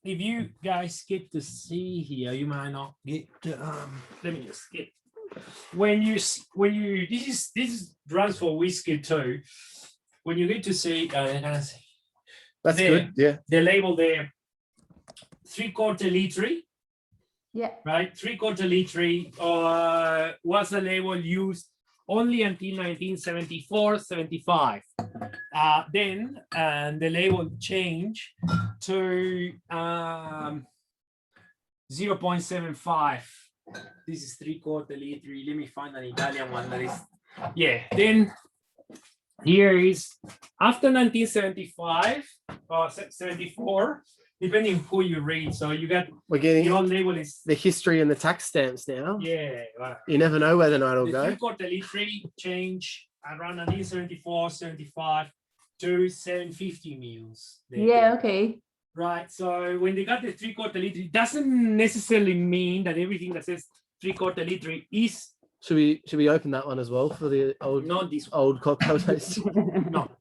if you guys get to see here, you might not get. Let me just get. When you this is runs for whiskey too. When you get to see, That's there, good. Yeah. the label there, 3/4 liter, Yeah. right? 3/4 liter was the label used only until 1974-75. Then the label changed to 0.75. This is 3/4 liter. Let me find an Italian one that is. Yeah. Then here is after 1975 or 74, depending who you read. So you got We're getting your label is the history and the tax stamps now. yeah. Right. You never know where the night will The go. 3/4 liter change around 1974, 75 to 750 mils. Yeah. Okay. Right. So when they got the 3/4 liter, it doesn't necessarily mean that everything that says 3/4 liter is Should we open that one as well for the not this old cocktail taste? no.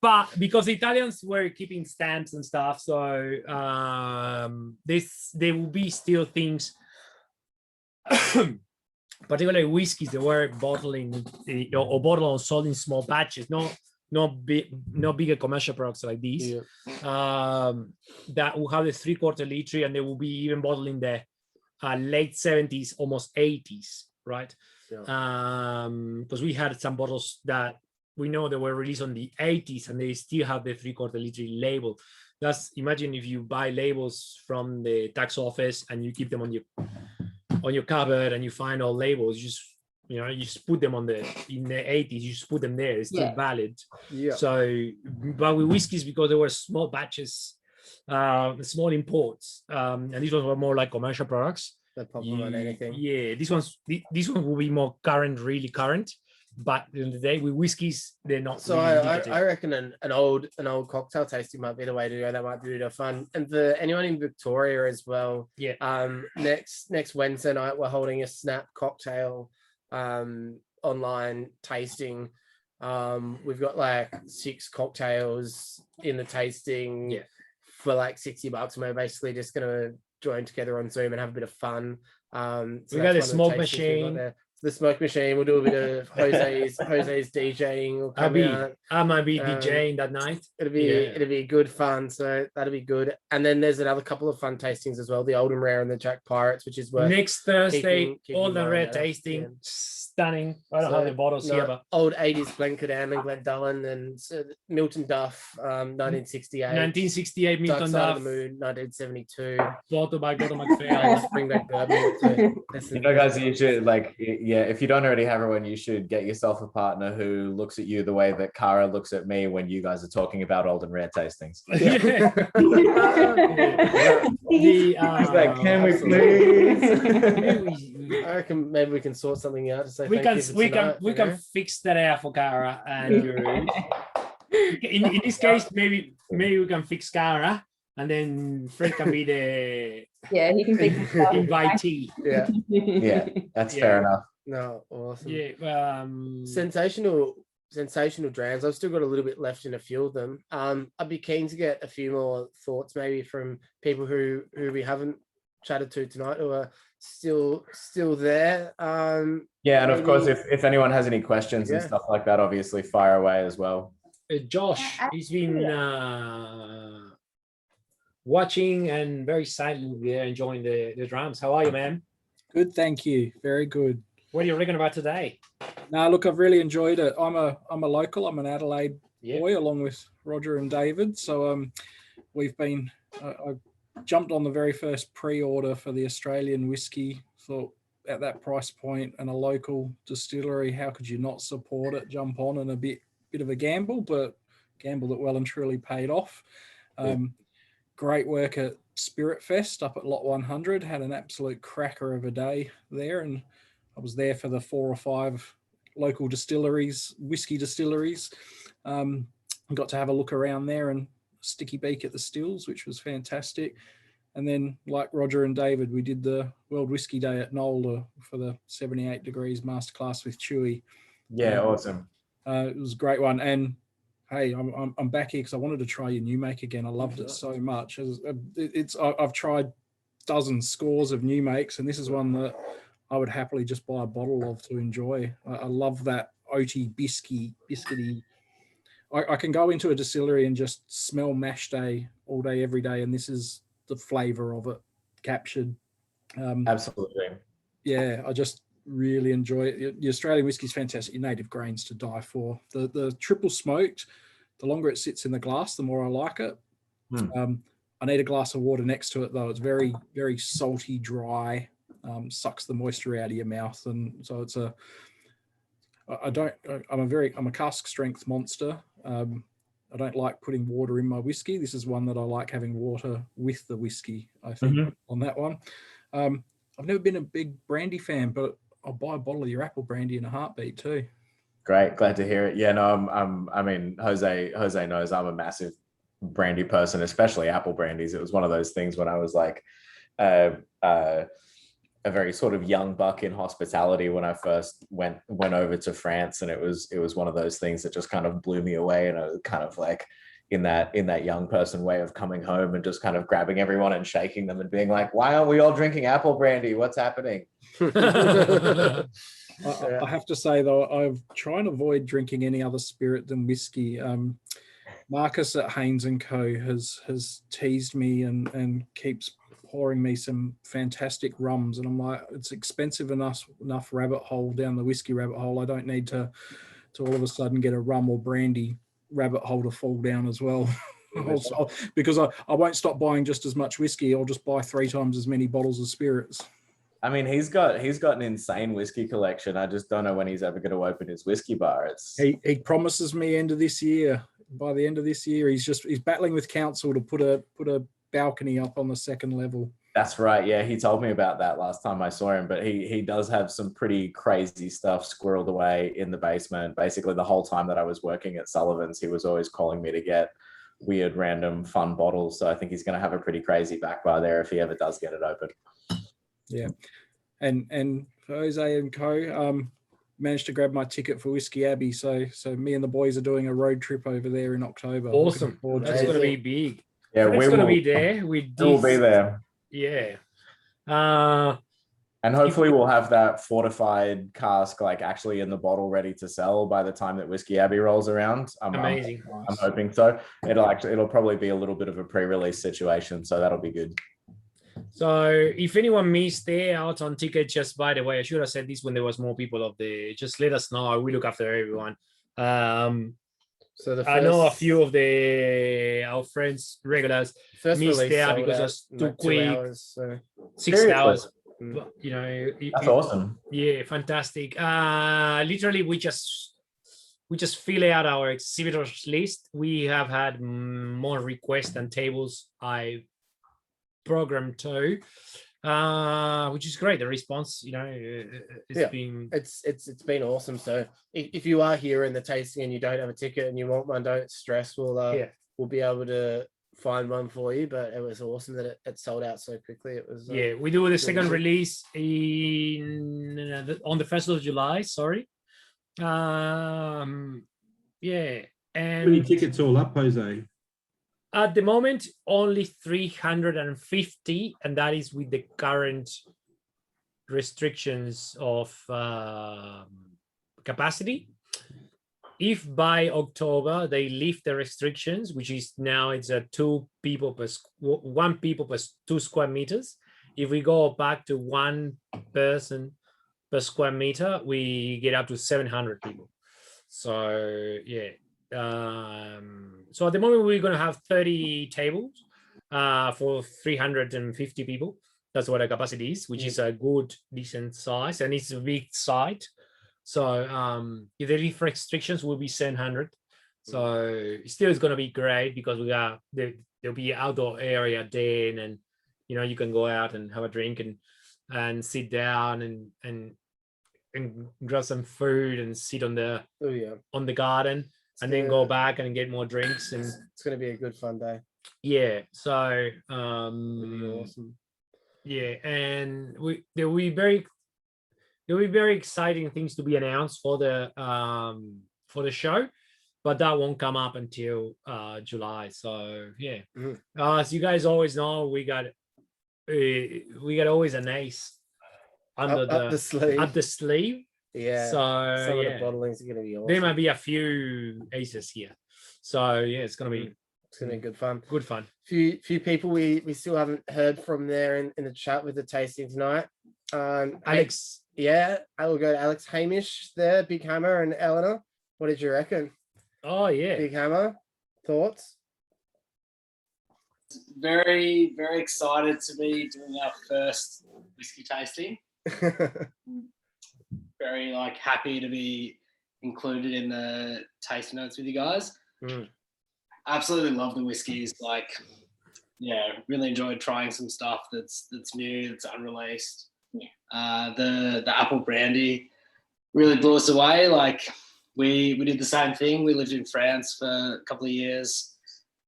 But because the Italians were keeping stamps and stuff, so there will be still things, particularly whiskeys, they were bottling or bottle and sold in small batches, not bigger commercial products like these. Yeah. That will have the 3/4 liter, and they will be even bottling the late 70s, almost 80s, right? Yeah. Because we had some bottles that we know they were released on the 80s and they still have the 3/4 liter label. That's imagine if you buy labels from the tax office and you keep them on your cupboard and you find all labels, you just put them in the 80s, you just put them there, it's still valid. Yeah. So, but with whiskeys, because there were small batches, small imports, and these ones were more like commercial products. That pop on anything. Yeah, this one will be more current, really current. But at the end of the day, with whiskeys, they're not. So really I reckon an old cocktail tasting might be the way to go. That might be really fun. And for anyone in Victoria as well. Yeah. Next Wednesday night we're holding a Snap cocktail online tasting. We've got like 6 cocktails in the tasting for like $60, and we're basically just gonna join together on Zoom and have a bit of fun. So we got a smoke machine. The smoke machine. We'll do a bit of Jose's DJing. Will come out. I might be DJing that night. It'll be good fun. So that'll be good. And then there's another couple of fun tastings as well. The Old and Rare and the Jack Pirates, which is worth next Thursday. keeping Old and Rare mind. tasting, Yeah. stunning. I don't have the bottles here, but old 80s Glencairn and Glendullan and Milton Duff, 1968. 1968 Dark Milton Side Duff. of the Moon, 1972. Bottled by Gordon MacPhail. Springback Bourbon. You know, guys, you should if you don't already have one, you should get yourself a partner who looks at you the way that Cara looks at me when you guys are talking about Old and Rare tastings. He's like, can we please? I reckon maybe we can sort something out to say we can tonight, fix that out for Cara and in this case maybe we can fix Cara and then Fred can be the he can fix invitee. Yeah, that's fair enough. No, awesome. Yeah, sensational drams. I've still got a little bit left in a few of them. I'd be keen to get a few more thoughts maybe from people who we haven't chatted to tonight who are still there. Yeah, and of course, if anyone has any questions and stuff like that, obviously fire away as well. Josh, he's been watching and very silent there, enjoying the drums. How are you, man? Good, thank you. Very good. What are you reckon about today? No, look, I've really enjoyed it. I'm a local. I'm an Adelaide boy, along with Roger and David. So we've been. I jumped on the very first pre-order for the Australian whiskey. Thought at that price point and a local distillery, how could you not support it? Jump on, and a bit of a gamble, but gamble that well and truly paid off. Great work at Spirit Fest up at Lot 100. Had an absolute cracker of a day there, and I was there for the 4 or 5 local distilleries, whiskey distilleries. Got to have a look around there and sticky beak at the stills, which was fantastic. And then, like Roger and David, we did the World Whiskey Day at Nolde for the 78 Degrees Masterclass with Chewy. Yeah, awesome. It was a great one. And hey, I'm back here because I wanted to try your new make again. I loved it so much. I've tried dozens, scores of new makes, and this is one that I would happily just buy a bottle of to enjoy. I love that oaty, biscuity. I can go into a distillery and just smell mash day all day, every day, and this is the flavor of it captured. Absolutely. Yeah, I just really enjoy it. The Australian whiskey is fantastic. Your native grains to die for. The triple smoked, the longer it sits in the glass, the more I like it. I need a glass of water next to it though. It's very, very salty, dry, sucks the moisture out of your mouth, and so it's I'm a cask strength monster. I don't like putting water in my whiskey. This is one that I like having water with the whiskey, I think, on that one. I've never been a big brandy fan, but I'll buy a bottle of your apple brandy in a heartbeat too. Great, glad to hear it. Yeah, no, I mean, Jose knows I'm a massive brandy person, especially apple brandies. It was one of those things when I was like a very sort of young buck in hospitality when I first went over to France, and it was one of those things that just kind of blew me away, and I was kind of like in that young person way of coming home and just kind of grabbing everyone and shaking them and being like, why aren't we all drinking apple brandy? What's happening? I have to say though, I've tried to avoid drinking any other spirit than whiskey. Marcus at Haynes & Co has teased me and keeps pouring me some fantastic rums, and I'm like, it's expensive enough rabbit hole down the whiskey rabbit hole. I don't need to all of a sudden get a rum or brandy rabbit hole to fall down as well. Because I won't stop buying just as much whiskey. I'll just buy 3 times as many bottles of spirits. I mean, he's got an insane whiskey collection. I just don't know when he's ever going to open his whiskey bar. He promises me end of this year. By the end of this year, he's battling with council to put a balcony up on the 2nd level. That's right. Yeah, he told me about that last time I saw him, but he does have some pretty crazy stuff squirreled away in the basement. Basically, the whole time that I was working at Sullivan's, he was always calling me to get weird, random, fun bottles. So I think he's going to have a pretty crazy back bar there if he ever does get it open. Yeah. And Jose and Co. Managed to grab my ticket for Whiskey Abbey. So me and the boys are doing a road trip over there in October. Awesome. That's going to be big. Yeah, we're going to be there. We'll be there. Yeah. And hopefully we'll have that fortified cask like actually in the bottle ready to sell by the time that Whiskey Abbey rolls around. Amazing. I'm hoping so. It'll probably be a little bit of a pre-release situation, so that'll be good. So if anyone missed out on tickets, just by the way, I should have said this when there was more people up there. Just let us know. We look after everyone. So I know a few of our friends, regulars, missed out because it was too quick. 2 hours, 6 hours. But, that's awesome. Yeah, fantastic. Literally, we just fill out our exhibitors list. We have had more requests than tables I programmed to, which is great. The response, it's been awesome. So if you are here in the tasting and you don't have a ticket and you want one, don't stress. We'll be able to find one for you. But it was awesome that it sold out so quickly. It was we do the second release on the 1st of July. Sorry. And how many tickets all up, Jose? At the moment, only 350, and that is with the current restrictions of capacity. If by October they lift the restrictions, which is now it's a 1 people per 2 square meters. If we go back to 1 person per square meter, we get up to 700 people. So yeah. So at the moment we're going to have 30 tables for 350 people. That's what our capacity is, which is a good, decent size, and it's a big site. So if they lift restrictions, will be 700. So still it's going to be great because there'll be outdoor area then, and you can go out and have a drink and sit down and and grab some food and sit on the garden, and then gonna- go back and get more drinks. And It's going to be a good fun day. yeah, so Really awesome. yeah, and there will be very exciting things to be announced for the show, but that won't come up until July. So yeah, as you guys always know, we got always an ace under up the sleeve. Up the sleeve. Yeah. So Some yeah, of the bottlings are going to be awesome. there might be a few aces here. So yeah, it's gonna be good fun. Good fun. Few people we still haven't heard from there in the chat with the tasting tonight. Alex. I will go to Alex. Hamish there, Big Hammer, and Eleanor. What did you reckon? Oh yeah, Big Hammer. Thoughts? Very, very excited to be doing our first whiskey tasting. Very happy to be included in the tasting notes with you guys. Absolutely love the whiskeys. Really enjoyed trying some stuff that's new, that's unreleased. The apple brandy really blew us away. We did the same thing. We lived in France for a couple of years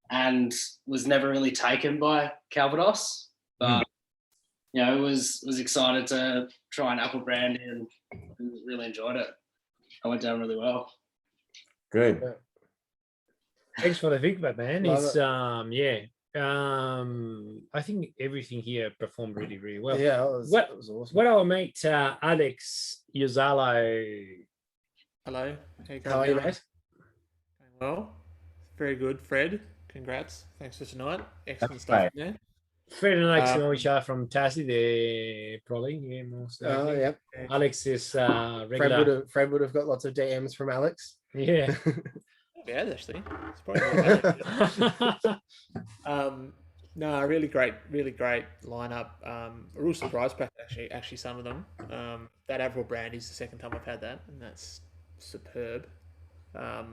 and was never really taken by Calvados, but was excited to try an apple brandy and really enjoyed it. I went down really well. Good. Thanks for the feedback, man. Love It's I think everything here performed really, really well. Yeah, it was awesome. What our mate Alex Yuzalo. Hello. How are you, mate? Well, very good, Fred. Congrats. Thanks for tonight. Excellent stuff in there. Fred and Alex know each other from Tassie. They probably most likely. Yep. Alex is regular. Fred would have got lots of DMs from Alex. Yeah. Yeah, actually. It's probably no, really great lineup. A real surprise pack, actually some of them. That apple brandy is the second time I've had that, and that's superb. But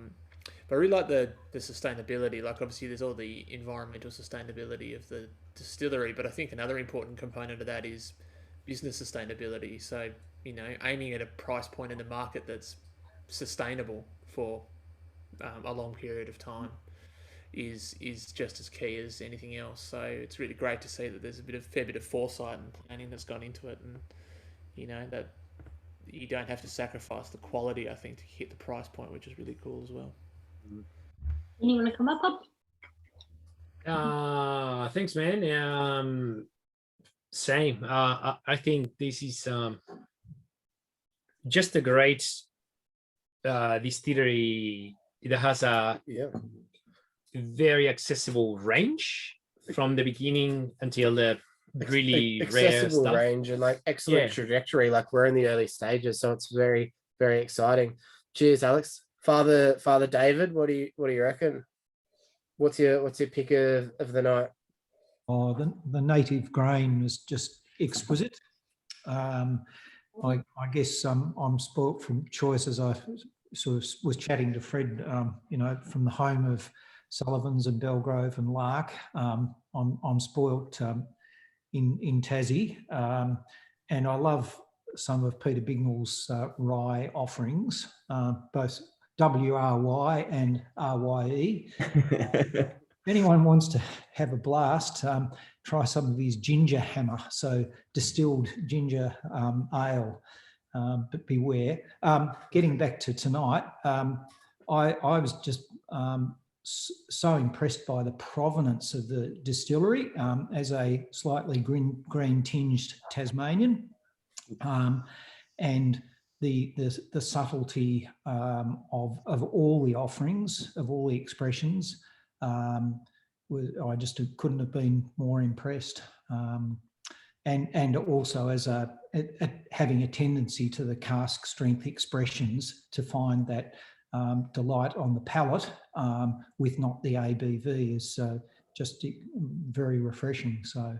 I really like the sustainability. Obviously there's all the environmental sustainability of the distillery, but I think another important component of that is business sustainability. So, aiming at a price point in the market that's sustainable for a long period of time is just as key as anything else. So it's really great to see that there's a fair bit of foresight and planning that's gone into it, and that you don't have to sacrifice the quality, I think, to hit the price point, which is really cool as well. Anyone want to come up? Thanks, man. Same. I think this is just a great distillery that has a very accessible range from the beginning until the really rare accessible stuff. range and excellent trajectory. We're in the early stages, so it's very, very exciting. Cheers, Alex. Father David, what do you reckon? What's your pick of the night? Oh, the native grain was just exquisite. I guess I'm spoilt from choice, as I sort of was chatting to Fred. From the home of Sullivans and Belgrove and Lark, I'm spoilt in Tassie, and I love some of Peter Bignell's rye offerings, both WRY and RYE. If anyone wants to have a blast, try some of his ginger hammer, so distilled ginger ale. But beware. Getting back to tonight, I was just so impressed by the provenance of the distillery as a slightly green tinged Tasmanian, and the subtlety of all the offerings, of all the expressions. I just couldn't have been more impressed. And also as having a tendency to the cask strength expressions to find that delight on the palate with not the ABV is just very refreshing. So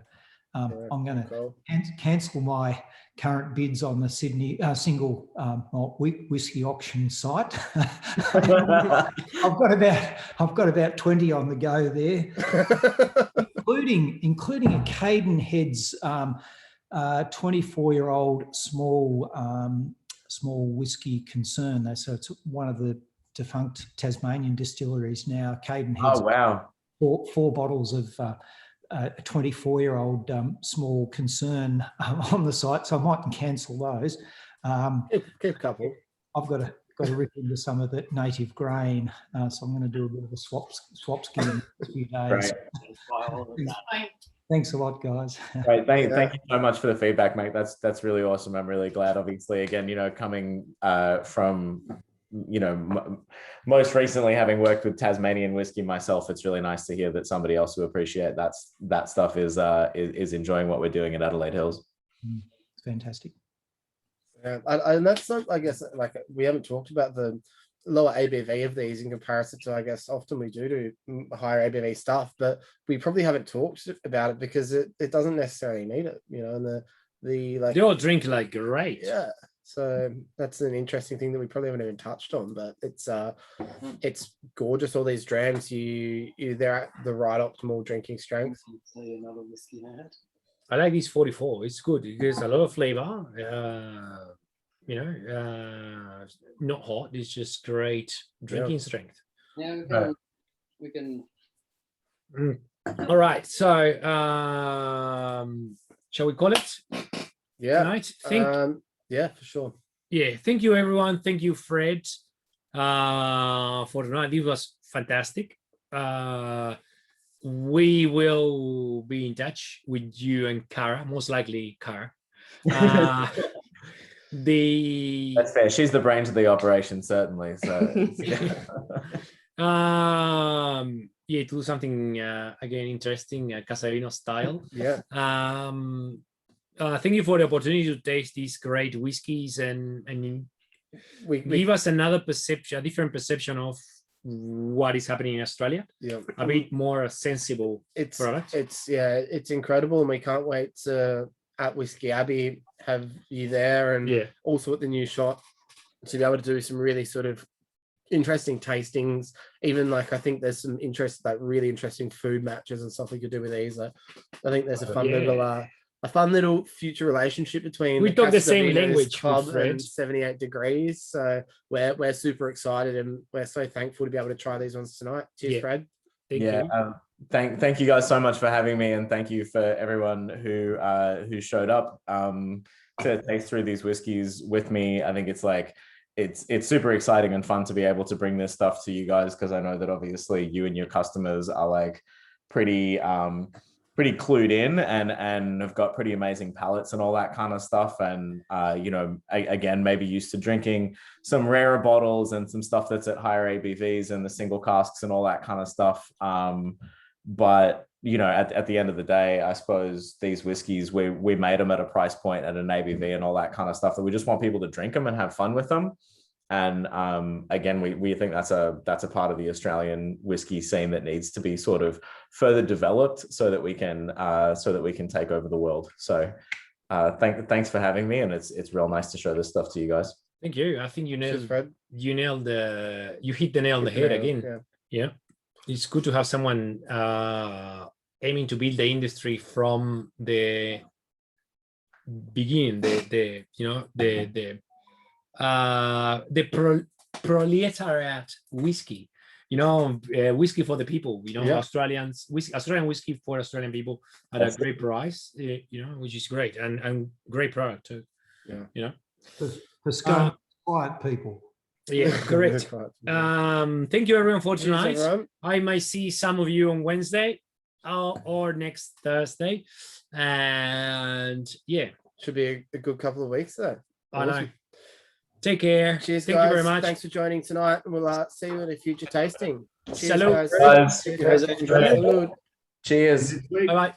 I'm going to cancel my current bids on the Sydney single malt whiskey auction site. I've got about 20 on the go there, including a Cadenhead's 24-year-old small small whiskey concern. So it's one of the defunct Tasmanian distilleries now. Caden has Oh, wow. four bottles of a 24-year-old small concern on the site, so I might cancel those. Keep a couple. I've got to rip into some of that native grain, so I'm going to do a bit of a swap scheme in a few days. Thanks a lot, guys. Right. Thank you so much for the feedback, mate. That's really awesome. I'm really glad. Obviously, again, coming from most recently having worked with Tasmanian whiskey myself, it's really nice to hear that somebody else who appreciate that stuff is enjoying what we're doing at Adelaide Hills. It's fantastic. Yeah, and that's not, I guess, like we haven't talked about the lower ABV of these in comparison to, I guess, often we do higher ABV stuff, but we probably haven't talked about it because it doesn't necessarily need it, and the like they all drink like great. Yeah. So that's an interesting thing that we probably haven't even touched on, but it's gorgeous. All these drams, they're at the right optimal drinking strength. Another whiskey I had. I like this 44. It's good. It gives a lot of flavor. Not hot. It's just great drinking strength. Yeah, we can. All right. So, shall we call it? Yeah. Tonight? Yeah, for sure. Yeah. Thank you, everyone. Thank you, Fred, for tonight. It was fantastic. We will be in touch with you and Cara, most likely Cara. That's fair. She's the brains of the operation, certainly. So do something again interesting, Casa de Vinos style. Yeah. Thank you for the opportunity to taste these great whiskeys and we give us another perception, a different perception of what is happening in Australia. Yeah, a bit more sensible product. It's incredible, and we can't wait to at Whiskey Abbey have you there, and also at the new shop to be able to do some really sort of interesting tastings. Even like I think there's some really interesting food matches and stuff we could do with these. I think there's a fun little future relationship between we talk the Casa de same Vinos language Club and 78 Degrees. So we're super excited, and we're so thankful to be able to try these ones tonight. Cheers, Fred. Thank you. Thank you guys so much for having me, and thank you for everyone who showed up to taste through these whiskeys with me. I think it's super exciting and fun to be able to bring this stuff to you guys, because I know that obviously you and your customers are like pretty clued in and have got pretty amazing palates and all that kind of stuff. And, again, maybe used to drinking some rarer bottles and some stuff that's at higher ABVs and the single casks and all that kind of stuff. But, at the end of the day, I suppose these whiskeys, we made them at a price point at an ABV and all that kind of stuff that we just want people to drink them and have fun with them. And again, we think that's a part of the Australian whiskey scene that needs to be sort of further developed so that we can take over the world. So thanks for having me, and it's real nice to show this stuff to you guys. Thank you. I think you hit the nail on the head again. Yeah. It's good to have someone aiming to build the industry from the beginning, the proletariat whiskey, whiskey for the people, Australian whiskey for Australian people at a great price, which is great and great product too. For quiet people. Yeah, correct. Thank you everyone for tonight. I might see some of you on Wednesday or next Thursday, and should be a good couple of weeks though. I know. Take care. Cheers, Thank guys. you very much. Thanks for joining tonight. We'll see you at a future tasting. Cheers, Salud. guys. Cheers. Salud. Cheers. Bye bye.